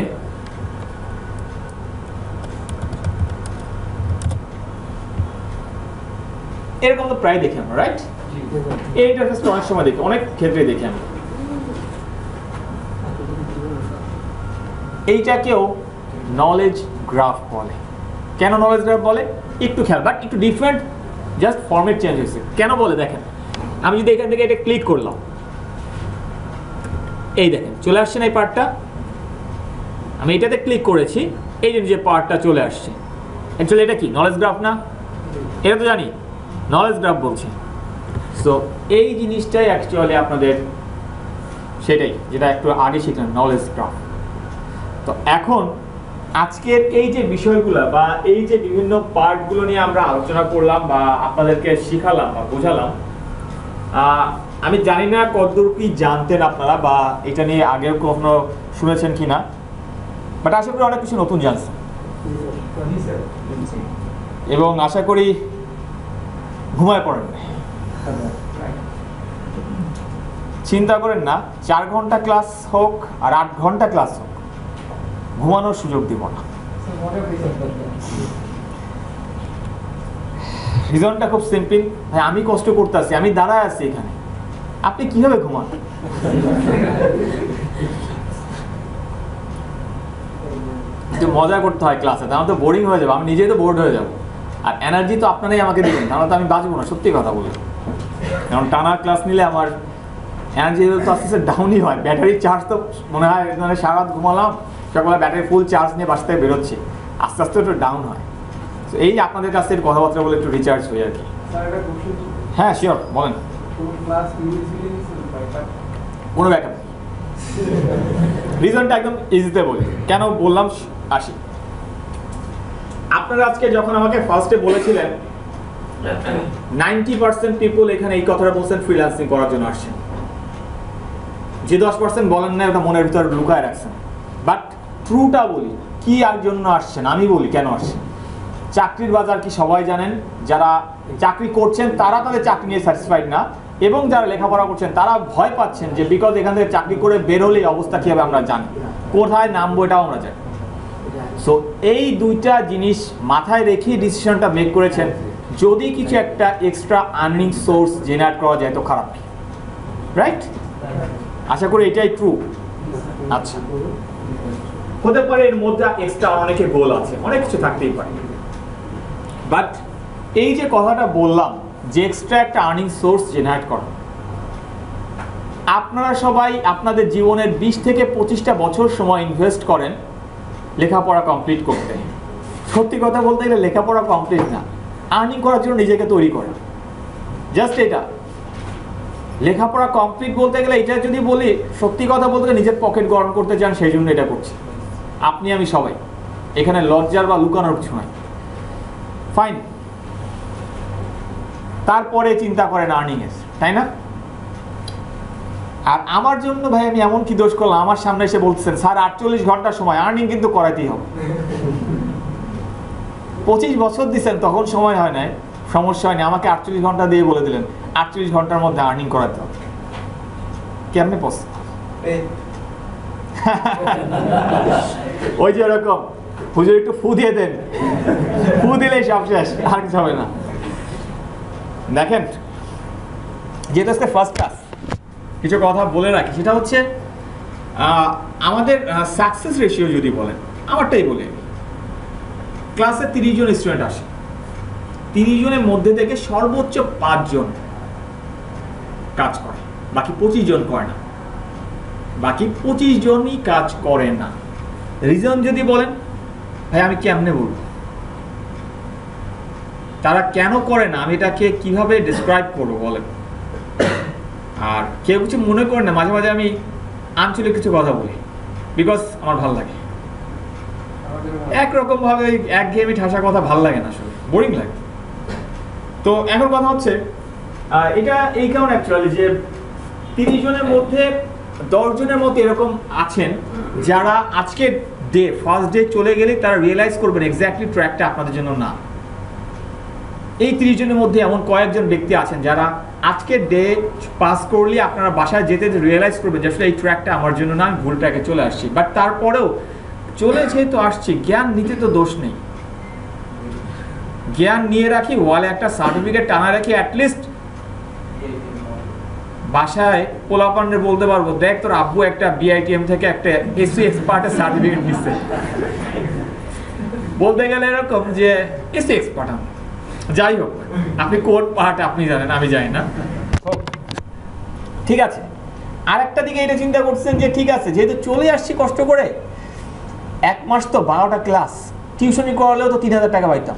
এরকম তো প্রায় দেখি আমরা, রাইট? এই ইন্টারফেসটা অনেক সময় দেখি, অনেক ক্ষেত্রে দেখি আমরা। এইটাকেও নলেজ গ্রাফ বলে। কেন নলেজ গ্রাফ বলে একটু খেয়াল, বাট একটু ডিফারেন্ট, জাস্ট ফরম্যাট চেঞ্জ হয়েছে। কেন বলে দেখেন, আমি যদি এখান থেকে এটা ক্লিক করলাম, এই দেখেন চলে আসছে না এই পার্টটা, আমি এটাতে ক্লিক করেছি, এই যে পার্টটা চলে আসছে। অ্যাকচুয়ালি এটা কি নলেজ গ্রাফ না? এটা তো জানি নলেজ গ্রাফ বলছি। সো এই জিনিসটাই অ্যাকচুয়ালি আপনাদের সেটাই, যেটা একটু আগে শিখলেন, নলেজ গ্রাফ। তো এখন আজকের এই যে বিষয়গুলো বা এই যে বিভিন্ন পার্টগুলো নিয়ে আমরা আলোচনা করলাম বা আপনাদেরকে শিখালাম বা বোঝালাম, আমি জানি না কতদূর কি জানতেন আপনারা বা এটা নিয়ে আগেও কখনো শুনেছেন কিনা, বাট আশা করি অনেক কিছু নতুন জানছেন এবং আশা করি ঘুমায় পড়েন না। চিন্তা করেন না 4 ঘন্টা ক্লাস হোক আর 8 ঘন্টা ক্লাস হোক, ঘুমানোর সুযোগ দিব না। রিজনটা খুব সিম্পল, ভাই আমি কষ্ট করতেছি, আমি দাঁড়ায় আছি এখানে, আপনি কিভাবে ঘুমান? একটু মজা করতে হয় ক্লাসে, তাহলে তো বোরিং হয়ে যাবে, আমি নিজেই তো বোর্ড হয়ে যাবো। আর এনার্জি তো আপনারাই আমাকে দিবেন, তাহলে তো আমি বাঁচবো না, সত্যি কথা বলি। কারণ টানা ক্লাস নিলে আমার এনার্জি তো আস্তে আস্তে ডাউনই হয়। ব্যাটারি চার্জ তো মনে হয় মানে সারা রাত ঘুমালাম, সকালে ব্যাটারি ফুল চার্জ নিয়ে বাসা থেকে বেরোচ্ছে, আস্তে আস্তে একটু ডাউন হয়। তো এই আপনাদের কাছে কথাবার্তা বলে একটু রিচার্জ হয়ে আর কি। হ্যাঁ শিওর, বলেন। কোনো ব্যাপার নেই, রিজনটা একদম ইজিতে বলি, কেন বললাম আসি। আপনারা আজকে যখন আমাকে ফার্স্টে বলেছিলেন 90% পিপল এখানে এই কথাটা বলছেন ফ্রিল্যান্সিং করার জন্য আসছেন, যে 10% বলেন না ওটা মনের ভিতরে লুকায় রাখছেন। বাট ট্রুটা বলি, কি আর জন্য আসছেন আমি বলি কেন আসছেন। চাকরির বাজার কি সবাই জানেন? যারা চাকরি করছেন তারা তাদের চাকরি নিয়ে স্যাটিসফাইড না, এবং যারা লেখাপড়া করছেন তারা ভয় পাচ্ছেন যে বিকজ এখান থেকে চাকরি করে বেরোলেই অবস্থা কী হবে আমরা জানি, কোথায় নামবো এটাও আমরা জানি। সো এই দুইটা জিনিস মাথায় রেখেই ডিসিশনটা মেক করেছেন, যদি কিছু একটা এক্সট্রা আর্নিং সোর্স জেনারেট করা যায় তো খারাপ কি, রাইট? আশা করি এটাই ট্রু। আচ্ছা, হতে পারে এর মধ্যে এক্সট্রা অনেকের গোল আছে, অনেক কিছু থাকতেই পারে, বাট এই যে কথাটা বললাম যে এক্সট্রা একটা আর্নিং সোর্স জেনারেট করা, আপনারা সবাই আপনাদের জীবনের 20 থেকে 25টা বছর সময় ইনভেস্ট করেন লেখাপড়া কমপ্লিট করতে। সত্যি কথা বলতে গেলে লেখাপড়া কমপ্লিট না, আর্নিং করার জন্য নিজেকে তৈরি করা, জাস্ট এটা। লেখাপড়া কমপ্লিট বলতে গেলে এটা যদি বলি, সত্যি কথা বলতে গেলে নিজের পকেট গরম করতে চান সেই জন্য এটা করছি। আপনি আমি সবাই, এখানে লজ্জার বা লুকানোর কিছু নাই, ফাইন। তারপরে চিন্তা করেন আর্নিং এর, তাই না? আর আমার জন্য ভাই আমি এমন কি দোষ করলাম, আমার সামনে এসে বলতেছেন স্যার 48 ঘন্টার সময় আর্নিং কিন্তু করাইতেই হবে। 25 বছর দিচ্ছেন তখন সময় হয় নাই, সমস্যা হয়নি, আমাকে 48 ঘন্টা দিয়ে বলে দিলেন 48 ঘন্টার মধ্যে আর্নিং করাতে হবে, কেমনে পসিবল? ওই যে ওরকম হুজুর একটু ফু দিয়ে দেন, ফু দিলেই সব শেষ, আর কিছু হবে না। দেখেন, যেটা হচ্ছে ফার্স্ট ক্লাস, কিছু কথা বলে রাখি, সেটা হচ্ছে আমাদের সাকসেস রেশিও যদি বলেন, আমারটাই বলে, ক্লাসে 30 জন স্টুডেন্ট আসে, 30 জনের মধ্যে থেকে সর্বোচ্চ 5 জন কাজ করে, বাকি 25 জন করে না, বাকি 25 জনই কাজ করে না। রিজন যদি বলেন, ভাই আমি কেমনে বলবো তারা কেন করে না, আমি এটাকে কিভাবে ডিসক্রাইব করবো বলেন? আর কেউ কিছু মনে করেন না, মাঝে মাঝে আমি আঞ্চলিক কিছু কথা বলি, বিকজ আমার ভালো লাগে। একরকম ভাবে ওই একঘেয়েমি ঠাসা কথা ভালো লাগে না, আসলে বোরিং লাগে। তো এখন কথা হচ্ছে এটা এই কারণে অ্যাকচুয়ালি যে 30 জনের মধ্যে 10 জনের মতো এরকম আছেন যারা আজকে ডে ফার্স্ট ডে চলে গেলে তারা রিয়েলাইজ করবেন এক্স্যাক্টলি ট্র্যাকটা আপনাদের জন্য না। এই 30 জনের মধ্যে এমন কয়েকজন ব্যক্তি আছেন যারা আজকের ডে পাস করলে আপনারা বাসায় যেতে রিয়েলাইজ করবেন যে আসলে এই ট্র্যাকটা আমার জন্য না, আমি ভুল ট্র্যাকে চলে আসছি। বাট তারপরেও চলে যেহেতু আসছি, জ্ঞান নিতে তো দোষ নেই, জ্ঞান নিয়ে রাখি, ওয়ালে একটা সার্টিফিকেট টানা রাখি, অ্যাটলিস্ট বাসায় পোলাপান্ডে বলতে পারবো, দেখ তোর আব্বু একটা বিআইটিএম থেকে একটা এসি এক্সপার্টের সার্টিফিকেট নিচ্ছে। বলতে গেলে এরকম যে এসি এক্সপার্ট আমি, যাই হোক আপনি কোন পার্ট আপনি জানেন, আমি জানি না। ঠিক আছে, আর একটা দিকে এটা চিন্তা করছেন যে ঠিক আছে যেহেতু চলে আসছি কষ্ট করে, 1 মাস তো 12টা ক্লাস টিউশনি করালেও তো 3000 টাকা পাইতাম,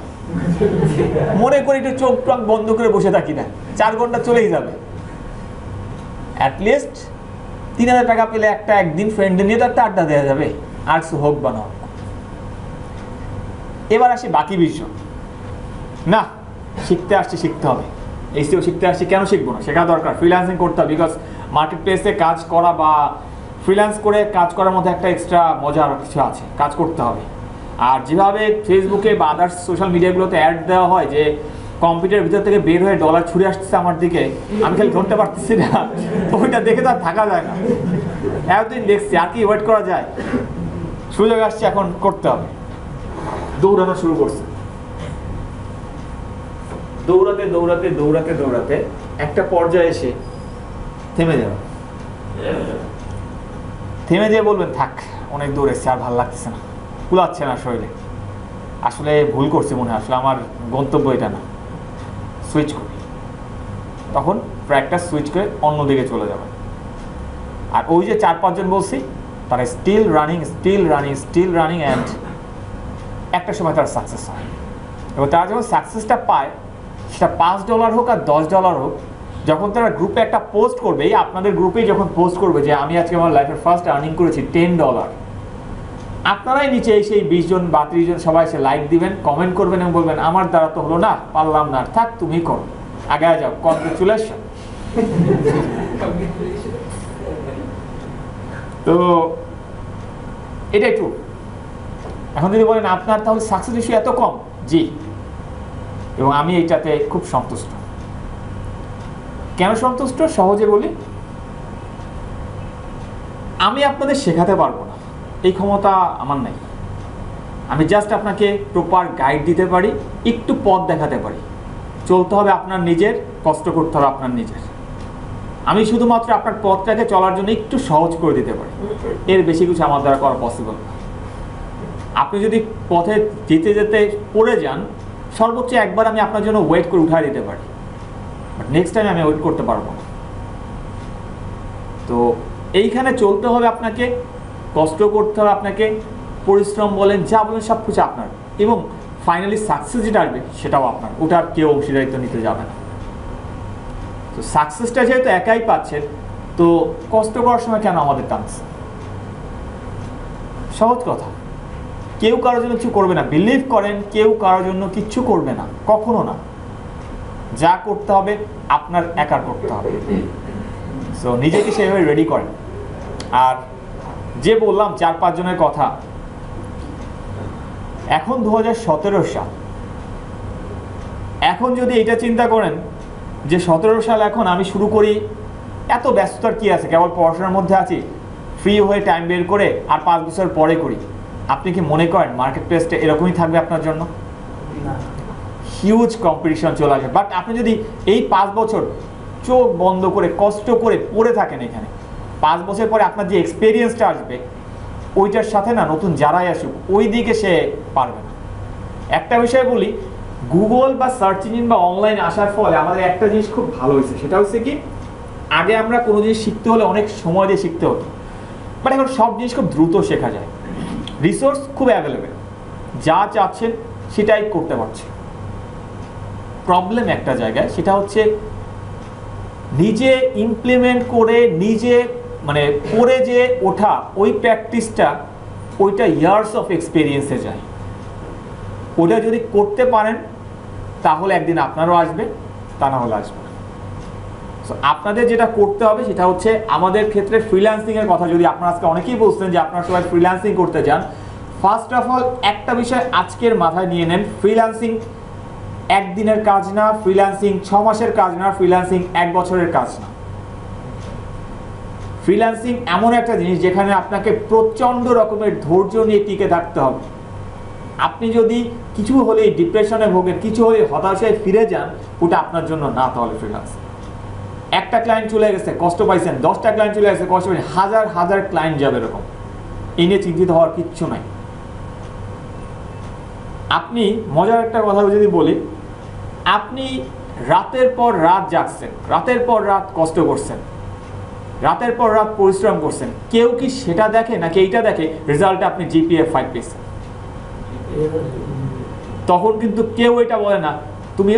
মনে করি একটু চোখ টোক বন্ধ করে বসে থাকি না, 4 ঘন্টা চলেই যাবে, অ্যাটলিস্ট 3000 টাকা পেলে একটা একদিন ফ্রেন্ডে নিয়ে তো একটা আড্ডা দেওয়া যাবে, আর্টস হোক বা না হোক। এবার আসি বাকি বিষয়, না শিখতে আসছি শিখতে হবে, এইসিও শিখতে আসছি, কেন শিখবো না, শেখা দরকার, ফ্রিল্যান্সিং করতে হবে, বিকজ মার্কেট প্লেসে কাজ করা বা ফ্রিল্যান্স করে কাজ করার মধ্যে একটা এক্সট্রা মজার কিছু আছে, কাজ করতে হবে। আর যেভাবে ফেসবুকে বা আদার্স সোশ্যাল মিডিয়াগুলোতে অ্যাড দেওয়া হয় যে কম্পিউটারের ভিতর থেকে বের হয়ে ডলার ছুড়ে আসতেছে আমার দিকে, আমি খালি ধরতে পারতেছি না, ওইটা দেখে তো আর থাকা যায় না, এতদিন দেখছি আর কি ওয়েট করা যায়, সুযোগ আসছে এখন করতে হবে। দৌড়ানো শুরু করছে, দৌড়াতে দৌড়াতে দৌড়াতে দৌড়াতে একটা পর্যায়ে এসে থেমে যাবে, থেমে যেয়ে বলবেন থাক অনেক দূর এসছে, আর ভালো লাগতেছে না, কুলাচ্ছে না শরীরে, আসলে ভুল করছি মনে হয়, আসলে আমার গন্তব্য এটা না, সুইচ করি। তখন ট্র্যাকটা সুইচ করে অন্যদিকে চলে যাবে। আর ওই যে 4-5 জন বলছি তারা still running still running still running, and একটা সময় তারা সাকসেস হয়। এবং তারা যখন সাকসেসটা পায়, সেটা $5 হোক আর $10 হোক, যখন তারা গ্রুপে একটা পোস্ট করবে, এই আপনাদের গ্রুপেই যখন পোস্ট করবে যে আমি আজকে আমার লাইফের ফার্স্ট আর্নিং করেছি $10, আপনারাই নিচে এসে এই 20 জন বা 30 জন সবাই এসে লাইক দিবেন, কমেন্ট করবেন এবং বলবেন আমার দ্বারা তো হলো না, পারলাম না, থাক তুমি করো, আগে যাও, কনগ্রেচুলেশন। তো এটাই ট্রু। এখন যদি বলেন আপনার তাহলে সাকসেস রেশিও এত কম, জি, এবং আমি এইটাতে খুব সন্তুষ্ট। কেন সন্তুষ্ট সহজে বলি, আমি আপনাদের শেখাতে পারবো না, এই ক্ষমতা আমার নাই, আমি জাস্ট আপনাকে প্রপার গাইড দিতে পারি, একটু পথ দেখাতে পারি, চলতে হবে আপনার নিজের, কষ্ট করতে হবে আপনার নিজের, আমি শুধুমাত্র আপনার পথটাকে চলার জন্য একটু সহজ করে দিতে পারি, এর বেশি কিছু আমার দ্বারা করা পসিবল না। আপনি যদি পথে যেতে যেতে পড়ে যান, সর্বোচ্চ একবার আমি আপনার জন্য ওয়েট করে উঠায় দিতে পারি, বাট নেক্সট টাইম আমি ওয়েট করতে পারবো না। তো এইখানে চলতে হবে আপনাকে, কষ্ট করতে হবে আপনাকে, পরিশ্রম বলেন যা বলেন সব কিছু আপনার, এবং ফাইনালি সাকসেস যেটা আসবে সেটাও আপনার, ওটার কেউ অংশীদারিত্ব নিতে যাবে না। তো সাকসেসটা যেহেতু একাই পাচ্ছেন, তো কষ্ট করার সময় কেন আমাদের টানছে? সহজ কথা, কেউ কারোর জন্য কিছু করবে না, বিলিভ করেন কেউ কারোর জন্য কিচ্ছু করবে না, কখনো না, যা করতে হবে আপনার একার করতে হবে। সো নিজেকে সেভাবে রেডি করেন। আর যে বললাম 4-5 জনের কথা, এখন 2017 সাল, এখন যদি এটা চিন্তা করেন যে 17 সাল এখন আমি শুরু করি, এত ব্যস্ততার কি আছে, কেবল পড়াশোনার মধ্যে আছি, ফ্রি হয়ে টাইম বের করে আর 5 বছর পরে করি, আপনি কি মনে করেন মার্কেট প্লেসটা এরকমই থাকবে আপনার জন্য? হিউজ কম্পিটিশন চলে আসবে। বাট আপনি যদি এই 5 বছর চোখ বন্ধ করে কষ্ট করে পড়ে থাকেন এখানে, 5 বছর পরে আপনার যে এক্সপিরিয়েন্সটা আসবে, ওইটার সাথে না নতুন যারাই আসুক ওই দিকে সে পারবে না। একটা বিষয় বলি, গুগল বা সার্চ ইঞ্জিন বা অনলাইন আসার ফলে আমাদের একটা জিনিস খুব ভালো হয়েছে, সেটা হচ্ছে কি, আগে আমরা কোনো জিনিস শিখতে হলে অনেক সময় দিয়ে শিখতে হতো, বাট এখন সব জিনিস খুব দ্রুত শেখা যায়, রিসোর্স খুব অ্যাভেলেবেল, যা চাচ্ছেন সেটাই করতে পারছে। প্রবলেম একটা জায়গায়, সেটা হচ্ছে নিজে ইমপ্লিমেন্ট করে নিজে মানে করে যে ওঠা, ওই প্র্যাকটিসটা ওইটা ইয়ার্স অফ এক্সপিরিয়েন্সে যায়। ওটা যদি করতে পারেন তাহলে একদিন আপনারও আসবে, তা না হলে আসবে না। সো আপনাদের যেটা করতে হবে সেটা হচ্ছে আমাদের ক্ষেত্রে ফ্রিল্যান্সিংয়ের কথা, যদি আপনারা আজকে অনেকেই বলছেন যে আপনারা সবাই ফ্রিল্যান্সিং করতে চান, ফার্স্ট অফ অল একটা বিষয় আজকের মাথায় নিয়ে নেন, ফ্রিল্যান্সিং একদিনের কাজ না, ফ্রিল্যান্সিং 6 মাসের কাজ না, ফ্রিল্যান্সিং 1 বছরের কাজ না। ফ্রিল্যান্সিং এমন একটা জিনিস যেখানে আপনাকে প্রচণ্ড রকমের ধৈর্য নিয়ে টিকে থাকতে হবে। আপনি যদি কিছু হলেই ডিপ্রেশনে ভোগেন, কিছু হলেই হতাশায় ফিরে যান, ওটা আপনার জন্য না। তাহলে ফ্রিল্যান্সিং, একটা ক্লায়েন্ট চলে গেছে কষ্ট পাইছেন, 10টা ক্লায়েন্ট চলে গেছে কষ্ট পাইছেন, হাজার হাজার ক্লায়েন্ট যাবে, এরকম এই নিয়ে চিন্তিত হওয়ার কিচ্ছু নাই। আপনি মজার একটা কথা যদি বলি, আপনি রাতের পর রাত জাগছেন, রাতের পর রাত কষ্ট করছেন, রাতের পর রাত পরিশ্রম করছেন, কেউ কি সেটা দেখে নাকি এইটা দেখে রেজাল্টে আপনি জিপিএ 5 পেয়েছেন? তখন কিন্তু কেউ এটা বলে না তুমি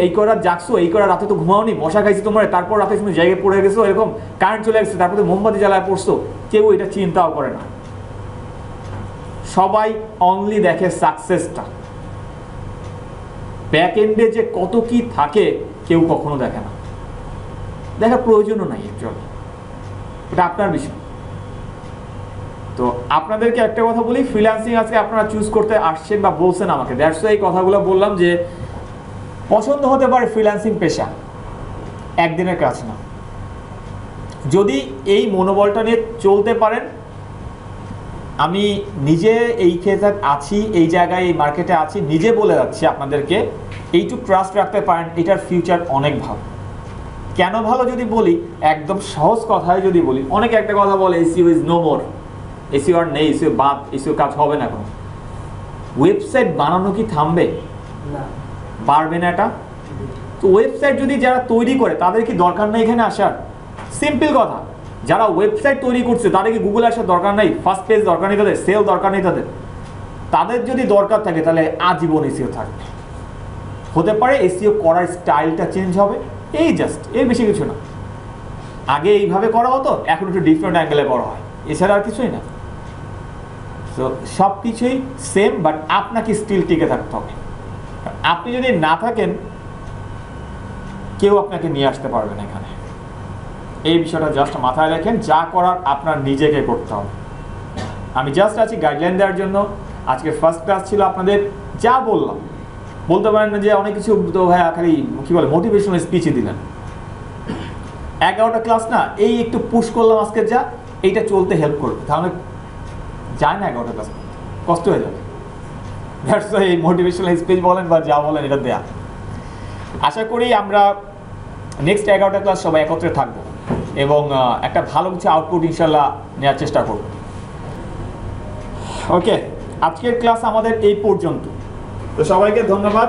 এই করার জাগছো, এই করার রাতে তো ঘুমাওনি, মশা খাইছি তোমার, তারপর রাতে তুমি জায়গায় পড়ে গেছো, এরকম কারেন্ট চলে গেছে, তারপরে মোমবাতি জ্বালায় পড়ছো, কেউ এটা চিন্তাও করে না। সবাই অনলি দেখে সাকসেসটা, ব্যাক এন্ডে যে কত কি থাকে কেউ কখনো দেখে না, দেখার প্রয়োজনও নাই অ্যাকচুয়ালি, এটা আপনার বিষয়। তো আপনাদেরকে একটা কথা বলি, ফ্রিল্যান্সিং আজকে আপনারা চুজ করতে আসছেন বা বলছেন আমাকে, দ্যাটস এই কথাগুলো বললাম যে পছন্দ হতে পারে ফ্রিল্যান্সিং পেশা, একদিনের কাজ না। যদি এই মনোবলটা নিয়ে চলতে পারেন, আমি নিজে এই ক্ষেত্রে আছি, এই জায়গায় এই মার্কেটে আছি, নিজে বলে যাচ্ছি আপনাদেরকে, এইটুকু ট্রাস্ট রাখতে পারেন, এটার ফিউচার অনেক ভালো। কেন ভালো যদি বলি, একদম সহজ কথায় যদি বলি, অনেকে একটা কথা বলে SEO is no more, SEO আর নেই, এসইও বাদ, এসইও কাজ হবে না কোনো। ওয়েবসাইট বানানো কি থামবে? পারবে না এটা। তো ওয়েবসাইট যদি যারা তৈরি করে তাদের কি দরকার নেই এখানে আসার? সিম্পল কথা, যারা ওয়েবসাইট তৈরি করছে তাদের কি গুগলে আসার দরকার নেই? ফার্স্ট পেজ দরকার নেই তাদের? সেল দরকার নেই তাদের? তাদের যদি দরকার থাকে তাহলে আজীবন এসইও থাকবে। হতে পারে এসইও করার স্টাইলটা চেঞ্জ হবে, এই জাস্ট, এর বেশি কিছু না। আগে এইভাবে করা হতো, এখন একটু ডিফারেন্ট অ্যাঙ্গেলে করা হয়, এছাড়া আর কিছুই না। তো সব কিছুই সেম, বাট আপনাকে স্টিল টিকে থাকতে হবে। আপনি যদি না থাকেন, কেউ আপনাকে নিয়ে আসতে পারবে না এখানে। এই বিষয়টা জাস্ট মাথায় রাখেন, যা করার আপনার নিজেকে করতে হবে। আমি জাস্ট আছি গাইডলাইন দেওয়ার জন্য। আজকে ফার্স্ট ক্লাস ছিল, আপনাদের যা বললাম, বলতে পারেন না যে অনেক কিছু তো ভাইয়া খালি কি বলে মোটিভেশনাল স্পিচই দিলেন। 11টা ক্লাস না, এই একটু পুশ করলাম আজকে, যা এইটা চলতে হেল্প করবে, তাহলে যায় না 11টা ক্লাস, কষ্ট হয়ে যাবে। দ্যাটস ওয়াই এই মোটিভেশনাল স্পিচ বলেন বা যা বলেন এটা দেয়া। আশা করি আমরা নেক্সট 11টা ক্লাস সবাই একত্রে থাকবো এবং একটা ভালো কিছু আউটপুট ইনশাল্লাহ নেওয়ার চেষ্টা করব। ওকে, আজকের ক্লাস আমাদের এই পর্যন্ত। তো সবাইকে ধন্যবাদ।